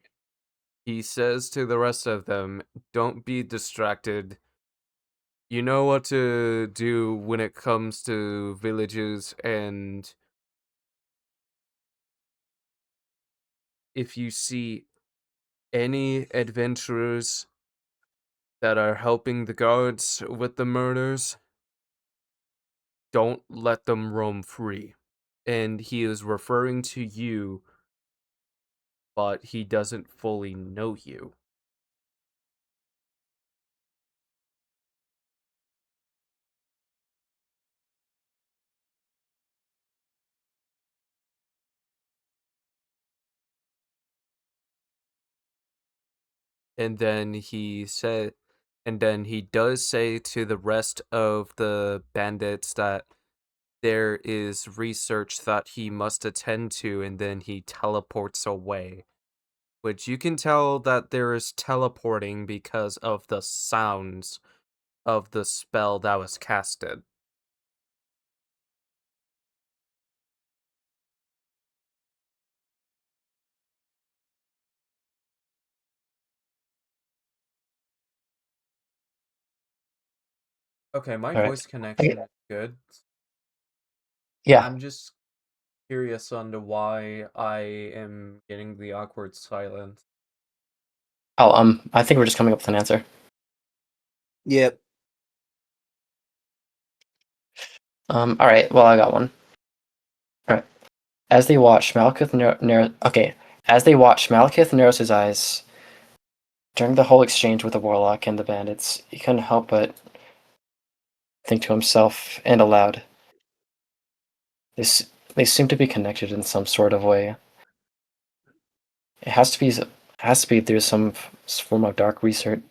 he says to the rest of them, "Don't be distracted. You know what to do when it comes to villages, and if you see any adventurers that are helping the guards with the murders, don't let them roam free." And he is referring to you, but he doesn't fully know you. And then he said, and then he does say to the rest of the bandits that there is research that he must attend to, and then he teleports away. Which you can tell that there is teleporting because of the sounds of the spell that was casted. Okay, my All right. voice connection is good. Yeah. I'm just curious on to why I am getting the awkward silence. Oh, I think we're just coming up with an answer. Yep. All right. Well, I got one. All right. As they watch, Malekith narrows his eyes. During the whole exchange with the warlock and the bandits, he couldn't help but think to himself and aloud, This they seem to be connected in some sort of way. It has to be through some form of dark research.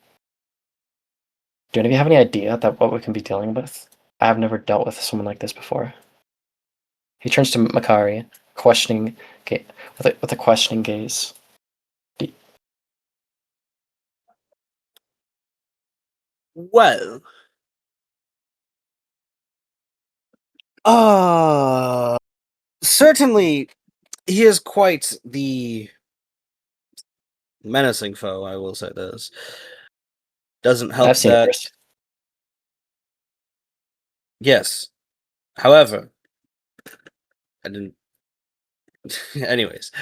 Do any of you have any idea that what we can be dealing with? I have never dealt with someone like this before. He turns to Makari, questioning, with a questioning gaze. Well, certainly he is quite the menacing foe, I will say this. Doesn't help I've seen it that. first. Yes. However, I didn't. Anyways,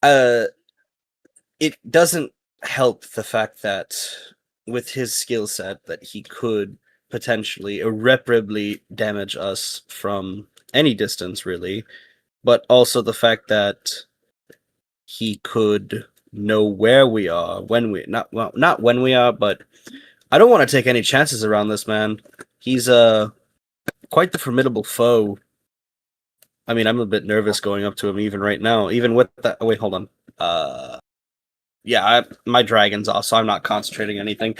it doesn't help the fact that with his skill set that he could potentially irreparably damage us from any distance, really, but also the fact that he could know where we are when we not when we are, but I don't want to take any chances around this man. He's quite the formidable foe. I mean, I'm a bit nervous going up to him even right now, even with that. Oh, wait, hold on. Yeah, my dragon's off, so I'm not concentrating anything.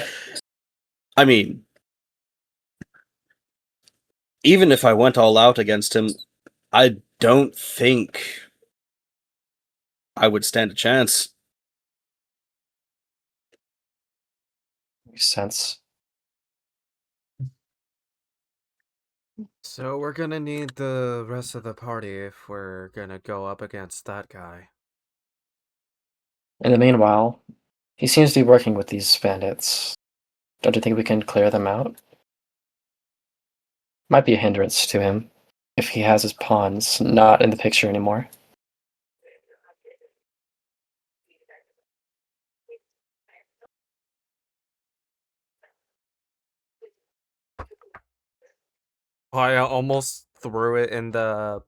I mean, even if I went all out against him, I don't think I would stand a chance. Makes sense. So we're gonna need the rest of the party if we're gonna go up against that guy. In the meanwhile, he seems to be working with these bandits. Don't you think we can clear them out? Might be a hindrance to him if he has his pawns not in the picture anymore. I almost threw it in the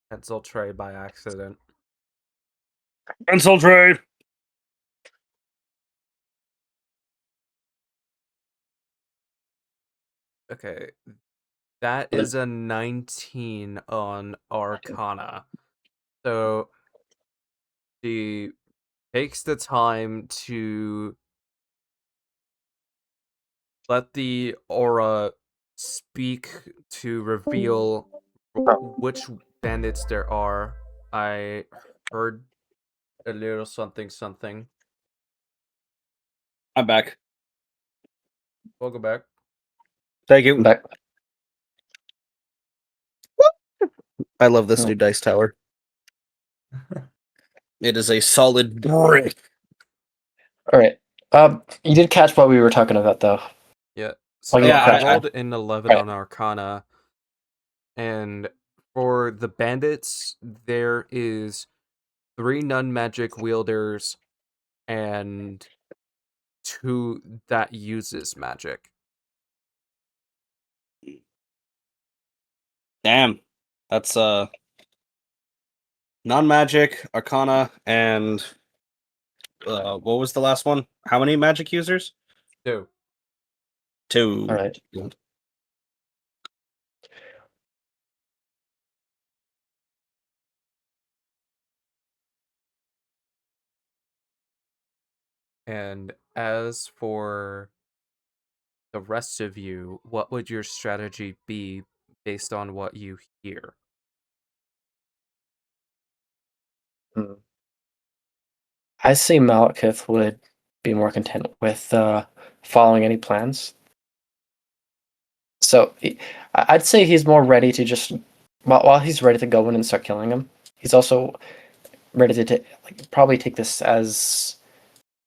pencil tray by accident. Pencil tray. Okay, that is a 19 on Arcana. So she takes the time to let the aura speak to reveal which bandits there are. I heard a little something something. I'm back. Welcome back. Thank you. Back. I love this new dice tower. It is a solid brick. All right. You did catch what we were talking about, though. Yeah. So you yeah, I crashed. rolled an 11 Right. on Arcana, and for the bandits, there is 3 non-magic wielders and 2 that uses magic. Damn. That's non-magic, arcana, and what was the last one? How many magic users? 2. 2. All right. And as for the rest of you, what would your strategy be based on what you hear? I see Malekith would be more content with following any plans. So I'd say he's more ready to just while he's ready to go in and start killing him. He's also ready to probably take this as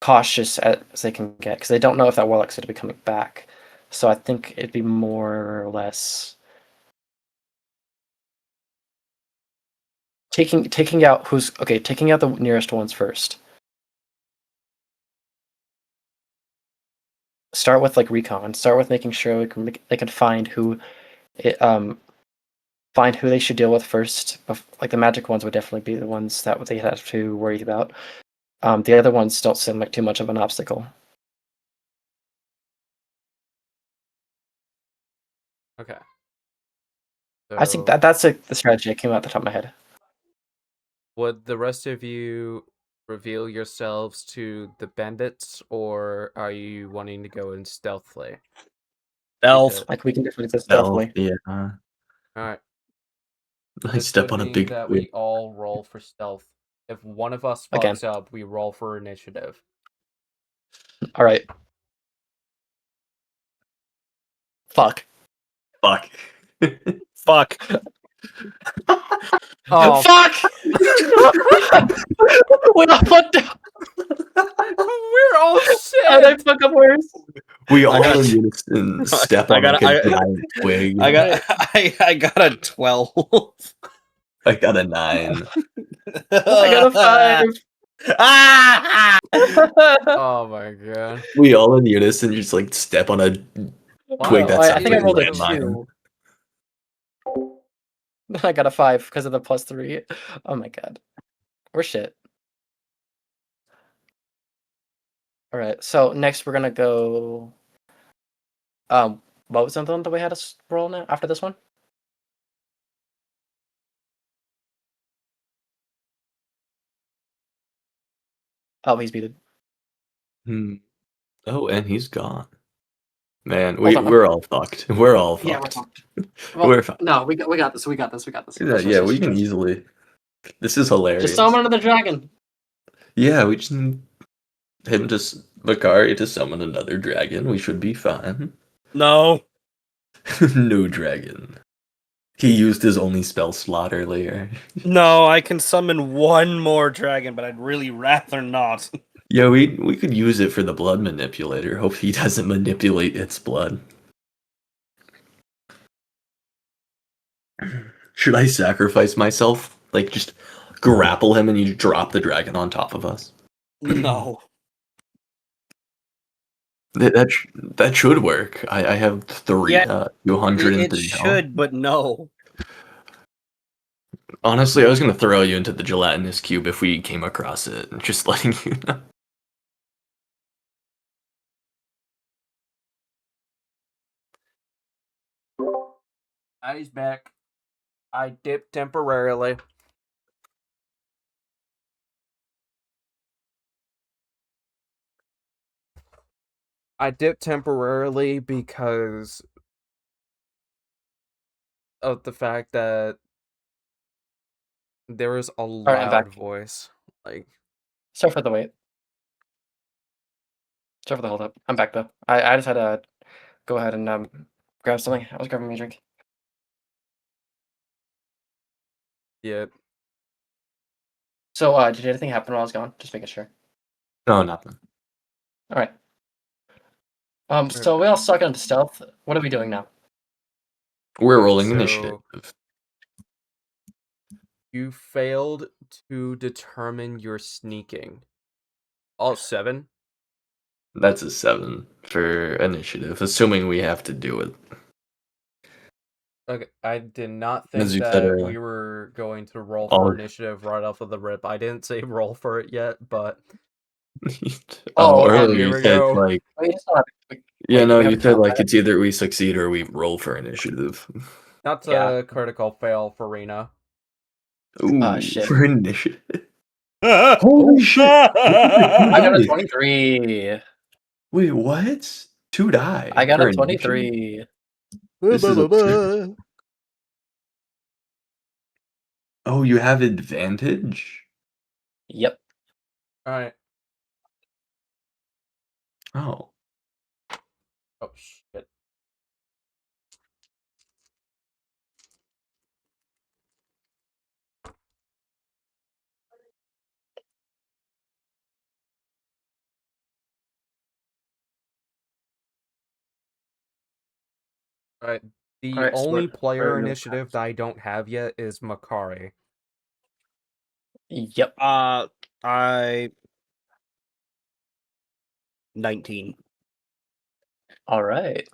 cautious as they can get because they don't know if that warlock's going to be coming back. So I think it'd be more or less taking out taking out the nearest ones first. Start with recon. Start with making sure they can find who they should deal with first. Like the magic ones would definitely be the ones that they have to worry about. The other ones don't seem like too much of an obstacle. Okay. I think So, that's the strategy that came out the top of my head. would the rest of you reveal yourselves to the bandits, or are you wanting to go in stealthily? Elf. Like we can definitely do this Stealth, stealthily. yeah. Alright, I this step would on a mean big that twig. we all roll for stealth. If one of us Again. fucks up, we roll for initiative. All right. Fuck. Fuck. Fuck. Oh, Fuck! We all fucked up, we're all and I shit! fuck up worse. We I all got- in unison step I on got- like a I- giant twig. I got a 12. I got a 9. I got a 5. Ah! Oh my god. We all in unison just like step on a twig Wow, that I sounds think I like a rolled a landmine. 2. I got a 5 because of the +3. Oh my god. We're shit. All right. So next we're gonna go. What was the one that we had us roll now after this one? Oh, he's beaten. Hmm. Oh, and he's gone. Man, Hold on. we're all fucked. We're all Yeah, we're fucked. fucked. Well, We're fucked. no, we got this. We got this. We got this. Yeah, we can easily. This is hilarious. Just summon another dragon. Yeah, we just need him to Bakari to summon another dragon. We should be fine. No. No dragon. He used his only spell slot earlier. No, I can summon one more dragon, but I'd really rather not. Yeah, we could use it for the blood manipulator. Hope he doesn't manipulate its blood. Should I sacrifice myself? Like, just grapple him and you drop the dragon on top of us? No. That should work. I have 203 It should, but no. Honestly, I was gonna throw you into the gelatinous cube if we came across it. Just letting you know. He's back. I dipped temporarily. I dipped temporarily because of the fact that there was a right, I'm loud back. voice. Like, Sorry for the wait. Sorry for the hold up. I'm back though. I just had to go ahead and grab something. I was grabbing me a drink. yeah. So did anything happen while I was gone? Just making sure. No, nothing. All right. So we all suck into stealth. What are we doing now? We're rolling So- initiative. You failed to determine your sneaking. All 7? That's a 7 for initiative, assuming we have to do it. Okay, I did not think As you that said earlier. we were going to roll All- for initiative right off of the rip. I didn't say roll for it yet, but Oh, earlier here you we said go. like, We just don't have to- yeah, wait, no, we have you to said count like that. it's either we succeed or we roll for initiative. That's Yeah. a critical fail for Rena. Ooh, Shit. for initiative. Holy shit. I got a Wait. 23. Wait, what? 2 die. I got for a initiative? 23. This is absurd. Oh, you have advantage? Yep. Alright. Oh. Oh, shit. Alright. The Alright, so only we're player in the initiative that I don't have yet is Makari. Yep. I 19. All right.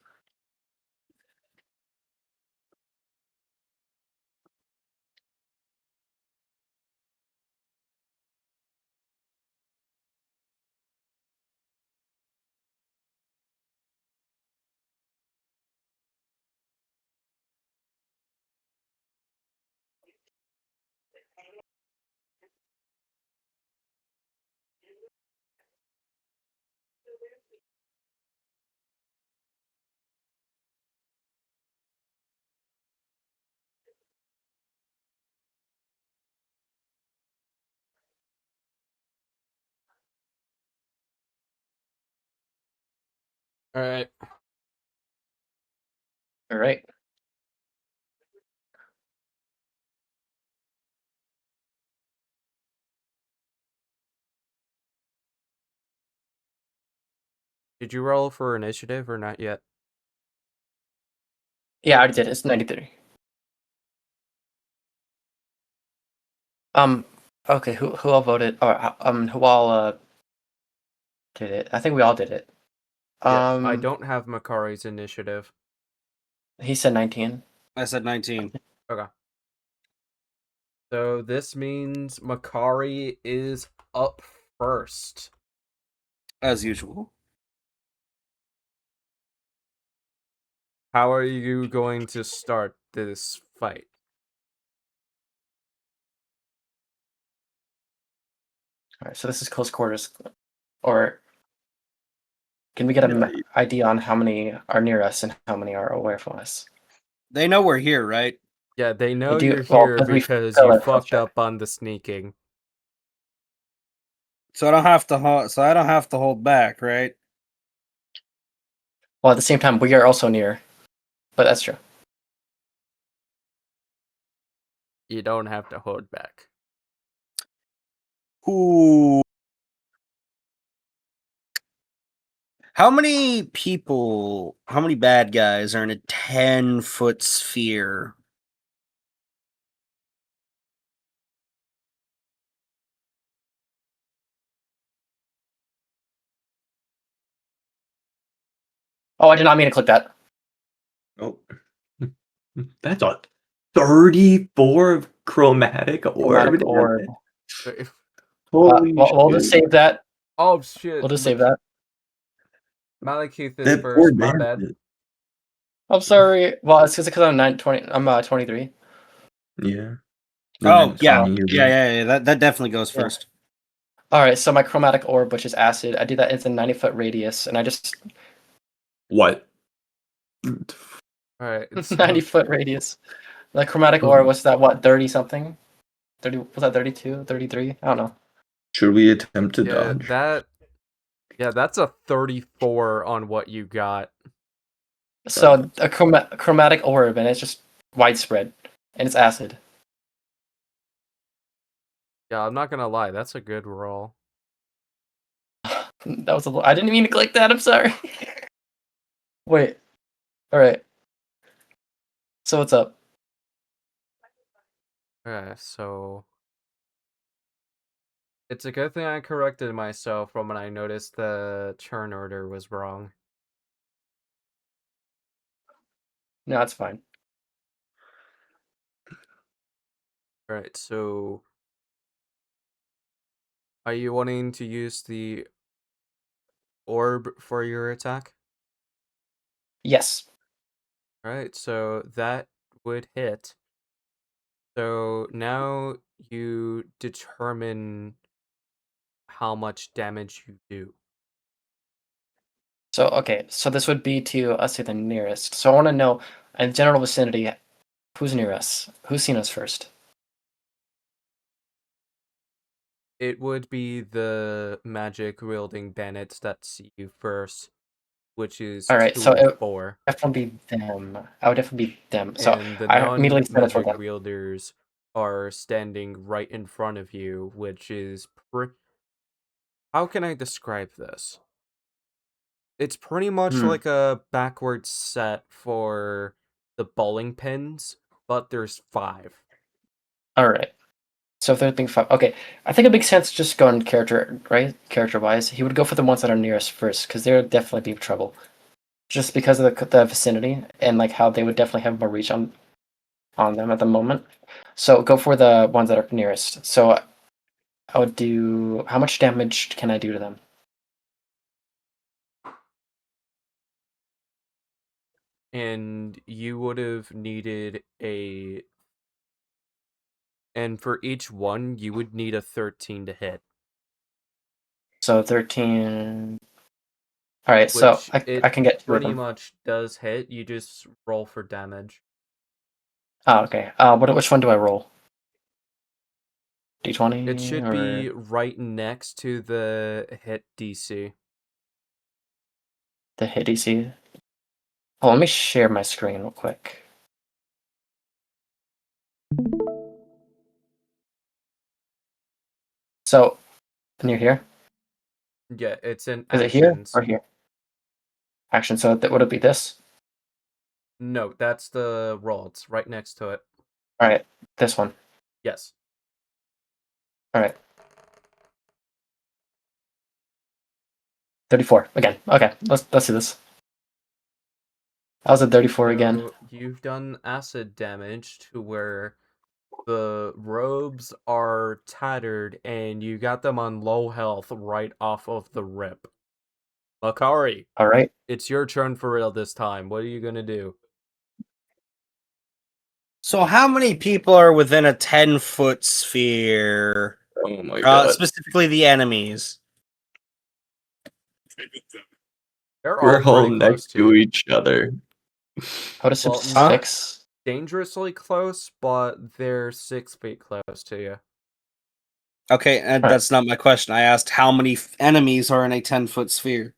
All right. All right. Did you roll for initiative or not yet? Yeah, I already did. It's 93. Okay. Who all voted? Or who all did it? I think we all did it. Yeah, I don't have Makari's initiative. He said 19. I said 19. Okay. So this means Makari is up first. As usual. How are you going to start this fight? All right. So this is close quarters, or can we get an idea on how many are near us and how many are away from us? They know we're here, right? Yeah, they know do- you're well, here 'cause we because failed you our first fucked check. up on the sneaking. So I don't have to hold back, right? Well, at the same time, we are also near, but that's true. You don't have to hold back. Ooh. How many bad guys are in a 10-foot sphere? Oh, I did not mean to click that. Oh, that's a 34 chromatic Chromatic orb. orb. Holy We'll just shit. save that. Oh shit! We'll just save that. Malekith is That poor first. My bad. bandit. I'm sorry. Well, it's because I'm 20. I'm 23. Yeah. Oh, yeah. You're Yeah. That definitely goes Yeah. first. All right. So my chromatic orb, which is acid, I do that. It's a 90-foot radius, and I just What? All right. 90-foot radius. The chromatic orb was that what 30 something? 30 was that 32, 33? I don't know. Should we attempt to Yeah, dodge? that's a 34 on what you got. So a chromatic orb, and it's just widespread, and it's acid. Yeah, I'm not gonna lie, that's a good roll. That was I didn't mean to click that. I'm sorry. Wait. All right. So what's up? Okay, so it's a good thing I corrected myself from when I noticed the turn order was wrong. No, that's fine. Alright, so are you wanting to use the orb for your attack? Yes. Alright, so that would hit. So now you determine how much damage you do. So okay. So this would be to us say the nearest. So I want to know in general vicinity, who's near us? Who's seen us first? It would be the magic wielding bandits that see you first, which is All right. 2 So and it 4. definitely be them. I would definitely be them. So And the I immediately said it for non-magic them. wielders are standing right in front of you, which is how can I describe this? It's pretty much like a backwards set for the bowling pins, but there's 5. All right. So if they're thinking five, okay, I think it makes sense just go on character, right? Character-wise, he would go for the ones that are nearest first, because they'll definitely be trouble, just because of the vicinity and like how they would definitely have more reach on them at the moment. So go for the ones that are nearest. So I would do. How much damage can I do to them? And you would have needed and for each one, you would need a 13 to hit. So 13. All right, so Which I can get 2 of pretty them. much does hit. You just roll for damage. Oh, okay. Which one do I roll? D20. It should or... be right next to the hit DC. the hit DC. Oh, let me share my screen real quick. So, and you're here? Yeah, it's in Is it here actions. or here? Action. So would it be this? No, that's the roll. It's right next to it. All right, this one. Yes. All right. 34 again. Okay, let's do this. That was a 34 again. So you've done acid damage to where the robes are tattered and you got them on low health right off of the rip. Makari, All right. it's your turn for real this time. What are you gonna do? So how many people are within a 10-foot sphere? Oh my god. Specifically the enemies. They're We're all pretty close next to you. each other. How does Well, 6? Dangerously close, but they're 6 feet close to you. Okay, and that's not my question. I asked how many enemies are in a 10-foot sphere.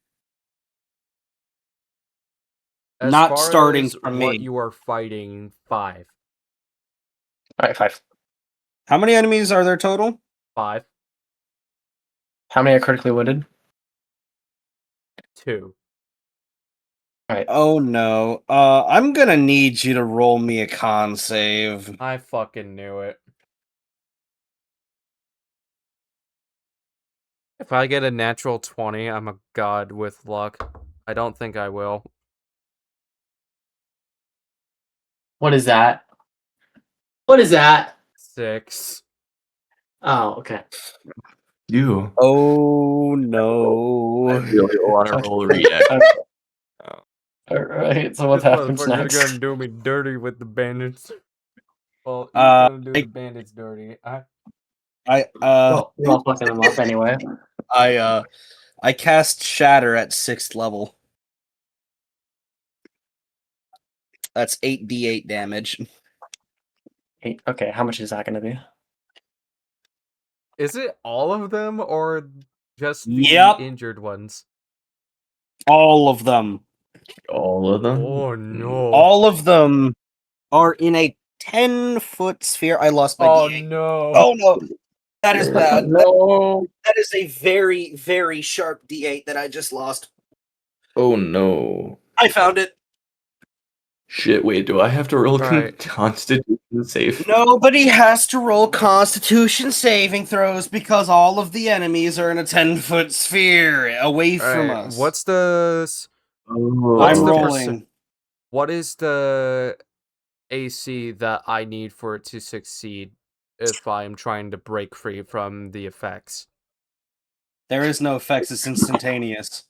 As Not far starting as from what me. you are fighting, 5. All right, 5. How many enemies are there total? 5. How many are critically wounded? 2. All right. Oh no. I'm gonna need you to roll me a con save. I fucking knew it. If I get a natural 20, I'm a god with luck. I don't think I will. What is that? What is that? 6. Oh, okay. You. Oh I no. really want to roll a react. All right. So what This happens motherfucker's next? gonna do me dirty with the bandits. Well, he's Uh, gonna do the bandits dirty. Well, you're all fucking them up anyway. I cast Shatter at 6th level. That's 8d8 damage. 8. Okay, how much is that going to be? Is it all of them or just the Yep. injured ones? All of them. All of them? Oh no. All of them are in a 10-foot sphere. I lost my Oh D8. no. Oh no. That is bad. No. That is a very, very sharp D8 that I just lost. Oh no. I found it. Shit, wait, do I have to roll Right. Constitution save? Nobody has to roll Constitution saving throws because all of the enemies are in a 10-foot sphere away from Alright, us. what's the Oh. What's I'm the rolling. what is the AC that I need for it to succeed if I'm trying to break free from the effects? There is no effects, it's instantaneous.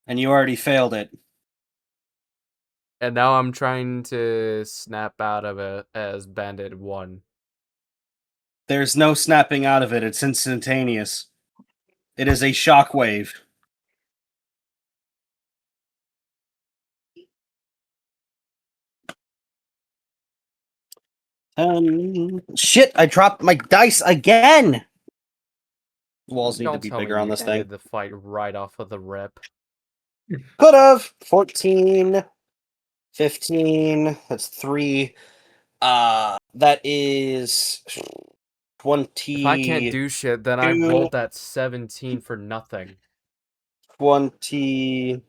And you already failed it. And now I'm trying to snap out of it as Bandit 1. There's no snapping out of it, it's instantaneous. It is a shockwave. Shit, I dropped my dice again! Walls need to Don't be tell me bigger on you this thing. ended the fight right off of the rip. Could have. 14, 15, that's 3. That is 20. If I can't do shit, then I rolled that 17 for nothing. 29,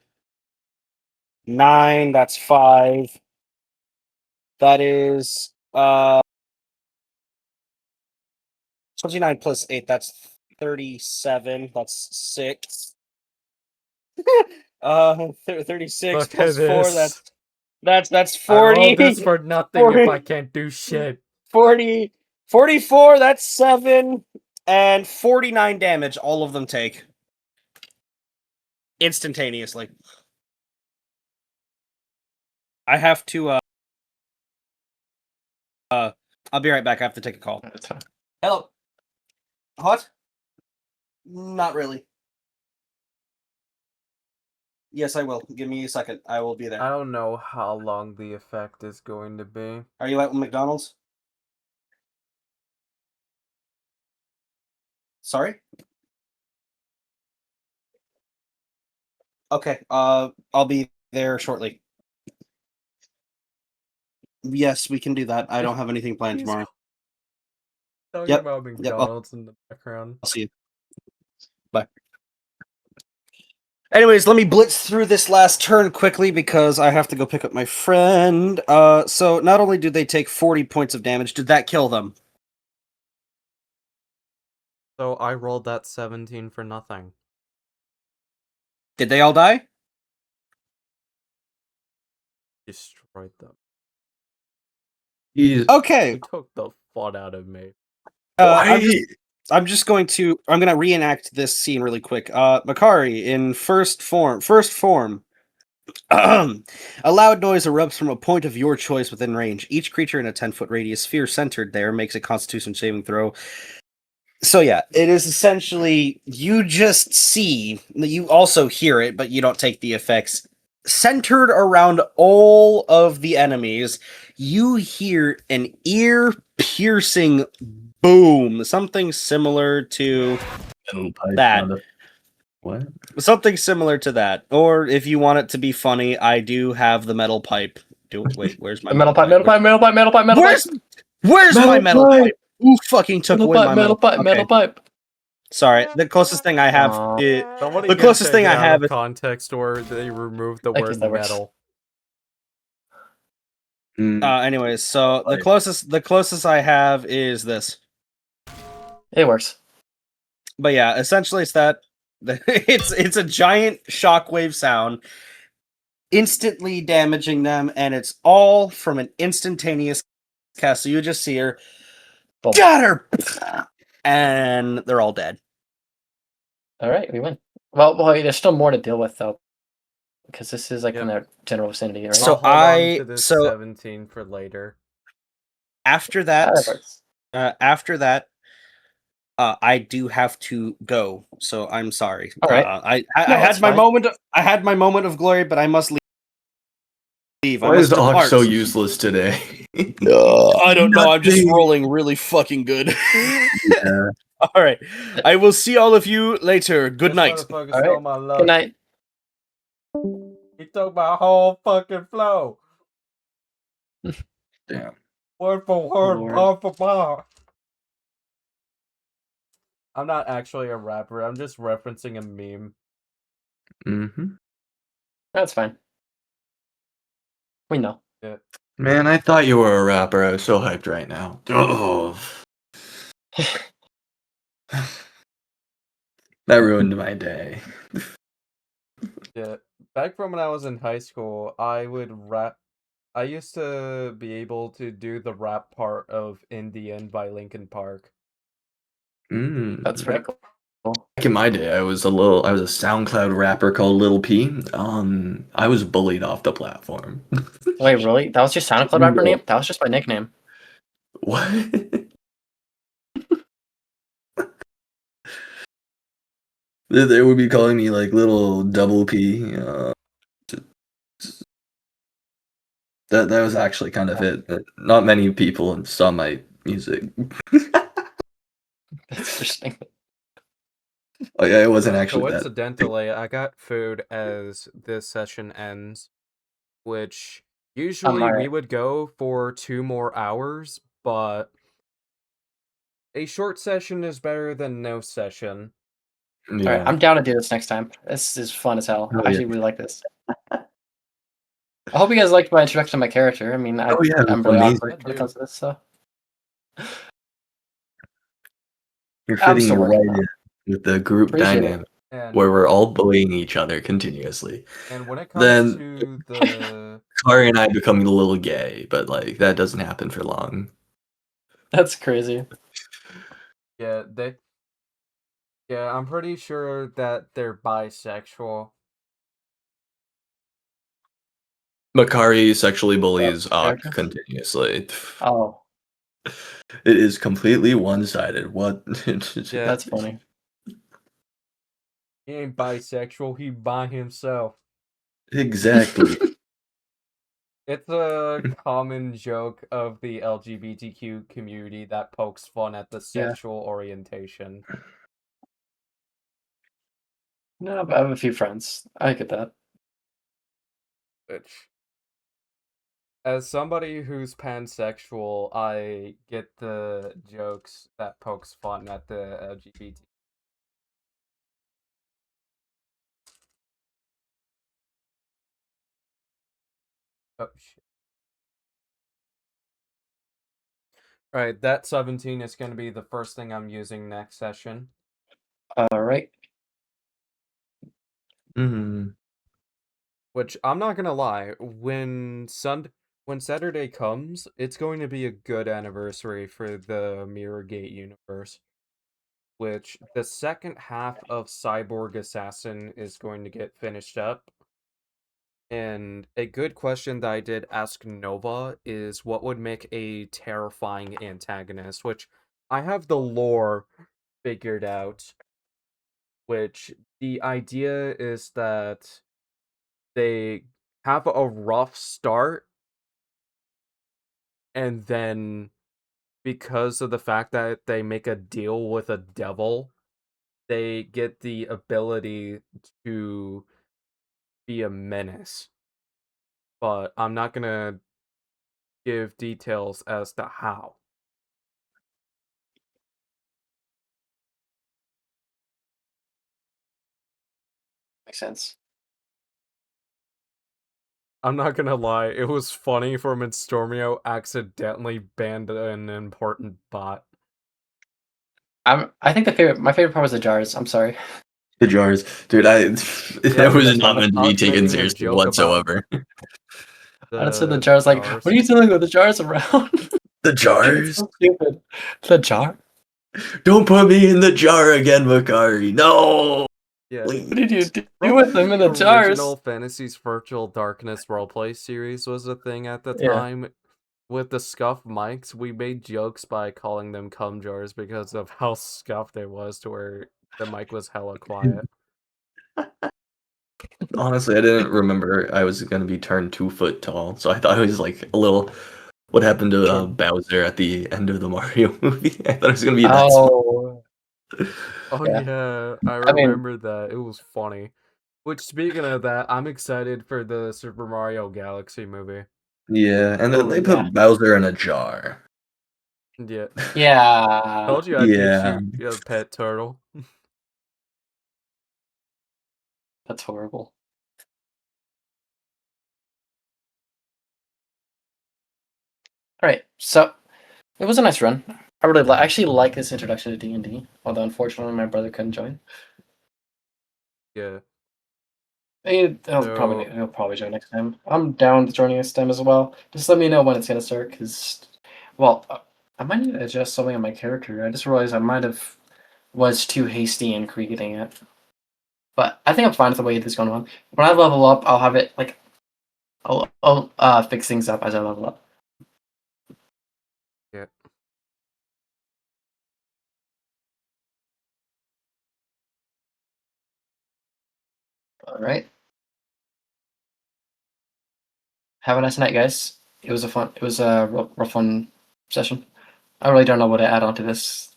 that's 5. That is 29 plus 8, that's 37. That's 6. 36 Look plus at 4, this. that's I 40. rolled this for nothing 40. if I can't do shit. 40, 44, that's 7, and 49 damage, all of them take. Instantaneously. I have to, I'll be right back, I have to take a call. That's fine. Hello. What? Not really. Yes, I will. Give me a second. I will be there. I don't know how long the effect is going to be. Are you at McDonald's? Sorry? Okay. I'll be there shortly. Yes, we can do that. I don't have anything planned He's tomorrow. talking Yep. about Yep. McDonald's in the background. I'll see you. Bye. Anyways, let me blitz through this last turn quickly because I have to go pick up my friend. So not only do they take 40 points of damage, did that kill them? So I rolled that 17 for nothing. Did they all die? Destroyed them. He's Okay. You took the fun out of me. I'm gonna reenact this scene really quick. Makari in first form. A loud noise erupts from a point of your choice within range. Each creature in a 10-foot radius sphere centered there makes a Constitution saving throw. So yeah, it is essentially you just see, you also hear it, but you don't take the effects. Centered around all of the enemies, you hear an ear-piercing boom, something similar to that. What? Something similar to that. Or if you want it to be funny, I do have the metal pipe. Wait, where's my The metal pipe, metal pipe, metal pipe, metal pipe, metal pipe. Where's my metal pipe? Who fucking took Metal away pipe, my metal pipe, Okay. metal pipe. Sorry, the closest thing I have is Somebody the get closest thing taken I out have of is context or they removed the I guess word that works. metal. anyways, so the closest I have is this. It works. But yeah, essentially it's that it's a giant shockwave sound instantly damaging them, and it's all from an instantaneous cast. So you just see her, Boom. got her, and they're all dead. All right, we win. Well, there's still more to deal with though, because this is like in Yep. the general vicinity, right? So I'll hold on to this 17 for later. After That that, works. I do have to go. So I'm sorry. All right. I No, had that's my fine. moment. I had my moment of glory, but I must leave. I Why must is Ox depart. so useless today? I don't know. I'm just Nothing. rolling really fucking good. Yeah. All right. I will see all of you later. Good This night. motherfucker All stole right. my luck. Good night. He took my whole fucking flow. Damn. Word for word, Lord. bar for bar. I'm not actually a rapper. I'm just referencing a meme. Mm-hmm. That's fine. We know. Yeah. Man, I thought you were a rapper. I was so hyped right now. Oh. That ruined my day. Yeah. Back from when I was in high school, I would rap. I used to be able to do the rap part of In the End by Linkin Park. That's pretty cool. Back in my day, I was a SoundCloud rapper called Lil P. I was bullied off the platform. Wait, really? That was your SoundCloud rapper name? That was just my nickname. What? They would be calling me like little double P. That was actually kind of it. Not many people saw my music. That's interesting. Oh yeah, it wasn't actually that. Coincidentally, I got food as this session ends, which usually we alright. would go for 2 more hours, but a short session is better than no session. Alright, Yeah. I'm down to do this next time. This is fun as hell. Oh, I actually really like this. I hope you guys liked my introduction to my character. I mean, Oh, yeah, I'm that's really amazing. awkward when it comes to this, so You're I'm fitting still right working on in with the group Appreciate it. dynamic And where we're all bullying each other continuously. and when it comes Then to the Kari and I becoming a little gay, but like that doesn't happen for long. That's crazy. yeah, I'm pretty sure that they're bisexual. Makari sexually bullies Ock character? continuously. Oh, It is completely one-sided. What? Yeah. that's funny. He ain't bisexual, he by himself. Exactly. It's a common joke of the LGBTQ community that pokes fun at the Yeah. sexual orientation. No, but I have a few friends. I get that. Which, as somebody who's pansexual, I get the jokes that pokes fun at the LGBT. Oh shit. Alright, that 17 is going to be the first thing I'm using next session. All right. Hmm. Which, I'm not gonna lie, when Saturday comes, it's going to be a good anniversary for the Mirrorgate universe. Which, the second half of Cyborg Assassin is going to get finished up. And a good question that I did ask Nova is what would make a terrifying antagonist, which I have the lore figured out, which the idea is that they have a rough start, and then because of the fact that they make a deal with a devil, they get the ability to be a menace. But I'm not gonna give details as to how. Makes sense. I'm not gonna lie, it was funny for when Stormio accidentally banned an important bot. I think my favorite part was the jars. I'm sorry. The jars, dude. That was that's not funny. meant to I be was taken making a seriously joke about whatsoever. I just said the the jars like, jars. what are you doing with the jars around? The It's jars. so stupid. The jar? Don't put me in the jar again, Makari. No. Yeah. Please. What did you do From with them in the jars? original Fantasy's Virtual Darkness roleplay series was a thing at the Yeah. time. With the scuff mics, we made jokes by calling them cum jars because of how scuffed it was to where the mic was hella quiet. Honestly, I didn't remember I was gonna be turned 2 foot tall, so I thought it was like a little. What happened to Sure. Bowser at the end of the Mario movie? I thought it was gonna be that small. Oh, Oh Yeah. yeah, I I mean- remember that. It was funny. Which, speaking of that, I'm excited for the Super Mario Galaxy movie. Yeah, and then Oh, they put yeah. Bowser in a jar. Yeah. Yeah. Told you I'd Yeah. teach you a pet turtle. That's horrible. All right, so it was a nice run. I really actually like this introduction to D&D, although unfortunately my brother couldn't join. Yeah. He'll probably join next time. I'm down with joining this time as well. Just let me know when it's gonna start, because, well, I might need to adjust something on my character. I just realized I might have was too hasty in creating it. But I think I'm fine with the way it is going on. When I level up, I'll have it like I'll fix things up as I level up. Yeah. All right. Have a nice night, guys. It was a real fun session. I really don't know what to add on to this.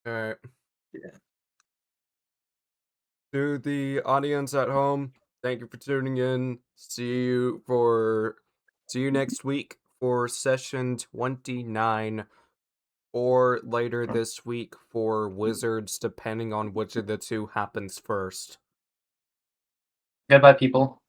Alright. Yeah. To the audience at home, thank you for tuning in. See you next week for session 29, or later this week for Wizards, depending on which of the two happens first. Goodbye, people.